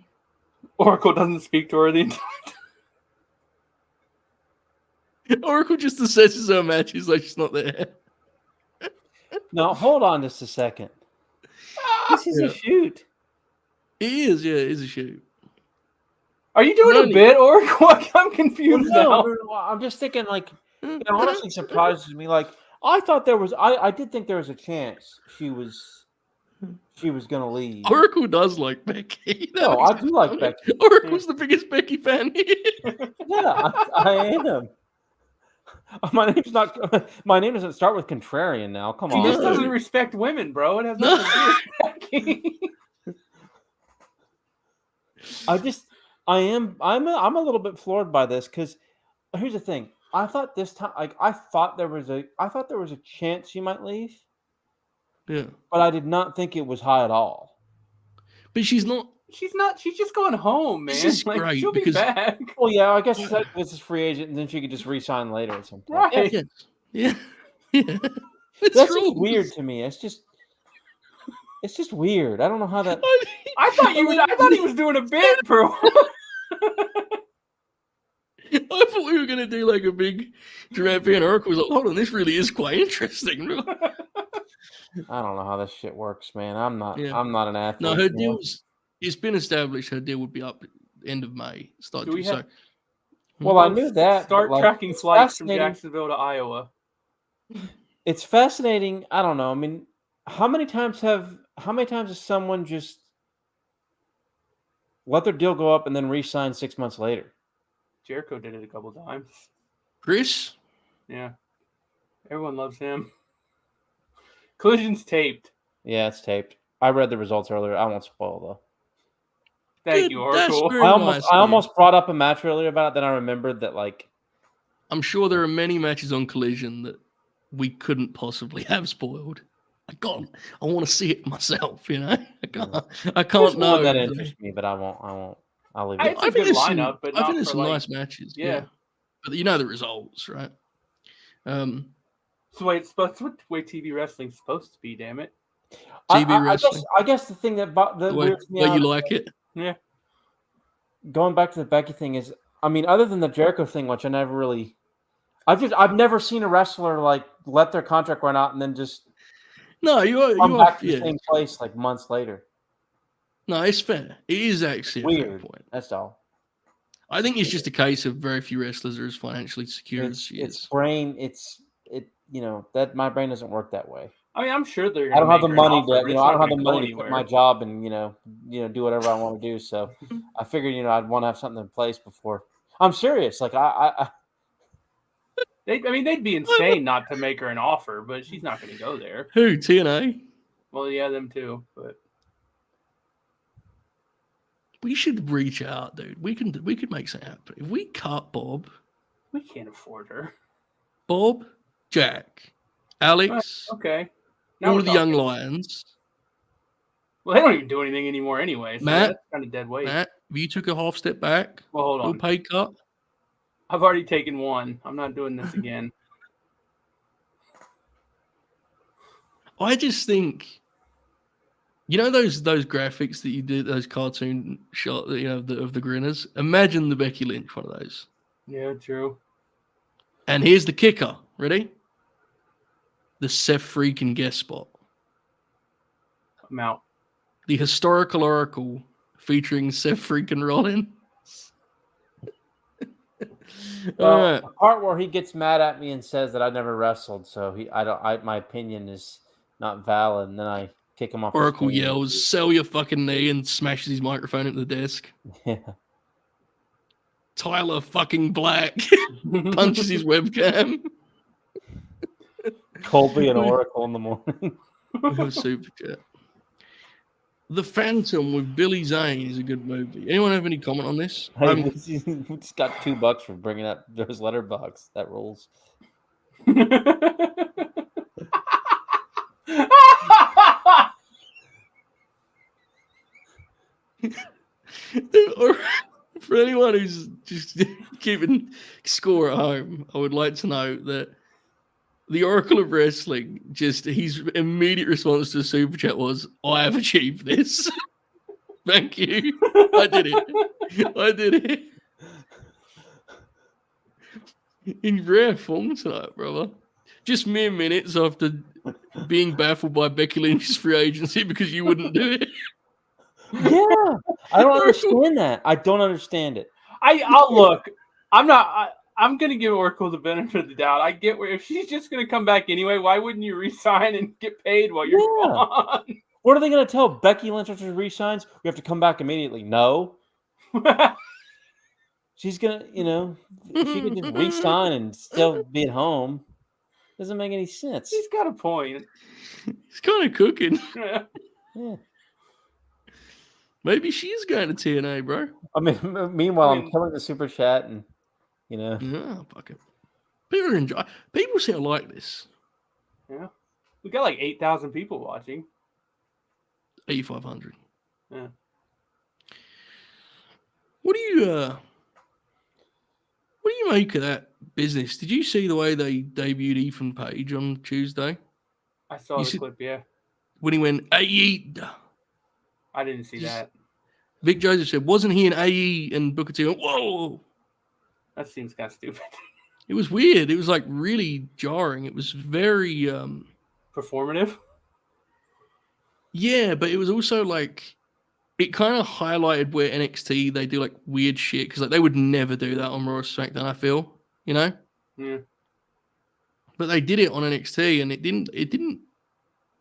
Oracle doesn't speak to her the entire Oracle just assesses her matches like she's not there. No, hold on just a second. This is Yeah. a shoot. It is, yeah, it is a shoot. Are you doing Really? a bit, Oracle? I'm confused now. No, I'm just thinking, like, it honestly surprises me. Like, I thought there was, I did think there was a chance she was gonna leave. Oracle does like Becky. That No, makes I do it like funny. Becky. Oracle's the biggest Becky fan here. Yeah, I am. My name doesn't start with contrarian now. Come She on. just doesn't respect women, bro. It has nothing to do with Becky. I'm a little bit floored by this because here's the thing. I thought this time, like, I thought there was a chance she might leave, Yeah. but I did not think it was high at all. But she's not. She's not. She's just going home, man. This is Like, great she'll be because- back. Well, yeah, I guess that was a free agent, and then she could just re-sign later at some point. Right. Yes. Yeah. Yeah. It's That's rules. just weird to me. It's just weird. I don't know how that. I thought he was doing a bit, bro. I thought we were going to do like a big Giraffe and Oracle was like, hold on, this really is quite interesting. I don't know how this shit works, man. I'm not. Yeah. I'm not an athlete. No, her you know? deal's, it's been established her deal would be up end of May. Start Do we June. have- Well, I knew that. Start but, like, tracking it's flights from fascinating. Jacksonville to Iowa. It's fascinating. I don't know. I mean, how many times has someone just let their deal go up and then re-sign 6 months later? Jericho did it a couple times. Chris? Yeah. Everyone loves him. Collision's taped. Yeah, it's taped. I read the results earlier. I won't spoil though. Thank you, Oracle. Very nice, I almost brought up a match earlier about it, then I remembered that like I'm sure there are many matches on Collision that we couldn't possibly have spoiled. I want to see it myself, you know? I can't know. that interests me, but I won't. I'll leave it. It's a good lineup, but I think not there's for some like, nice matches. yeah. But you know the results, right? It's the way it's supposed to, the way TV wrestling's supposed to be, damn it. TV wrestling. I guess the thing that weirds me way out, you like it. Yeah. Going back to the Becky thing is, I mean, other than the Jericho thing, which I never really, I've never seen a wrestler like let their contract run out and then just come back to the same place like months later. No, it's fair. It is actually a fair point. That's all. I think it's just a case of very few wrestlers are as financially secure as she is. That my brain doesn't work that way. I mean, I'm sure they're. I don't have the money to, I I don't have the money to quit my job and do whatever I want to do. So I figured, I'd want to have something in place before. I'm serious. Like they'd be insane not to make her an offer, but she's not going to go there. Who, TNA? Well, yeah, them too, but we should reach out, dude. We could make something happen. If we cut Bob, we can't afford her. Bob, Jack, Alex, okay, now all the young lions. Well, they don't even do anything anymore anyway. So Matt, that's kind of dead weight. Matt, if you took a half step back, well, hold on. Pay cut. I've already taken one. I'm not doing this again. I just think, those graphics that you did, those cartoon shot, of the Grinners. Imagine the Becky Lynch one of those. Yeah, true. And here's the kicker. Ready? The Seth freaking guest spot. I'm out. The historical Oracle featuring Seth freaking Rollins. All right. The part where he gets mad at me and says that I never wrestled, so my opinion is not valid, and then I kick him off. Oracle yells, "Sell your fucking knee," and smashes his microphone into the desk. Yeah. Tyler fucking Black punches his webcam. Colby and Oracle in the morning. Superchat. The Phantom with Billy Zane is a good movie. Anyone have any comment on this? Hey, we just got $2 for bringing up those letterbox. That rules. For anyone who's just keeping score at home, I would like to know that the Oracle of Wrestling, his immediate response to the Super Chat was, "I have achieved this." Thank you. I did it. In rare form tonight, brother. Just mere minutes after being baffled by Becky Lynch's free agency because you wouldn't do it. Yeah. I don't understand that. I don't understand it. I'll look. I'm going to give Oracle the benefit of the doubt. I get where if she's just going to come back anyway, why wouldn't you resign and get paid while you're gone? What are they going to tell Becky Lynch after she resigns? We have to come back immediately. No. She's going to, she could just resign and still be at home. Doesn't make any sense. He's got a point. He's kind of cooking. Yeah. Maybe she's going to TNA, bro. I mean, meanwhile, I'm killing the Super Chat and, Yeah, fuck it. People seem to like this. Yeah. We got like 8,000 people watching. 8,500. Yeah. What do you make of that business? Did you see the way they debuted Ethan Page on Tuesday? I saw the clip, yeah. When he went, AE. I didn't see that. Vic Joseph said, wasn't he an AE? And Booker T went, whoa. That seems kind of stupid. It was weird. It was like really jarring. It was very performative. Yeah, but it was also like it kind of highlighted where NXT they do like weird shit because like they would never do that on Raw or SmackDown. I feel, Yeah. but they did it on NXT, and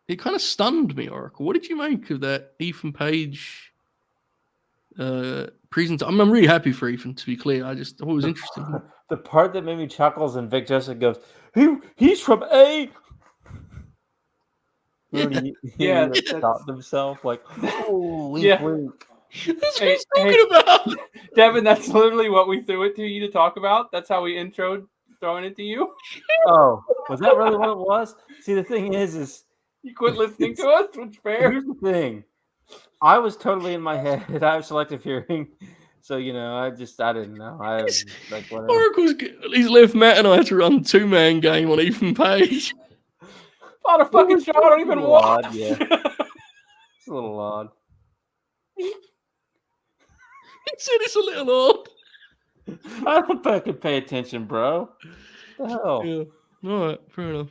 it kind of stunned me, Oracle. What did you make of that Ethan Page presentation? I'm really happy for Ethan, to be clear. I just thought it was interesting. The part that made me chuckle is when Vic Joseph goes, he's from A. Yeah, He stopped himself like, oh, wink, Yeah. wink. That's what he's talking about. Devin, that's literally what we threw it to you to talk about. That's how we introed throwing it to you. Oh, was that really what it was? See, the thing is You quit listening to us, which fair. here's the thing. I was totally in my head. I have selective hearing. So, I didn't know. I was like, whatever. Oracle's he's left Matt and I to run 2-man game on Ethan Page. On a fucking show I don't even watch. Odd, yeah. It's a little odd. He said it's a little odd. I don't fucking pay attention, bro. What the hell? Yeah. All right, fair enough.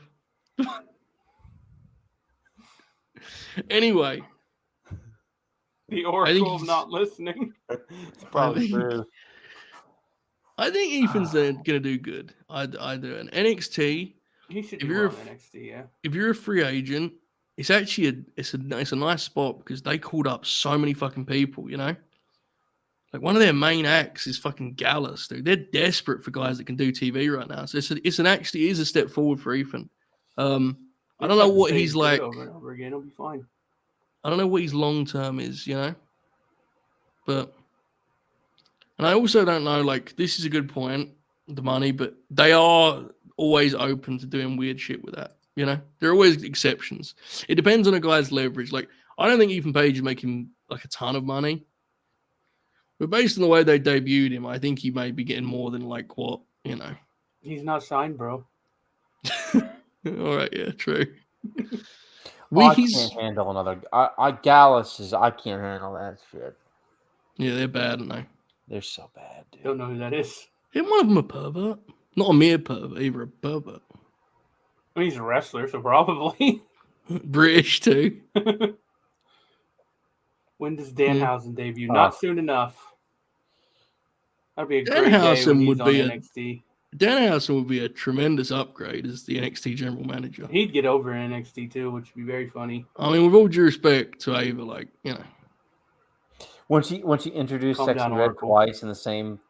Anyway. The Oracle of not listening. It's probably true. I think Ethan's going to do good. I do. And NXT, He should if do you're well in NXT, yeah. if you're a free agent, it's actually it's a nice spot because they called up so many fucking people, Like one of their main acts is fucking Gallus, dude. They're desperate for guys that can do TV right now. So it's a step forward for Ethan. I don't know what he's like. Over and over again, it'll be fine. I don't know what his long term is, But and I also don't know, like, this is a good point, the money, but they are always open to doing weird shit with that. There are always exceptions. It depends on a guy's leverage. Like, I don't think Ethan Page is making like a ton of money. But based on the way they debuted him, I think he may be getting more than like what, He's not signed, bro. All right, yeah, true. I can't handle another. Gallus is. I can't handle that shit. Yeah, they're bad, aren't they? They're so bad, dude. Don't know who that is. Isn't one of them a pervert? Not a mere pervert, either a pervert. I mean, he's a wrestler, so probably. British too. When does Danhausen debut? Not soon enough. That'd be a great day Danhausen when he's would on be NXT. Danhausen would be a tremendous upgrade as the NXT general manager. He'd get over in NXT too, which would be very funny. I mean, with all due respect to Ava, like, When she introduced Calm Sexy down, Red Oracle. twice in the same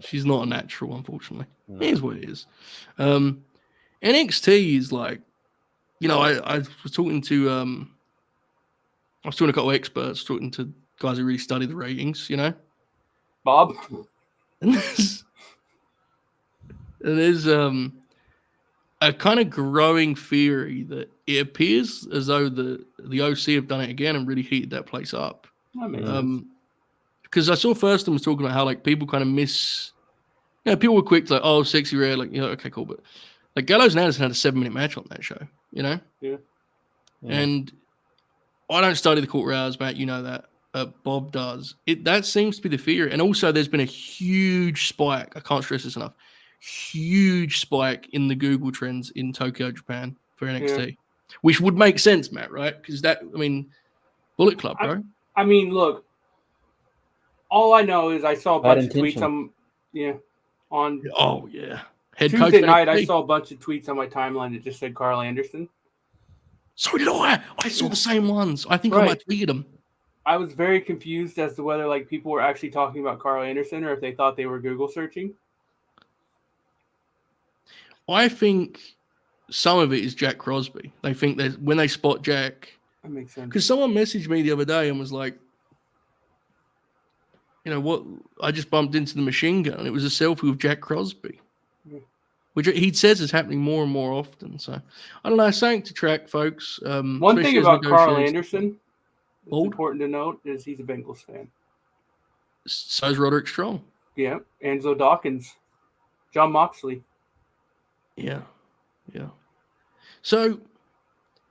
she's not a natural, unfortunately. No. Here's what it is. NXT is like, I was talking to a couple of experts, talking to guys who really study the ratings, Bob? And there's a kind of growing theory that it appears as though the OC have done it again and really heated that place up. That makes sense. Because I saw Thurston was talking about how like people kind of miss, people were quick to like, oh, Sexy Red, like, okay, cool, but like Gallows and Anderson had a 7-minute match on that show, Yeah. And I don't study the court rows, Matt, you know that. Bob does. That seems to be the fear. And also there's been a huge spike. I can't stress this enough. Huge spike in the Google trends in Tokyo, Japan for NXT, which would make sense, Matt, right? Because Bullet Club, bro. I mean, look, all I know is I saw a bunch of tweets on Head Tuesday coach night. I NXT. saw a bunch of tweets on my timeline that just said Carl Anderson. So did I. I saw the same ones. I think I Right. might tweet them. I was very confused as to whether like people were actually talking about Carl Anderson or if they thought they were Google searching. I think some of it is Jack Crosby. They think that when they spot Jack, That makes sense. because someone messaged me the other day and was like, what? I just bumped into the machine gun and it was a selfie with Jack Crosby, which he says is happening more and more often. So I don't know. Something to track, folks. One thing about Carl Anderson that's Old? important to note is he's a Bengals fan. So's Roderick Strong. Yeah, Angelo Dawkins, John Moxley. Yeah. So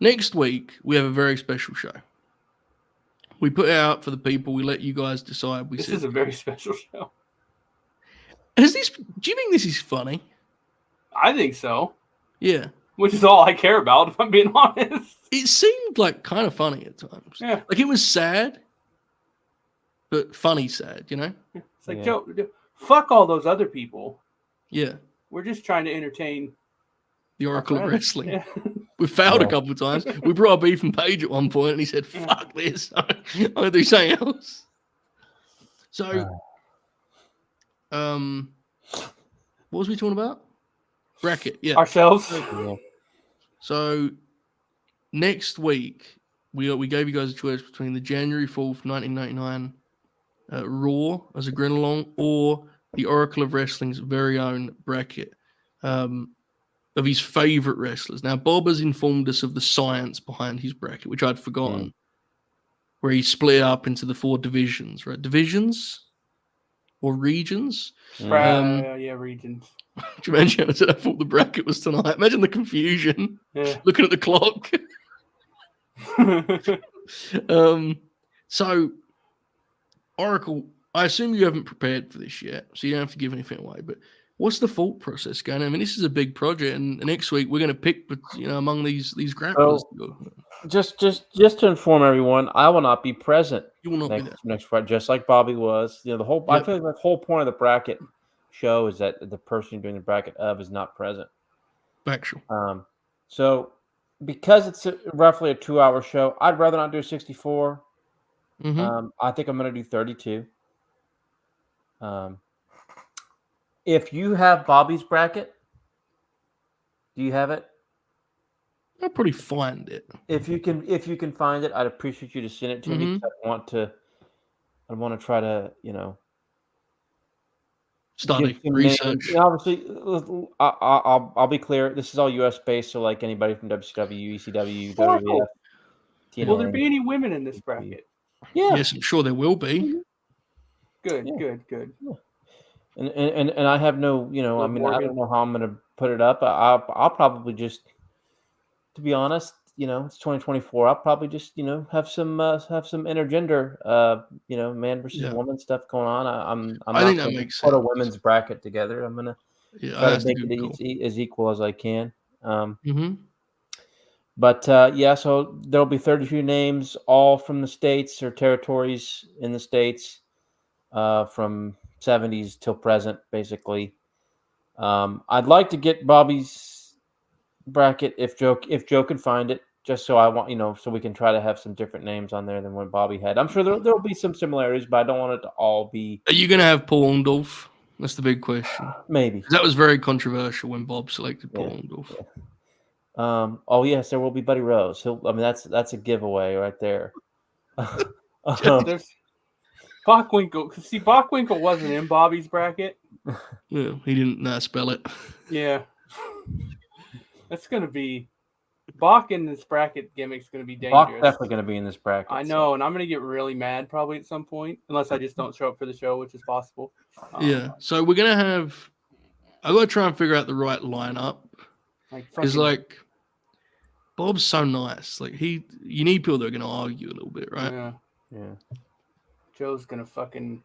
next week we have a very special show. We put it out for the people. We let you guys decide. This is a very special show. Do you think this is funny? I think so. Yeah. Which is all I care about, if I'm being honest. It seemed like kind of funny at times. Yeah. Like it was sad, but funny sad, It's like, Yeah. Joe, fuck all those other people. Yeah. We're just trying to entertain The Oracle of friends. Wrestling. Yeah. We failed a Yeah. couple of times. We brought up Ethan Page at one point, and he said, "Fuck this! I'm gonna do something else." So, what was we talking about? Bracket, yeah. Ourselves. So next week we gave you guys a choice between the January 4th, 1999 Raw as a grin along, or the Oracle of Wrestling's very own bracket of his favorite wrestlers. Now, Bob has informed us of the science behind his bracket, which I'd forgotten, where he split up into the 4 divisions, right? Divisions or regions? Yeah, regions. Do you imagine? I said I thought the bracket was tonight. Imagine the confusion. Yeah. Looking at the clock. So, Oracle, I assume you haven't prepared for this yet, so you don't have to give anything away. But what's the thought process going? I mean, this is a big project, and next week we're going to pick, among these grapplers. Just to inform everyone, I will not be present. You will not be there next Friday, just like Bobby was. The whole. Yep. I feel like the whole point of the bracket show is that the person doing the bracket of is not present. Factual. So because it's roughly a 2-hour show, I'd rather not do 64. I think I'm going to do 32. If you have Bobby's bracket, do you have it? I'll probably find it. If you can find it, I'd appreciate you to send it to me. I want to try to, study, research. Obviously, I'll be clear. This is all U.S. based, so like anybody from WCW, ECW, WWF. Will there be any women in this bracket? Yeah. Yes, I'm sure there will be. Good. Yeah. And I have no, I mean, I don't know how I'm going to put it up. I'll probably just, to be honest, it's 2024. I'll probably just, have some intergender, man versus woman stuff going on. I think that makes sense. Put a women's bracket together. I'm gonna try to make it as equal as I can. But so there'll be 32 names, all from the states or territories in the states, from 70s till present, basically. I'd like to get Bobby's bracket if Joe can find it, just so I want, so we can try to have some different names on there than what Bobby had. I'm sure there'll be some similarities, but I don't want it to all be. Are you going to have Paul Orndorff? That's the big question. Maybe. That was very controversial when Bob selected Paul Orndorff. Yeah. Oh yes, there will be Buddy Rose. That's a giveaway right there. There's Bockwinkel. See, Bockwinkel wasn't in Bobby's bracket. Yeah, he didn't spell it. Yeah. That's going to be... Bach in this bracket gimmick's going to be dangerous. Bach's definitely going to be in this bracket. I know, and I'm going to get really mad probably at some point, unless I just don't show up for the show, which is possible. Yeah, so we're going to have... I've got to try and figure out the right lineup. Because, Bob's so nice. You need people that are going to argue a little bit, right? Yeah. Joe's going to fucking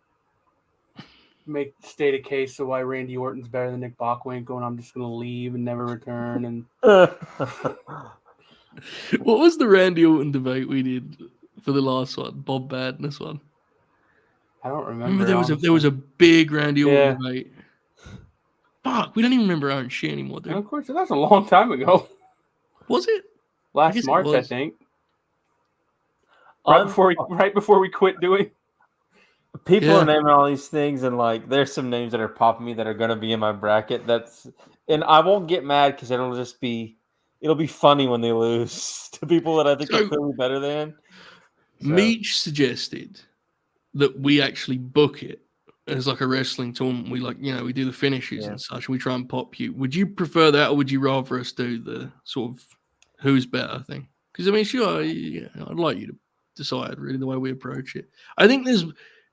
state a case of why Randy Orton's better than Nick Bockwinkel, and I'm just going to leave and never return. And what was the Randy Orton debate we did for the last one? Bob Badness one. I don't remember. There was a big Randy Orton debate. Fuck, we don't even remember our own shit anymore, dude. And of course, that was a long time ago. Was it? Last March, I think. Right before we quit doing. People are naming all these things, and there's some names that are popping me that are going to be in my bracket. And I won't get mad because it'll be funny when they lose to people that I think are clearly better than. So. Meech suggested that we actually book it as a wrestling tournament. We we do the finishes and such. And we try and pop you. Would you prefer that, or would you rather us do the sort of who's better thing? Because sure, I'd like you to decide really the way we approach it. I think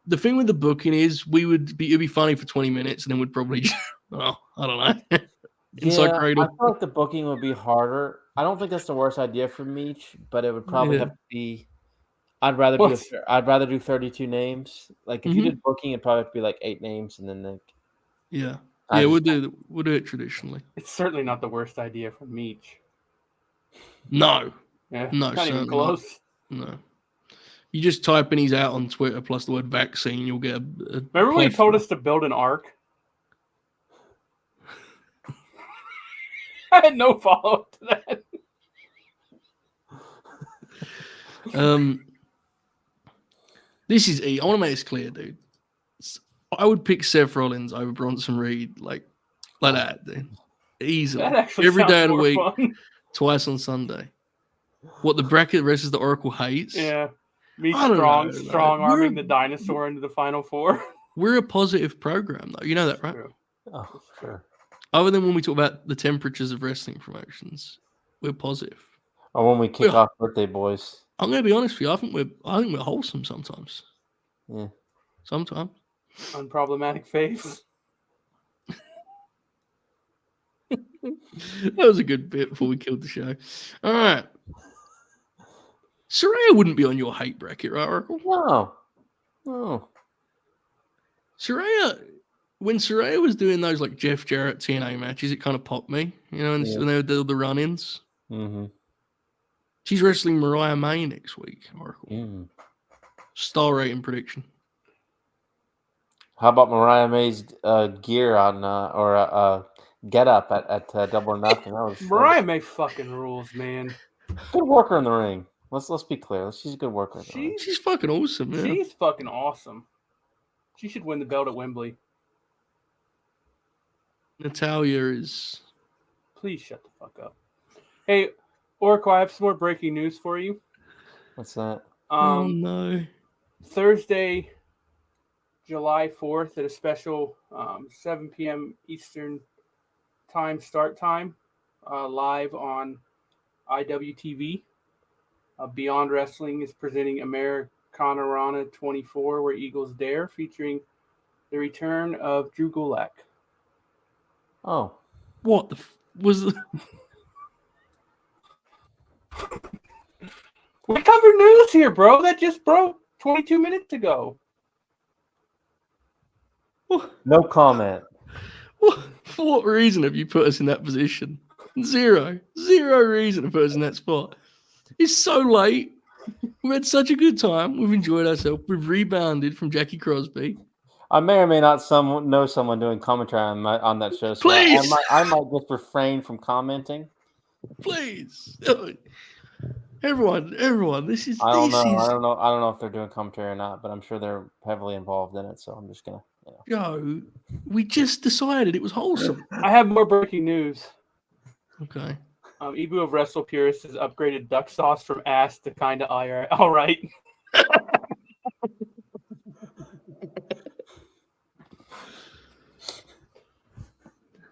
the thing with the booking is it'd be funny for 20 minutes, and then we'd probably I don't know. Inside Cradle. I feel like the booking would be harder. I don't think that's the worst idea for Meech, but it would probably have to be. I'd rather do 32 names. If you did booking, it'd probably have to be 8 names, and then we'll do it traditionally. It's certainly not the worst idea for Meech. No, no, not even close. No, You just type in he's out on Twitter plus the word vaccine, you'll get a Remember when he told us to build an arc? I had no follow-up to that. This is I want to make this clear, dude. I would pick Seth Rollins over Bronson Reed like that, dude. Easily. Every day of the week, fun. Twice on Sunday. What the bracket versus the Oracle hates? Yeah. Me strong arming the dinosaur into the Final Four. We're a positive program, though. You know that, right? True. Oh, sure. Other than when we talk about the temperatures of wrestling promotions, we're positive. Or when we kick off birthday boys. I'm gonna be honest with you. I think we're wholesome sometimes. Yeah. Sometimes. Unproblematic face. That was a good bit before we killed the show. All right. Saraya wouldn't be on your hate bracket, right, Oracle? No. Saraya, when Saraya was doing those like Jeff Jarrett TNA matches, it kind of popped me, when they would do the run-ins. Mm-hmm. She's wrestling Mariah May next week, Oracle. Star rating prediction. How about Mariah May's gear on or get up at Double or Nothing? Mariah May fucking rules, man. Good worker in the ring. Let's be clear. She's a good worker. She's fucking awesome. Yeah. She's fucking awesome. She should win the belt at Wembley. Natalia is. Please shut the fuck up. Hey, Oracle, I have some more breaking news for you. What's that? Oh no. Thursday, July 4th at a special 7 p.m. Eastern time start time, live on IWTV. Beyond Wrestling is presenting Americana 24, Where Eagles Dare, featuring the return of Drew Gulak. Oh. What was the... We covered news here, bro. That just broke 22 minutes ago. No comment. For what reason have you put us in that position? Zero reason to put us in that spot. It's so late. We've had such a good time. We've enjoyed ourselves. We've rebounded from Jackie Crosby. I may or may not know someone doing commentary on that show. So Please, I might just refrain from commenting. Please, everyone. This is. I don't know if they're doing commentary or not, but I'm sure they're heavily involved in it. So I'm just gonna. Yo, we just decided it was wholesome. I have more breaking news. Okay. Ibu of Wrestle Purists has upgraded duck sauce from ass to kind of all right.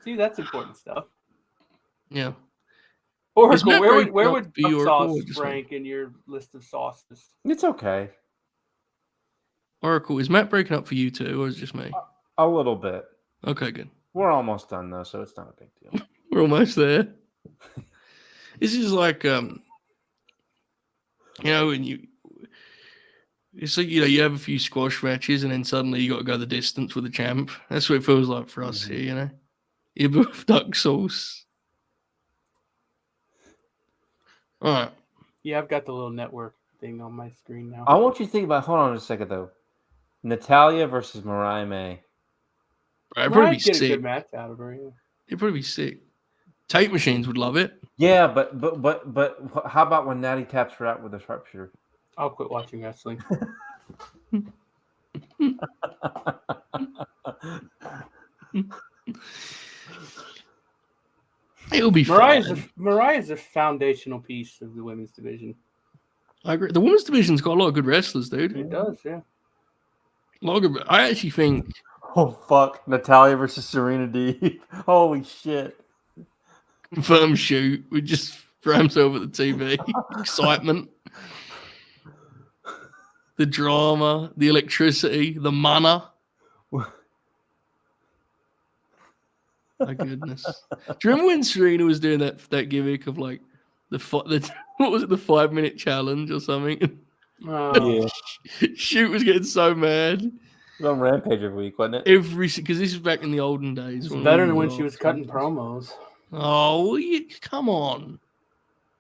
See, that's important stuff. Yeah. Oracle, where would duck sauce Oracle, rank in your list of sauces? It's okay. Oracle, is Matt breaking up for you too, or is it just me? A little bit. Okay, good. We're almost done though, so it's not a big deal. We're almost there. This is like, when it's like, you have a few squash matches and then suddenly you got to go the distance with the champ. That's what it feels like for us here, You both duck sauce. All right. Yeah, I've got the little network thing on my screen now. I want you to think about. Hold on a second though. Natalia versus Mariah May. I'd probably be get sick. a good match out of her. Yeah. It'd probably be sick. Tape machines would love it. Yeah, but how about when Natty taps her out with a sharpshooter? I'll quit watching wrestling. It'll be Mariah's a foundational piece of the women's division. I agree. The women's division's got a lot of good wrestlers, dude. It does, yeah. I actually think. Oh fuck! Natalia versus Serena Deeb. Holy shit! Confirm shoot. We just rams over the TV. Excitement. The drama, the electricity, the mana. My goodness. Do you remember when Serena was doing that gimmick of like what was it, the 5-minute challenge or something? Yeah. Shoot was getting so mad. It was on Rampage every week, wasn't it? Because this is back in the olden days. It's better than when she was cutting promos. Oh, come on.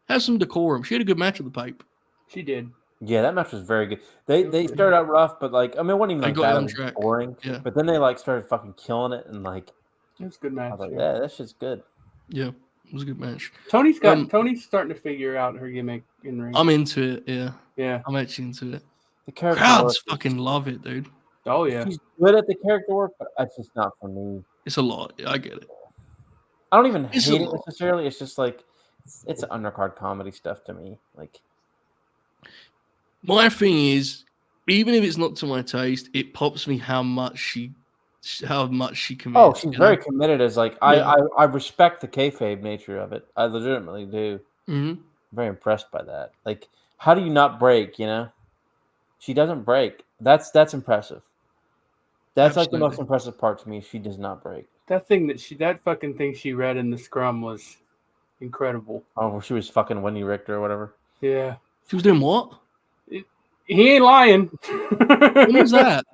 Have some decorum. She had a good match at the Pipe. She did. Yeah, that match was very good. They started out rough, but like I mean, it wasn't even They like got bad. you It on was track. boring. Yeah. But then they like started fucking killing it, and like It was a good I match. was like, Yeah. yeah, that shit's good. Yeah, it was a good match. Tony's starting to figure out her gimmick in ring. I'm into it. Yeah, Yeah. I'm actually into it. The character Crowds work, fucking love it, dude. Oh yeah. she's good at the character work, but that's just not for me. It's a lot. Yeah, I get it. I don't even It's a hate it lot. necessarily. It's just like it's undercard comedy stuff to me. Like My thing is, even if it's not to my taste, it pops me how much she commits. oh, she's you very know? committed. As like Yeah. I respect the kayfabe nature of it. I legitimately do. Mhm. I'm very impressed by that. Like, how do you not break? You know, she doesn't break. That's impressive. That's like the most Absolutely. impressive part to me. She does not break. That fucking thing she read in the scrum was incredible. Oh, well, she was fucking Wendy Richter or whatever. Yeah. She was doing what? He ain't lying. When was that?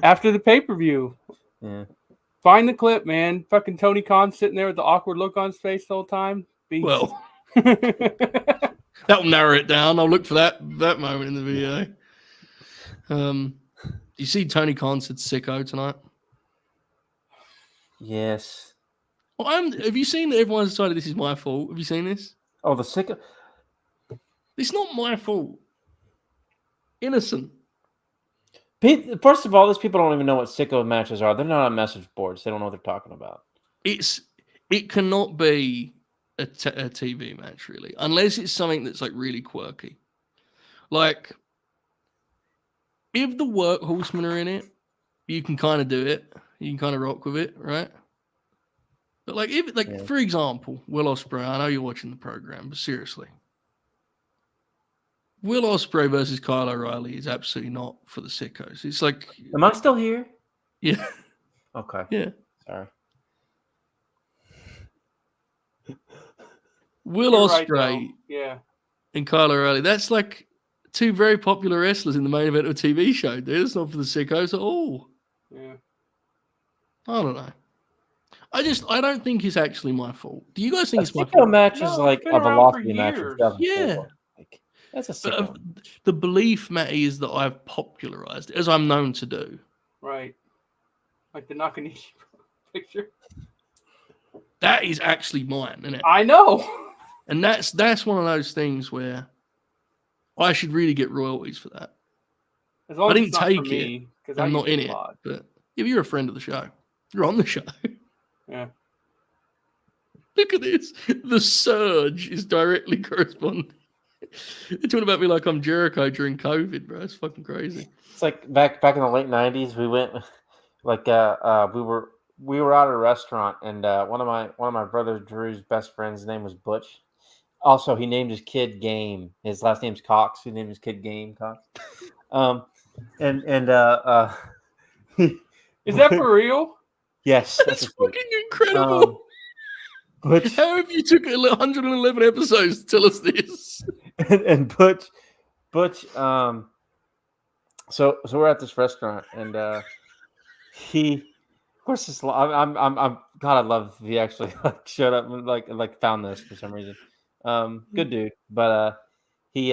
After the pay-per-view. Yeah. Find the clip, man. Fucking Tony Khan sitting there with the awkward look on his face the whole time. Beast. Well, that'll narrow it down. I'll look for that moment in the video. You see Tony Khan said sicko tonight? Yes. Well, have you seen that everyone's decided this is my fault? Have you seen this? Oh, the sick. It's not my fault. Innocent. First of all, these people don't even know what sicko matches are. They're not on message boards. They don't know what they're talking about. It cannot be a TV match, really, unless it's something that's like really quirky. Like, if the Workhorsemen are in it, you can kind of do it. You can kind of rock with it, right? But like, for example, Will Ospreay. I know you're watching the program, but seriously, Will Ospreay versus Kyle O'Reilly is absolutely not for the sickos. It's like, Am I still here? yeah, Okay. yeah. Sorry. Will You're right, Ospreay though. Yeah. and Kyle O'Reilly. That's like two very popular wrestlers in the main event of a TV show, dude. It's not for the sickos at all. Yeah. I don't know. I don't think it's actually my fault. Do you guys think it's my sicko fault? match No, is it's like been a around velocity for match. years. Yeah. Like, that's a But sicko. the belief, Matty, is that I've popularized it, as I'm known to do. Right. Like the Nakanishi picture. That is actually mine, isn't it? I know. And that's one of those things where I should really get royalties for that. As long I as didn't it's not take for me, because I'm not in it, but if you're a friend of the show, you're on the show. Yeah. Look at this. The surge is directly corresponding. They're talking about me like I'm Jericho during COVID, bro. It's fucking crazy. It's like back in the late '90s. We went like we were at a restaurant, and one of my brother Drew's best friends' his name was Butch. Also, he named his kid Game. His last name's Cox. He named his kid Game Cox. Is that for real? Yes, That's fucking incredible. Butch, How have you took 111 episodes to tell us this? and Butch. So we're at this restaurant, and he, of course, this. I'm God. I love he actually like showed up and like found this for some reason. Good dude, but he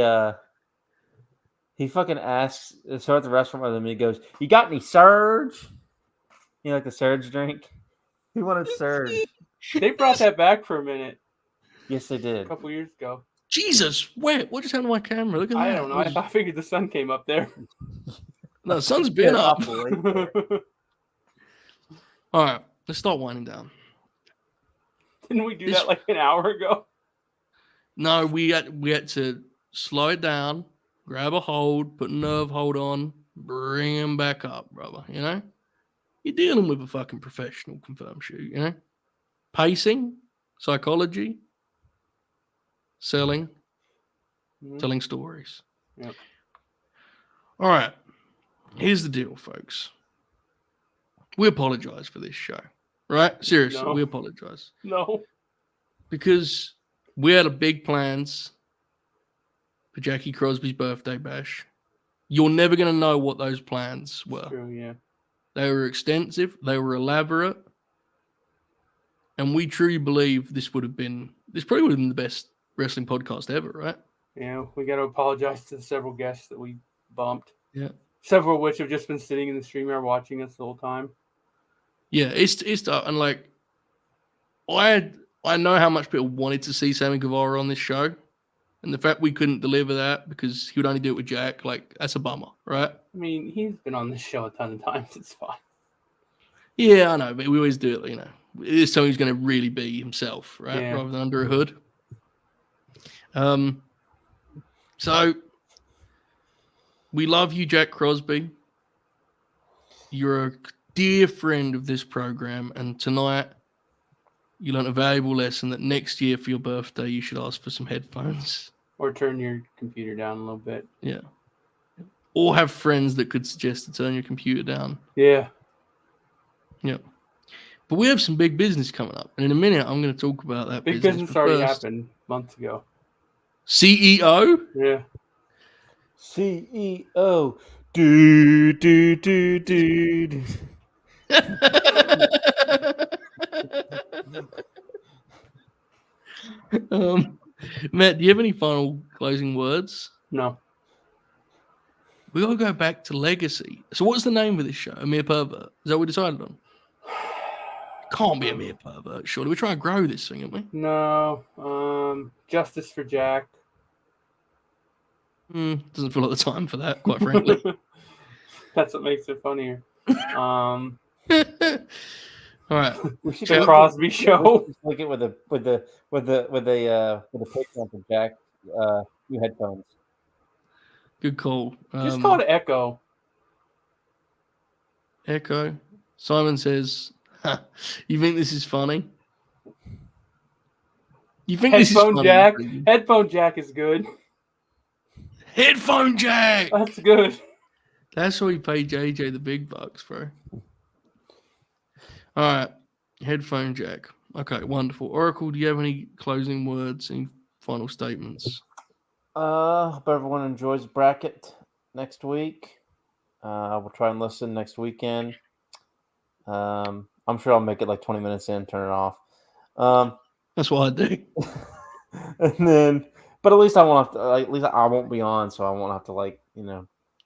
fucking asks. So at the restaurant with him, he goes, "You got any Surge? You know, like the Surge drink?" He wanted Surge. They brought that back for a minute Yes, they a did. couple years ago. Jesus, what just happened to my camera? Look at that. I don't know. I figured the sun came up there. No, the sun's been up. Didn't All right, let's start winding down. we do that like an hour ago? No, we had to slow it down, grab a hold, put a nerve hold on, bring him back up, brother. You know? You're dealing with a fucking professional confirmed shoot, you know? Pacing, psychology, selling, telling stories. Yep. All right. Here's the deal, folks. We apologize for this show, right? Seriously, No. we apologize. No. Because we had big plans for Jackie Crosby's birthday bash. You're never going to know what those plans were. True, yeah. They were extensive. They were elaborate. And we truly believe this probably would have been the best wrestling podcast ever, right? Yeah, we got to apologize to the several guests that we bumped. Yeah. Several of which have just been sitting in the StreamYard watching us the whole time. Yeah, it's and like I know how much people wanted to see Sammy Guevara on this show, and the fact we couldn't deliver that because he would only do it with Jack, like that's a bummer, right? I mean, he's been on this show a ton of times. It's fine. Yeah, I know, but we always do it. This time he's going to really be himself, right, Yeah. rather than under a hood. So we love you, Jack Crosby. You're a dear friend of this program, and tonight you learned a valuable lesson that next year for your birthday you should ask for some headphones. Or turn your computer down a little bit. Yeah. Or have friends that could suggest to turn your computer down. Yeah. Yeah. But we have some big business coming up, and in a minute I'm going to talk about that. Big business already happened months ago. CEO? Yeah. CEO. Do. Matt, do you have any final closing words? No. We got to go back to Legacy. So what's the name of this show? A Mere Pervert? Is that what we decided on? Can't be A Mere Pervert, surely. We're trying to grow this thing, aren't we? No. Justice for Jack. Doesn't feel like the time for that, quite frankly. That's what makes it funnier. All right. The Crosby Show. Look at with the Patreon for Jack new headphones. Good call. Just call it Echo. Echo. Simon says, "You think this is funny? You think this is funny? Jack. Headphone Jack is good. Headphone Jack. That's good. That's why we pay JJ the big bucks, bro." All right. Headphone Jack. Okay, wonderful. Oracle, do you have any closing words, any final statements? Hope everyone enjoys the bracket next week. We'll try and listen next weekend. I'm sure I'll make it like 20 minutes in, turn it off. That's what I do. And then, but at least I won't have to. At least I won't be on, so I won't have to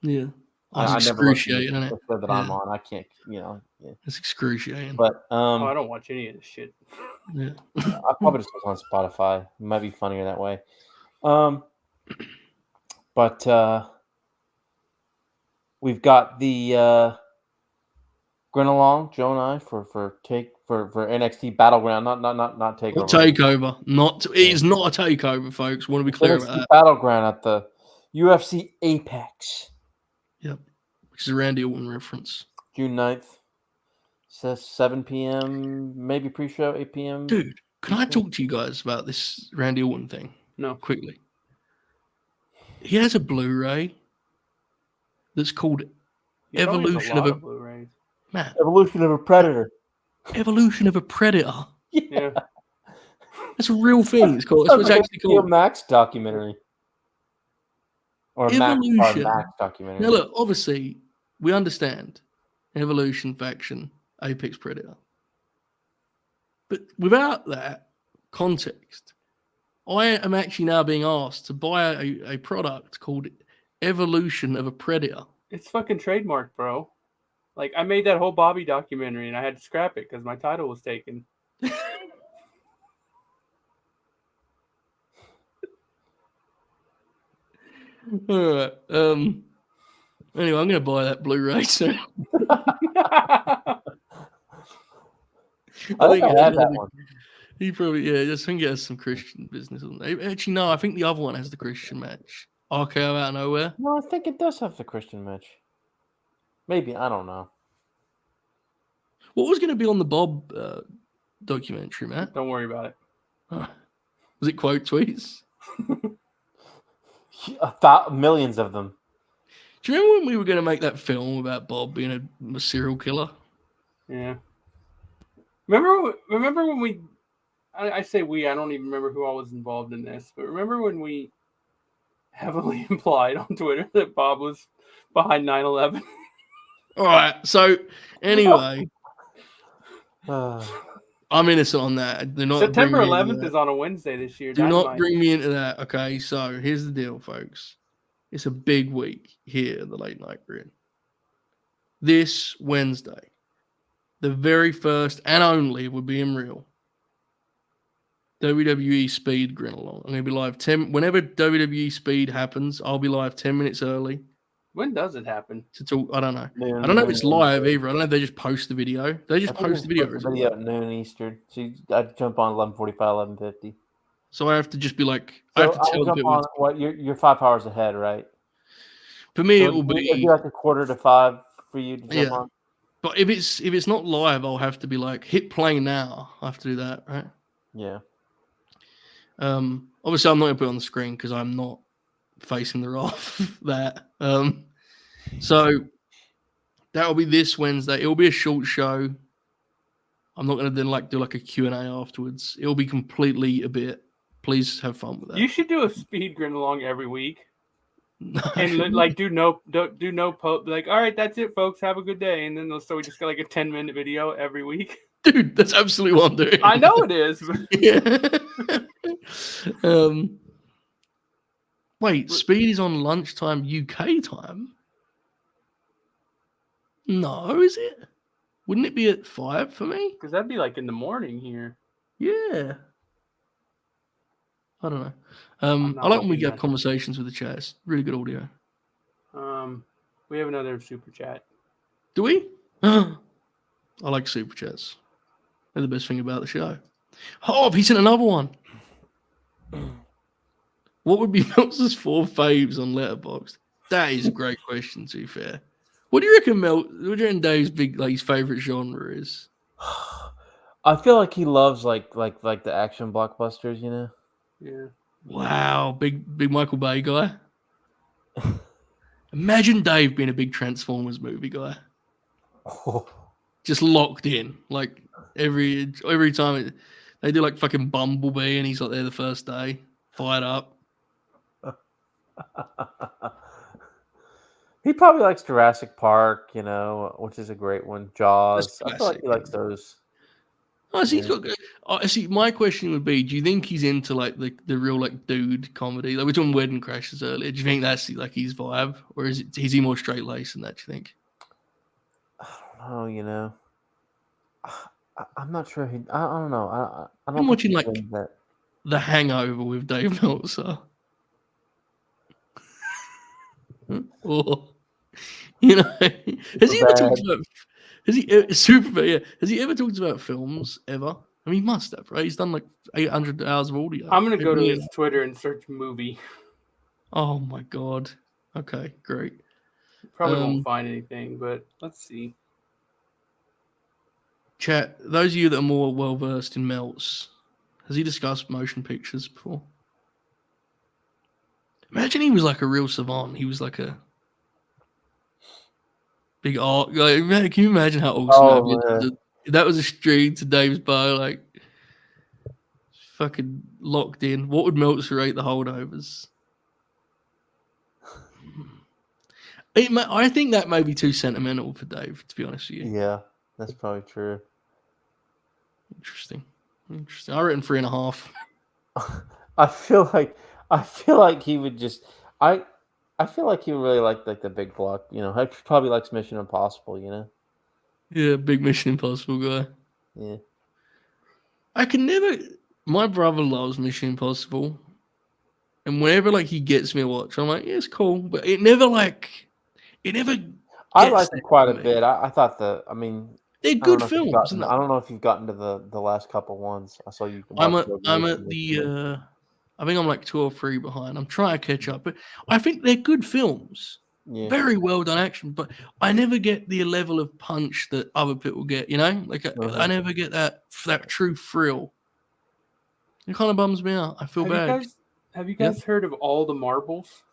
Yeah. That's excruciating, isn't it? that I'm on. I can't, Yeah. It's excruciating. But I don't watch any of this shit. Yeah. I probably just was on Spotify. It might be funnier that way. But we've got the Grin along, Joe and I, for NXT Battleground, not takeover. Not takeover. It is not a takeover, folks. Want to be clear NXT about that. Battleground at the UFC Apex. Yep. Which is a Randy Orton reference. June 9th. Says 7 p.m. Maybe pre-show, 8 p.m. Dude, can I talk to you guys about this Randy Orton thing? No. Quickly. He has a Blu-ray that's called Evolution of a Blu-rays. Matt. Evolution of a Predator. Evolution of a Predator. Yeah. That's a real thing. It's called. That's what it's actually called. Max documentary. Or Evolution. Max documentary. Now look, obviously, we understand Evolution faction, Apex Predator. But without that context, I am actually now being asked to buy a product called Evolution of a Predator. It's fucking trademark, bro. Like, I made that whole Bobby documentary and I had to scrap it because my title was taken. All right. Anyway, I'm going to buy that Blu-ray soon. I think I had that one. He probably, I think it has some Christian business on it. Actually, no, I think the other one has the Christian match. RKO out of nowhere. No, I think it does have the Christian match. Maybe, I don't know. What was going to be on the Bob documentary, Matt? Don't worry about it. Oh. Was it quote tweets? Millions of them. Do you remember when we were going to make that film about Bob being a serial killer? Yeah. Remember when we... I say we, I don't even remember who all was involved in this, but remember when we heavily implied on Twitter that Bob was behind 9/11? All right, so anyway, I I'm innocent on that. Do not September bring me into 11th that. is on a Wednesday this year. Do not Dynamite. bring me into that. Okay, so here's the deal, folks. It's a big week here at the Late Night Grin. This Wednesday, the very first and only, we're being real, WWE Speed Grin Along. I'm going to be live 10. Whenever WWE Speed happens, I'll be live 10 minutes early. When does it happen? To talk. I don't know. Noon, I don't know if it's noon live Eastern. either. I don't know if they just post the video. They just I think post the they video. put Is the it video live? at noon Eastern. So I'd jump on 11:45, 11:50. So I have to just be like, I So have to tell I'll the jump on. What you're 5 hours ahead, right? For me, So it will it'd be be like 4:45 for you to jump yeah. on. But if it's not live, I'll have to be like, hit play now. I have to do that, right? Yeah. Obviously, I'm not going to put it on the screen because I'm not facing the off that. So that will be this Wednesday. It will be a short show. I'm not going to then do like a Q&A afterwards. It will be completely a bit. Please have fun with that. You should do a speed grin along every week. No. And like do no post, like, all right, that's it, folks, have a good day. And then so we just got like a 10-minute video every week. Dude, that's absolutely what I'm doing. I know it is. Yeah. Wait, Speed is on lunchtime UK time? No, is it? Wouldn't it be at 5 for me? Because that'd be like in the morning here. Yeah. I don't know. I'm not I like when we looking have at- conversations with the chat. It's really good audio. We have another super chat. Do we? I like super chats. They're the best thing about the show. Oh, he sent another one. What would be Meltzer's 4 faves on Letterboxd? That is a great question, to be fair. What do you reckon, What do you reckon Dave's his favorite genre is? I feel like he loves like the action blockbusters, you know. Yeah. Wow, big Michael Bay guy. Imagine Dave being a big Transformers movie guy. Just locked in. Like every time they do like fucking Bumblebee and he's like there the first day, fired up. He probably likes Jurassic Park, you know, which is a great one. Jaws. I feel like he likes those. Oh, so he's got. See, my question would be: do you think he's into like the real like dude comedy? Like we were talking Wedding Crashers earlier. Do you think that's like his vibe, or is he more straight laced than that? Do you think? I don't know. You know, I'm not sure. I don't know. I don't. I'm watching think like he's that. The Hangover with Dave Meltzer. Or, you know, has he ever talked about? Has he super? Yeah, has he ever talked about films ever? I mean, he must have, right? He's done like 800 hours of audio. I'm gonna go to his Twitter and search movie. Oh my god. Okay, great. Probably won't find anything, but let's see. Chat. Those of you that are more well versed in Melts, has he discussed motion pictures before? Imagine he was like a real savant. He was like a big art. Like, can you imagine how awesome that would be? That was a string to Dave's bow, like fucking locked in. What would Meltzer rate the holdovers? I think that may be too sentimental for Dave, to be honest with you. Yeah, that's probably true. Interesting. I reckon 3.5. I feel like he would just. I feel like he would really like the big block. You know, he probably likes Mission Impossible. You know. Yeah, big Mission Impossible guy. Yeah. I can never. My brother loves Mission Impossible, and whenever like he gets me a watch, I'm like, yeah, it's cool, but it never. I liked it quite a bit. I thought they're good films. I don't know if you've gotten to the last couple ones. I saw you. I'm at the. I think I'm like 2 or 3 behind. I'm trying to catch up, but I think they're good films. Yeah. Very well done action, but I never get the level of punch that other people get. You know, like I never get that true thrill. It kind of bums me out. I feel bad. Have you guys heard of All the Marbles?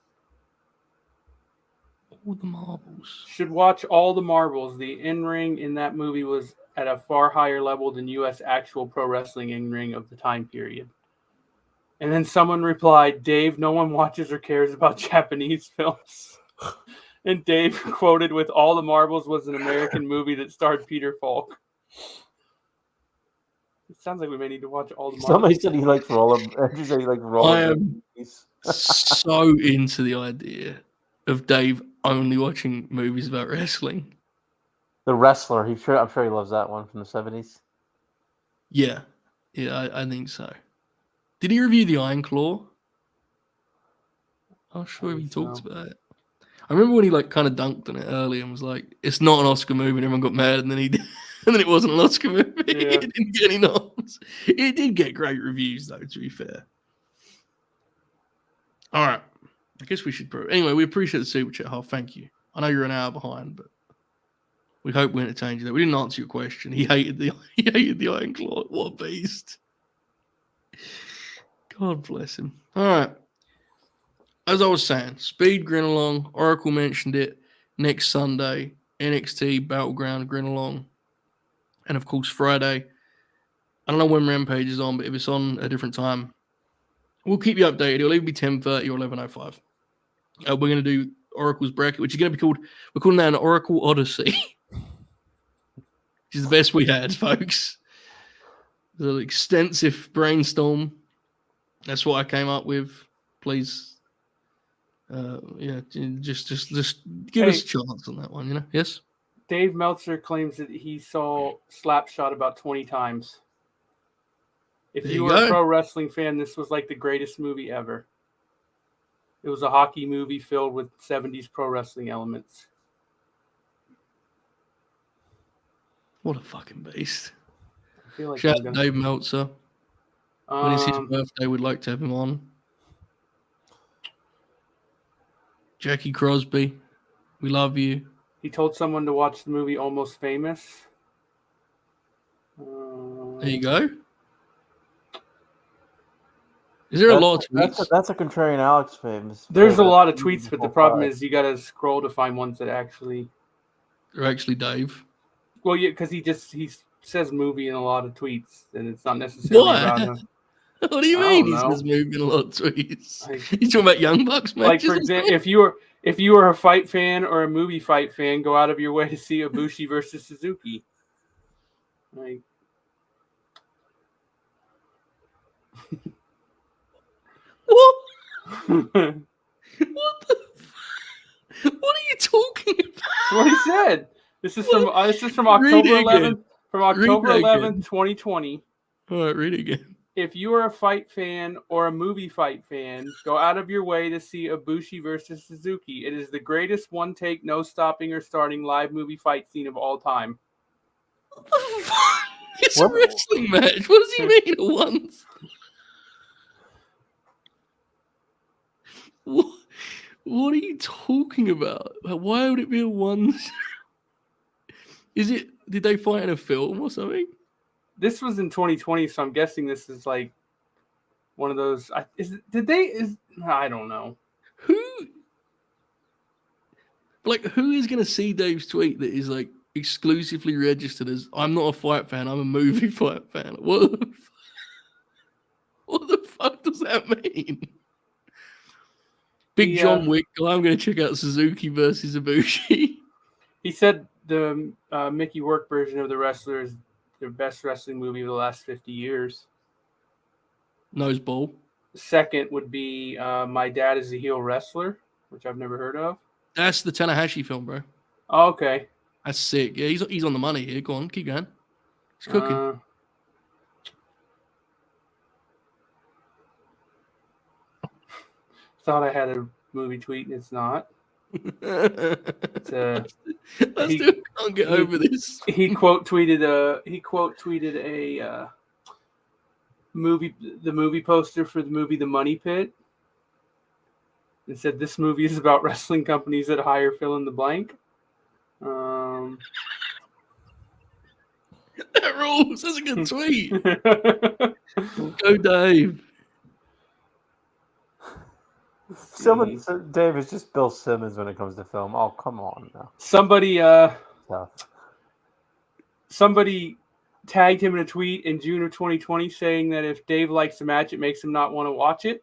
All the Marbles. Should watch All the Marbles. The in-ring in that movie was at a far higher level than U.S. actual pro wrestling in-ring of the time period. And then someone replied, Dave, no one watches or cares about Japanese films. And Dave quoted with, All the Marbles was an American movie that starred Peter Falk. It sounds like we may need to watch all the Marvel. Somebody said he likes roller. He said he likes roller. I am so into the idea of Dave only watching movies about wrestling. The Wrestler. I'm sure he loves that one from the 70s. Yeah, I think so. Did he review the Iron Claw? I'm sure he talks about it. I remember when he like kind of dunked on it early and was like, "It's not an Oscar movie," and everyone got mad, and then he did, and then it wasn't an Oscar movie. Yeah. It didn't get any noms. It did get great reviews though, to be fair. All right, I guess we should. Anyway, we appreciate the super chat, Huff. Thank you. I know you're an hour behind, but we hope we entertained you. There, we didn't answer your question. He hated the Iron Claw. What a beast! God bless him. All right. As I was saying, Speed Grin Along, Oracle mentioned it, next Sunday, NXT Battleground Grin Along. And of course, Friday. I don't know when Rampage is on, but if it's on a different time, we'll keep you updated. It'll either be 10:30 or 11:05. We're going to do Oracle's bracket, which is going to be called, we're calling that an Oracle Odyssey, which is the best we had, folks. It's an extensive brainstorm. That's what I came up with. Please. Just give us a chance on that one, you know? Yes? Dave Meltzer claims that he saw Slapshot about 20 times. If you were a pro wrestling fan, this was like the greatest movie ever. It was a hockey movie filled with 70s pro wrestling elements. What a fucking beast. I feel like Shout out to Dave Meltzer. When it's his birthday, we'd like to have him on. Jackie Crosby, we love you. He told someone to watch the movie Almost Famous. There you go. Is there a lot of tweets? That's a contrarian Alex famous. There's a lot of tweets, but the problem is you got to scroll to find ones that actually... They're actually Dave. Well, yeah, because he says movie in a lot of tweets, and it's not necessarily about him. What do you mean he says movie in a lot of tweets? He's talking about Young Bucks matches? Like, for example, if you were a fight fan or a movie fight fan, go out of your way to see Ibushi versus Suzuki. Like, what? What the? What are you talking about? That's what he said. This is from October 11th. From October 11th, 2020. All right, read it again. If you are a fight fan or a movie fight fan, go out of your way to see Ibushi versus Suzuki. It is the greatest one-take, no stopping or starting live movie fight scene of all time. It's a wrestling match. What does he mean at once? What are you talking about? Why would it be a one? Did they fight in a film or something? This was in 2020, so I'm guessing this is like one of those. I don't know. Who is going to see Dave's tweet that is like exclusively registered as "I'm not a fight fan, I'm a movie fight fan"? What the fuck does that mean? Big John Wick guy, I'm going to check out Suzuki versus Ibushi. He said the Mickey Rourke version of The Wrestler is the best wrestling movie of the last 50 years. Noseball. Second would be My Dad is a Heel Wrestler, which I've never heard of. That's the Tanahashi film, bro. Oh, okay. That's sick. Yeah, he's on the money here. Go on, keep going. He's cooking. Thought I had a movie tweet, and it's not. I still can't get over this. He quote tweeted a movie poster for the movie The Money Pit, and said this movie is about wrestling companies that hire fill in the blank. That rules. That's a good tweet. Go, Dave. Dave is just Bill Simmons when it comes to film. Oh, come on now. Somebody tagged him in a tweet in June of 2020 saying that if Dave likes a match, it makes him not want to watch it.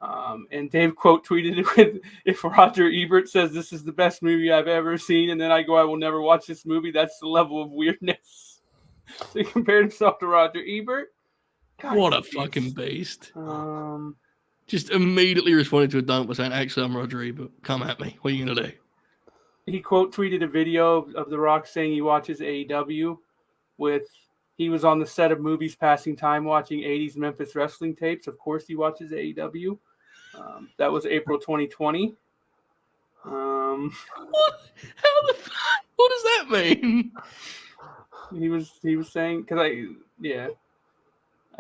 And Dave quote tweeted it with, "If Roger Ebert says this is the best movie I've ever seen, and then I go, I will never watch this movie, that's the level of weirdness." So he compared himself to Roger Ebert. God, What a he's fucking beast. Um, Just immediately responded to a dunk by saying, actually, I'm Roger Ebert. Come at me. What are you going to do? he quote tweeted a video of The Rock saying he watches AEW he was on the set of movies passing time watching 80s Memphis wrestling tapes. Of course he watches AEW. That was April 2020. What? How the fuck? What does that mean? He was saying, because I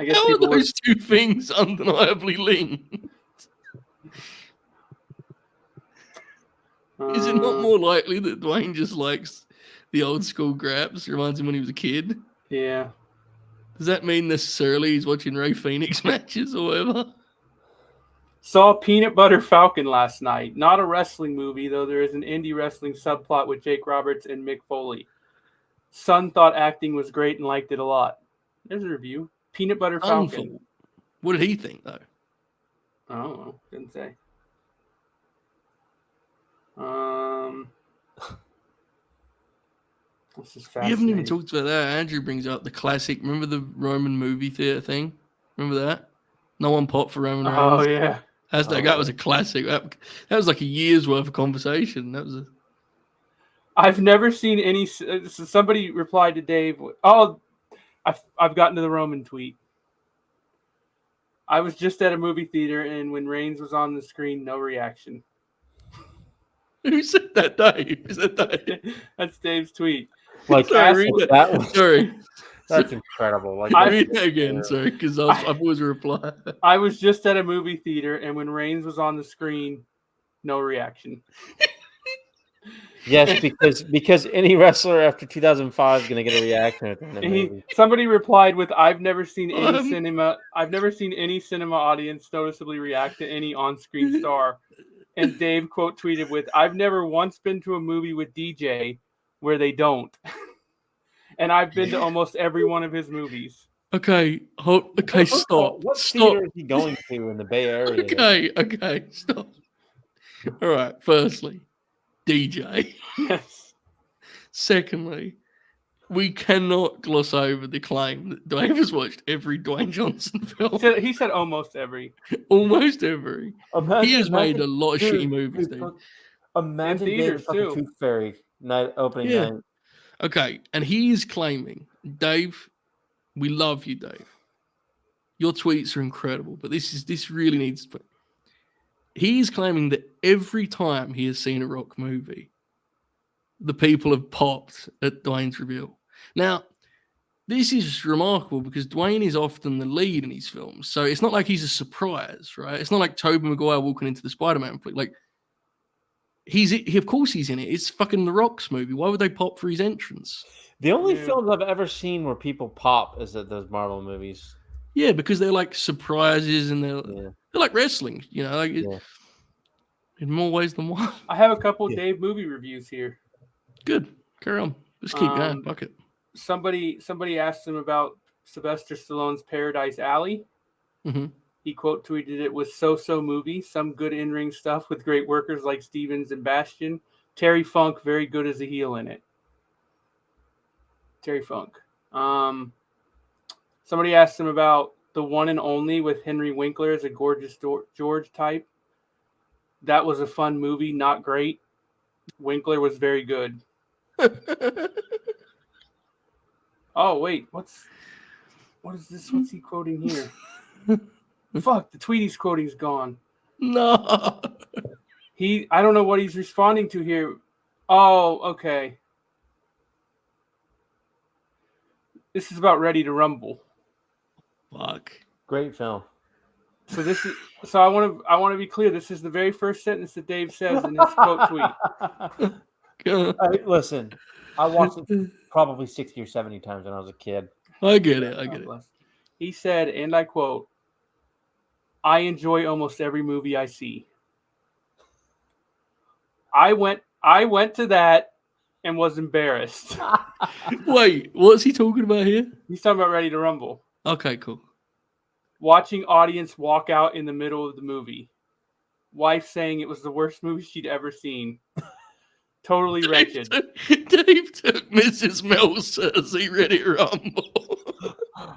guess How are people those two things undeniably linked? Is it not more likely that Dwayne just likes the old school graps? Reminds him when he was a kid? Yeah. Does that mean necessarily he's watching Ray Phoenix matches or whatever? Saw Peanut Butter Falcon last night. Not a wrestling movie, though there is an indie wrestling subplot with Jake Roberts and Mick Foley. Son thought acting was great and liked it a lot. There's a review. Peanut Butter Falcon. What did he think, though? I don't know. Didn't say. This is fascinating. You haven't even talked about that. Andrew brings up the classic. Remember the Roman movie theater thing? Remember that? No one popped for Roman Reigns. Oh, yeah. That was a classic. That was like a year's worth of conversation. I've never seen any. Somebody replied to Dave. Oh, I've gotten to the Roman tweet. I was just at a movie theater, and when Reigns was on the screen, no reaction. Who said that, Dave? Is that Dave? That's Dave's tweet. Like Sorry, sorry. That's incredible. Like Read that again, sorry, because I've always replied. I was just at a movie theater, and when Reigns was on the screen, no reaction. Yes, because any wrestler after 2005 is going to get a reaction at the end of the movie. Somebody replied with, "I've never seen any cinema audience noticeably react to any on-screen star." And Dave quote tweeted with, "I've never once been to a movie with DJ where they don't." And I've been to almost every one of his movies. Okay, stop. What Stop. theater is he going to in the Bay Area? Okay, stop. All right, firstly, DJ. Yes. Secondly, we cannot gloss over the claim that Dwayne has watched every Dwayne Johnson film. He said almost every. Almost every. He has made a lot of dude, shitty movies, dude. Imagine In theaters, Dave too. Tooth Fairy opening night. Okay, and he is claiming, Dave, we love you, Dave. Your tweets are incredible, but this really needs to. He is claiming that every time he has seen a Rock movie, the people have popped at Dwayne's reveal. Now, this is remarkable because Dwayne is often the lead in his films, so it's not like he's a surprise, right? It's not like Tobey Maguire walking into the Spider-Man flick. Like, of course he's in it. It's fucking The Rock's movie. Why would they pop for his entrance? The only films I've ever seen where people pop is at those Marvel movies. Yeah, because they're like surprises and they're like wrestling, in more ways than one. I have a couple Dave movie reviews here. Good. Carry on. Just keep going. Fuck it. Somebody asked him about Sylvester Stallone's Paradise Alley. Mm-hmm. He quote tweeted it was so movie, some good in-ring stuff with great workers like Stevens and Bastion. Terry Funk, very good as a heel in it. Terry Funk. Somebody asked him about The One and Only with Henry Winkler as a gorgeous George type. That was a fun movie, not great. Winkler was very good. Oh, wait. What is this? What's he quoting here? Fuck, the tweet he's quoting is gone. No. I don't know what he's responding to here. Oh, okay. This is about Ready to Rumble. Fuck. Great film. So I want to be clear. This is the very first sentence that Dave says in his quote tweet. Listen, I watched it probably 60 or 70 times when I was a kid. I get it. He said, and I quote, "I enjoy almost every movie I see." I went to that and was embarrassed. Wait, what's he talking about here? He's talking about Ready to Rumble. Okay, cool. Watching audience walk out in the middle of the movie. Wife saying it was the worst movie she'd ever seen. Totally wretched. Dave took Mrs. Meltzer's He Ready Rumble.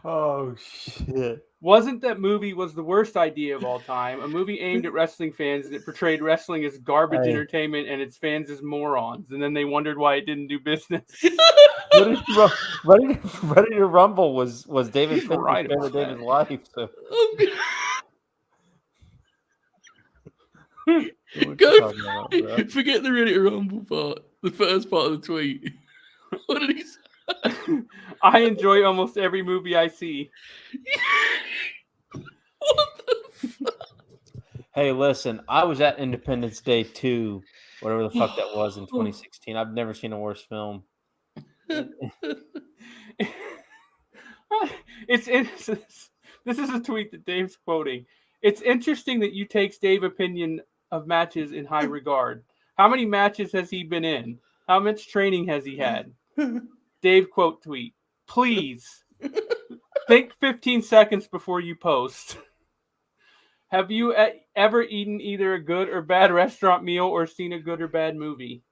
Oh shit! Wasn't that movie was the worst idea of all time? A movie aimed at wrestling fans that portrayed wrestling as garbage entertainment and its fans as morons, and then they wondered why it didn't do business. Ready to Rumble was David He's right favorite about day of his life. So. Forget the Ready to Rumble part. The first part of the tweet. What did he say? I enjoy almost every movie I see. What the fuck? Hey, listen, I was at Independence Day 2, whatever the fuck that was in 2016. I've never seen a worse film. This is a tweet that Dave's quoting. It's interesting that you take Dave's opinion of matches in high regard. How many matches has he been in? How much training has he had? Dave quote tweet. Please think 15 seconds before you post. Have you ever eaten either a good or bad restaurant meal or seen a good or bad movie?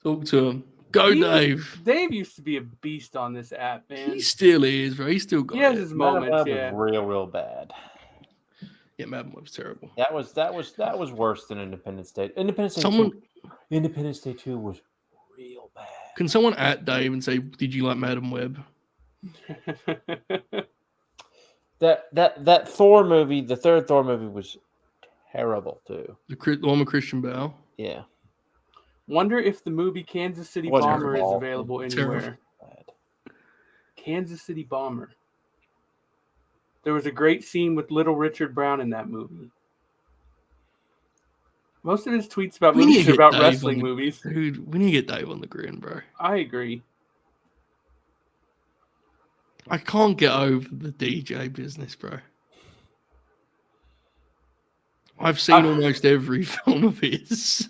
Talk to him. Go, Dave. Dave used to be a beast on this app, man. He still is, bro. He still got He has it. his moments, yeah. Was real bad. Yeah, Madden Web's terrible. That was worse than Independence Day. Independence Day 2 was real bad. Can someone at Dave and say, "Did you like Madam Web?" That Thor movie, the third Thor movie, was terrible too. The one with Christian Bale. Yeah. Wonder if the movie Kansas City Bomber is available anywhere. Kansas City Bomber. There was a great scene with Little Richard Brown in that movie. Most of his tweets about movies are about wrestling movies. Dude, we need to get Dave on the Grin, bro. I agree. I can't get over the DJ business, bro. I've seen almost every film of his.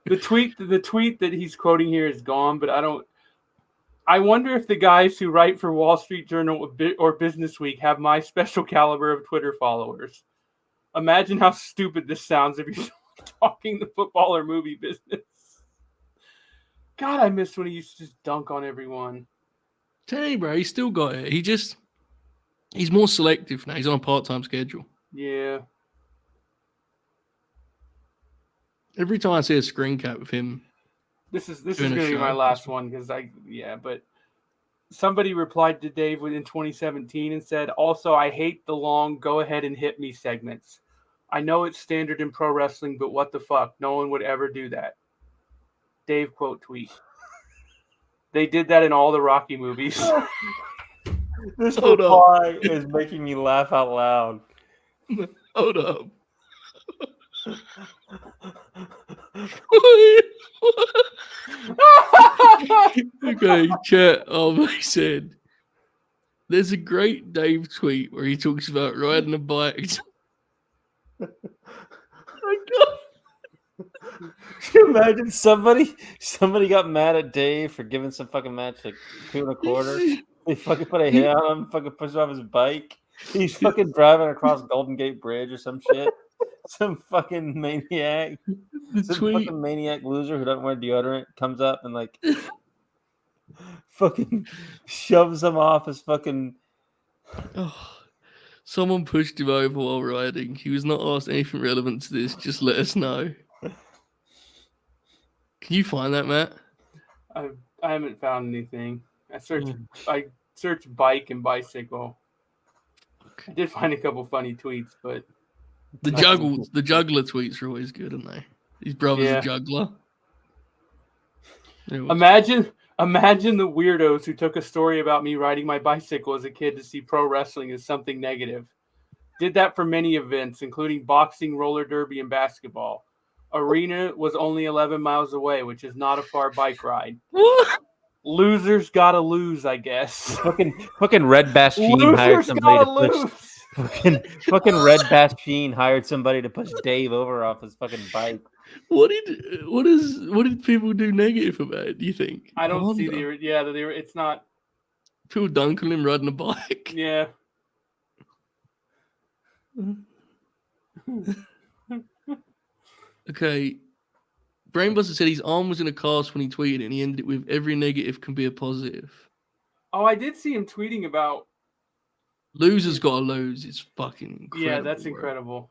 The tweet that he's quoting here is gone, but I wonder if the guys who write for Wall Street Journal or Business Week have my special caliber of Twitter followers. Imagine how stupid this sounds if you're talking the football or movie business. God, I miss when he used to just dunk on everyone. Tell you, bro, he's still got it. He's more selective now. He's on a part-time schedule. Yeah. Every time I see a screen cap of him, this is going to be my last one but somebody replied to Dave in 2017 and said, also, I hate the long go ahead and hit me segments. I know it's standard in pro wrestling, but what the fuck? No one would ever do that. Dave quote tweet. They did that in all the Rocky movies. This reply is making me laugh out loud. Hold up. Okay, chat. He said, there's a great Dave tweet where he talks about riding a bike. Oh my God. Can you imagine somebody got mad at Dave for giving some fucking match like $2.25? They fucking put a hit on him, fucking pushed off his bike. He's fucking driving across Golden Gate Bridge or some shit. Some fucking maniac. Fucking maniac loser who doesn't wear deodorant comes up and like fucking shoves him off his fucking. Oh, someone pushed him over while riding. He was not asked anything relevant to this. Just let us know. Can you find that, Matt? I haven't found anything. I searched bike and bicycle. I did find a couple funny tweets, but the juggler tweets are always good, aren't they? His brother's a juggler. Imagine the weirdos who took a story about me riding my bicycle as a kid to see pro wrestling as something negative. Did that for many events, including boxing, roller derby, and basketball. Arena was only 11 miles away, which is not a far bike ride. Losers gotta lose, I guess. Fucking Red Bass Fiend hired somebody to push. Fucking Red Bass Fiend hired somebody to push Dave over off his fucking bike. What did people do negative about it? Do you think? I don't see it's not. People dunk on him riding a bike. Yeah. Okay. Brainbuster said his arm was in a cast when he tweeted, and he ended it with "Every negative can be a positive." Oh, I did see him tweeting about Losers gotta lose. It's fucking incredible. Yeah, that's bro. incredible.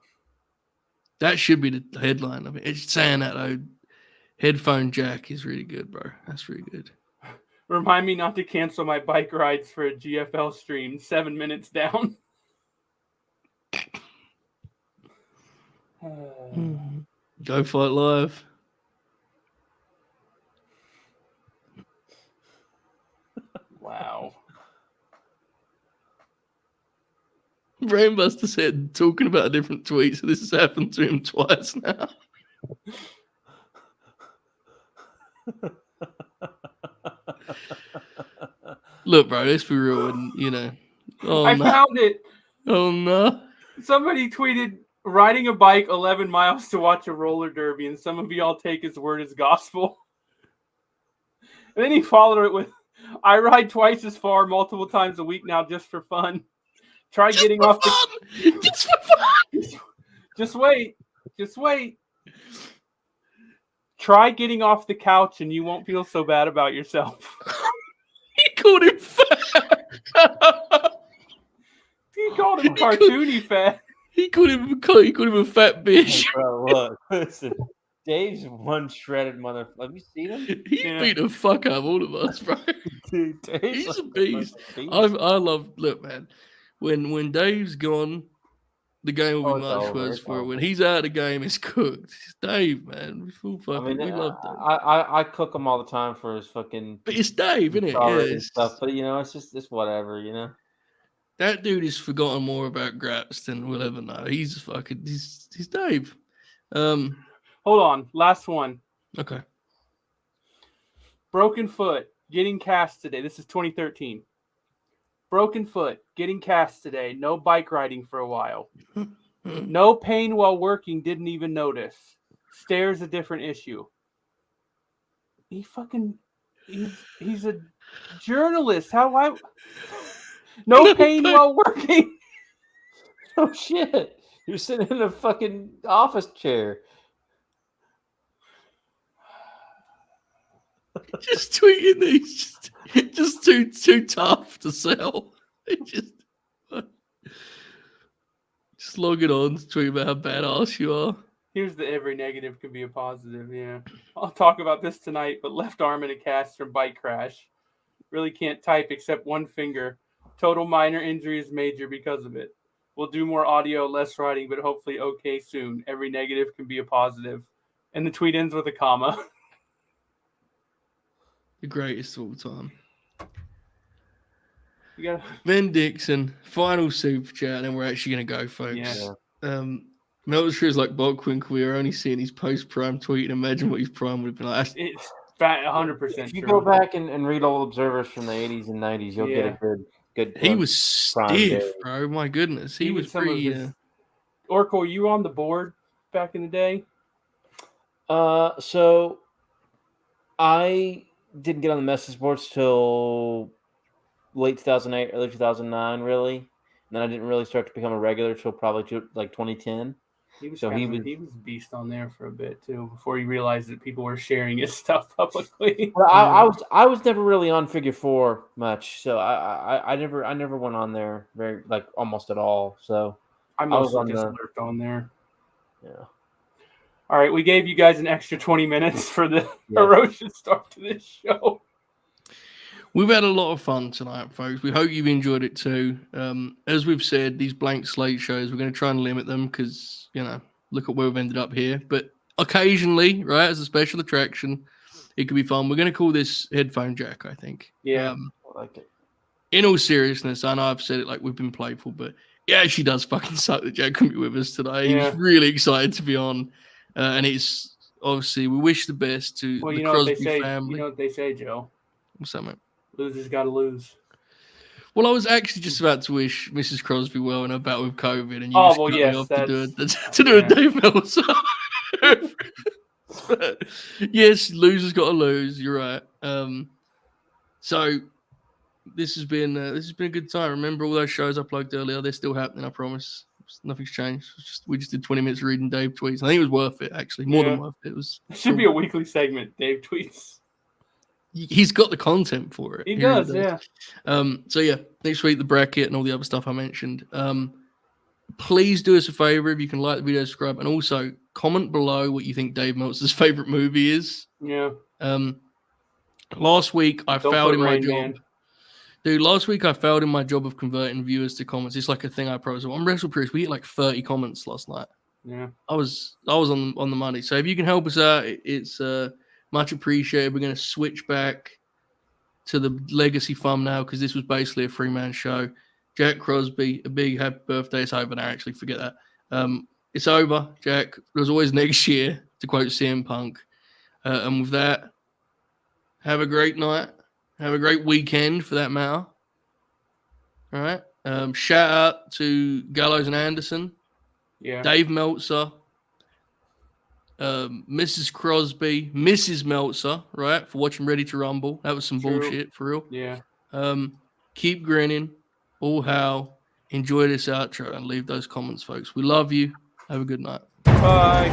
That should be the headline of it. It's saying that though. Headphone Jack is really good, bro. That's really good. Remind me not to cancel my bike rides for a GFL stream. 7 minutes down. Go Fight Live. Wow. Brainbuster said, talking about a different tweet, so this has happened to him twice now. Look, bro, let's be real. And, you know. Oh, I no. found it. Oh, no. Somebody tweeted, riding a bike 11 miles to watch a roller derby, and some of y'all take his word as gospel. And then he followed it with, I ride twice as far multiple times a week now just for fun. Try Just getting for off fun. the... Just for fun. Just wait. Just wait. Try getting off the couch and you won't feel so bad about yourself. He called him fat. He called him cartoony fat. He called him a fat bitch. Hey, bro, look, listen. Dave's one shredded motherfucker. Have you seen him? He beat the fuck out of all of us, bro. Dude, Dave's He's a like beast. beast. I love. Look, man. When Dave's gone, the game will be it's much over, worse it's for it. over. When he's out of the game, it's cooked. It's Dave, man. We love Dave. I cook him all the time for his fucking But it's Dave, isn't it? strawberries Yeah, and stuff. But you know, it's whatever, you know. that dude has forgotten more about Graps than we'll ever know. He's Dave. Hold on. Last one. Okay. Broken foot. Getting cast today. This is 2013. Broken foot. Getting cast today. No bike riding for a while. No pain while working. Didn't even notice. Stairs a different issue. He's a journalist. No pain while working. Oh shit! You're sitting in a fucking office chair. Just tweeting these, just too tough to sell. Just log it on, tweet about how badass you are. Here's the every negative can be a positive. Yeah. I'll talk about this tonight, but left arm in a cast from bike crash. Really can't type except one finger. Total minor injury is major because of it. We'll do more audio, less writing, but hopefully okay soon. Every negative can be a positive. And the tweet ends with a comma. The greatest of all time. You gotta... Ben Dixon, final super chat, and then we're actually going to go, folks. Yeah. Meltzer is like Bockwink. We are only seeing his post-prime tweet, and imagine what his prime would have been like. It's 100% If you true. go back and read old observers from the 80s and 90s, you'll get a good. He was prime stiff, day. bro. My goodness. He Even was some of pretty... his- Oracle, were you on the board back in the day? So I didn't get on the message boards till late 2008, early 2009, really. And then I didn't really start to become a regular till probably like 2010. He was So he was a beast on there for a bit too before he realized that people were sharing his stuff publicly. Well, I was never really on Figure 4 much, so I never went on there very like almost at all. So I was mostly on just the- lurked on there. yeah. All right, we gave you guys an extra 20 minutes for the ferocious start to this show. We've had a lot of fun tonight, folks. We hope you've enjoyed it too. As we've said, these blank slate shows, we're going to try and limit them because, you know, look at where we've ended up here. But occasionally, right, as a special attraction, it could be fun. We're going to call this Headphone Jack, I think. Yeah. I like it. In all seriousness, I know I've said it like we've been playful, but yeah, she does fucking suck that Jack couldn't be with us today. Yeah. He's really excited to be on. And it's obviously, we wish the best to Well, the you know what Crosby they say. family. You know what they say, Joe. What's that, mate? Losers got to lose. Well, I was actually just about to wish Mrs. Crosby well in her battle with COVID, and you Oh, just well, cut yes, me off that's- to do a yeah. Dave Meltzer. But, yes, losers got to lose. You're right. So this has been a good time. Remember all those shows I plugged earlier? They're still happening. I promise. Nothing's changed. We just did 20 minutes reading Dave tweets. I think it was worth it, actually. More than worth it. It was. It should be a weekly segment, Dave tweets. He's got the content for it. He does, yeah. So yeah, next week the bracket and all the other stuff I mentioned. Please do us a favor if you can like the video, subscribe, and also comment below what you think Dave Meltzer's favorite movie is. Yeah. Last week I failed in my job. Man. Dude, last week I failed in my job of converting viewers to comments. It's like a thing I proposed. On WrestlePrevious, we hit like 30 comments last night. Yeah. I was on the money. So if you can help us out, it's much appreciated. We're going to switch back to the Legacy Fund now because this was basically a three-man show. Jack Crosby, a big happy birthday. It's over now, actually. Forget that. It's over, Jack. There's always next year, to quote CM Punk. And with that, have a great night. Have a great weekend, for that matter. All right. Shout out to Gallows and Anderson. Yeah. Dave Meltzer. Mrs. Crosby, Mrs. Meltzer, right, for watching Ready to Rumble. That was some bullshit, for real. Yeah. Keep grinning. All hail. Enjoy this outro and leave those comments, folks. We love you. Have a good night. Bye.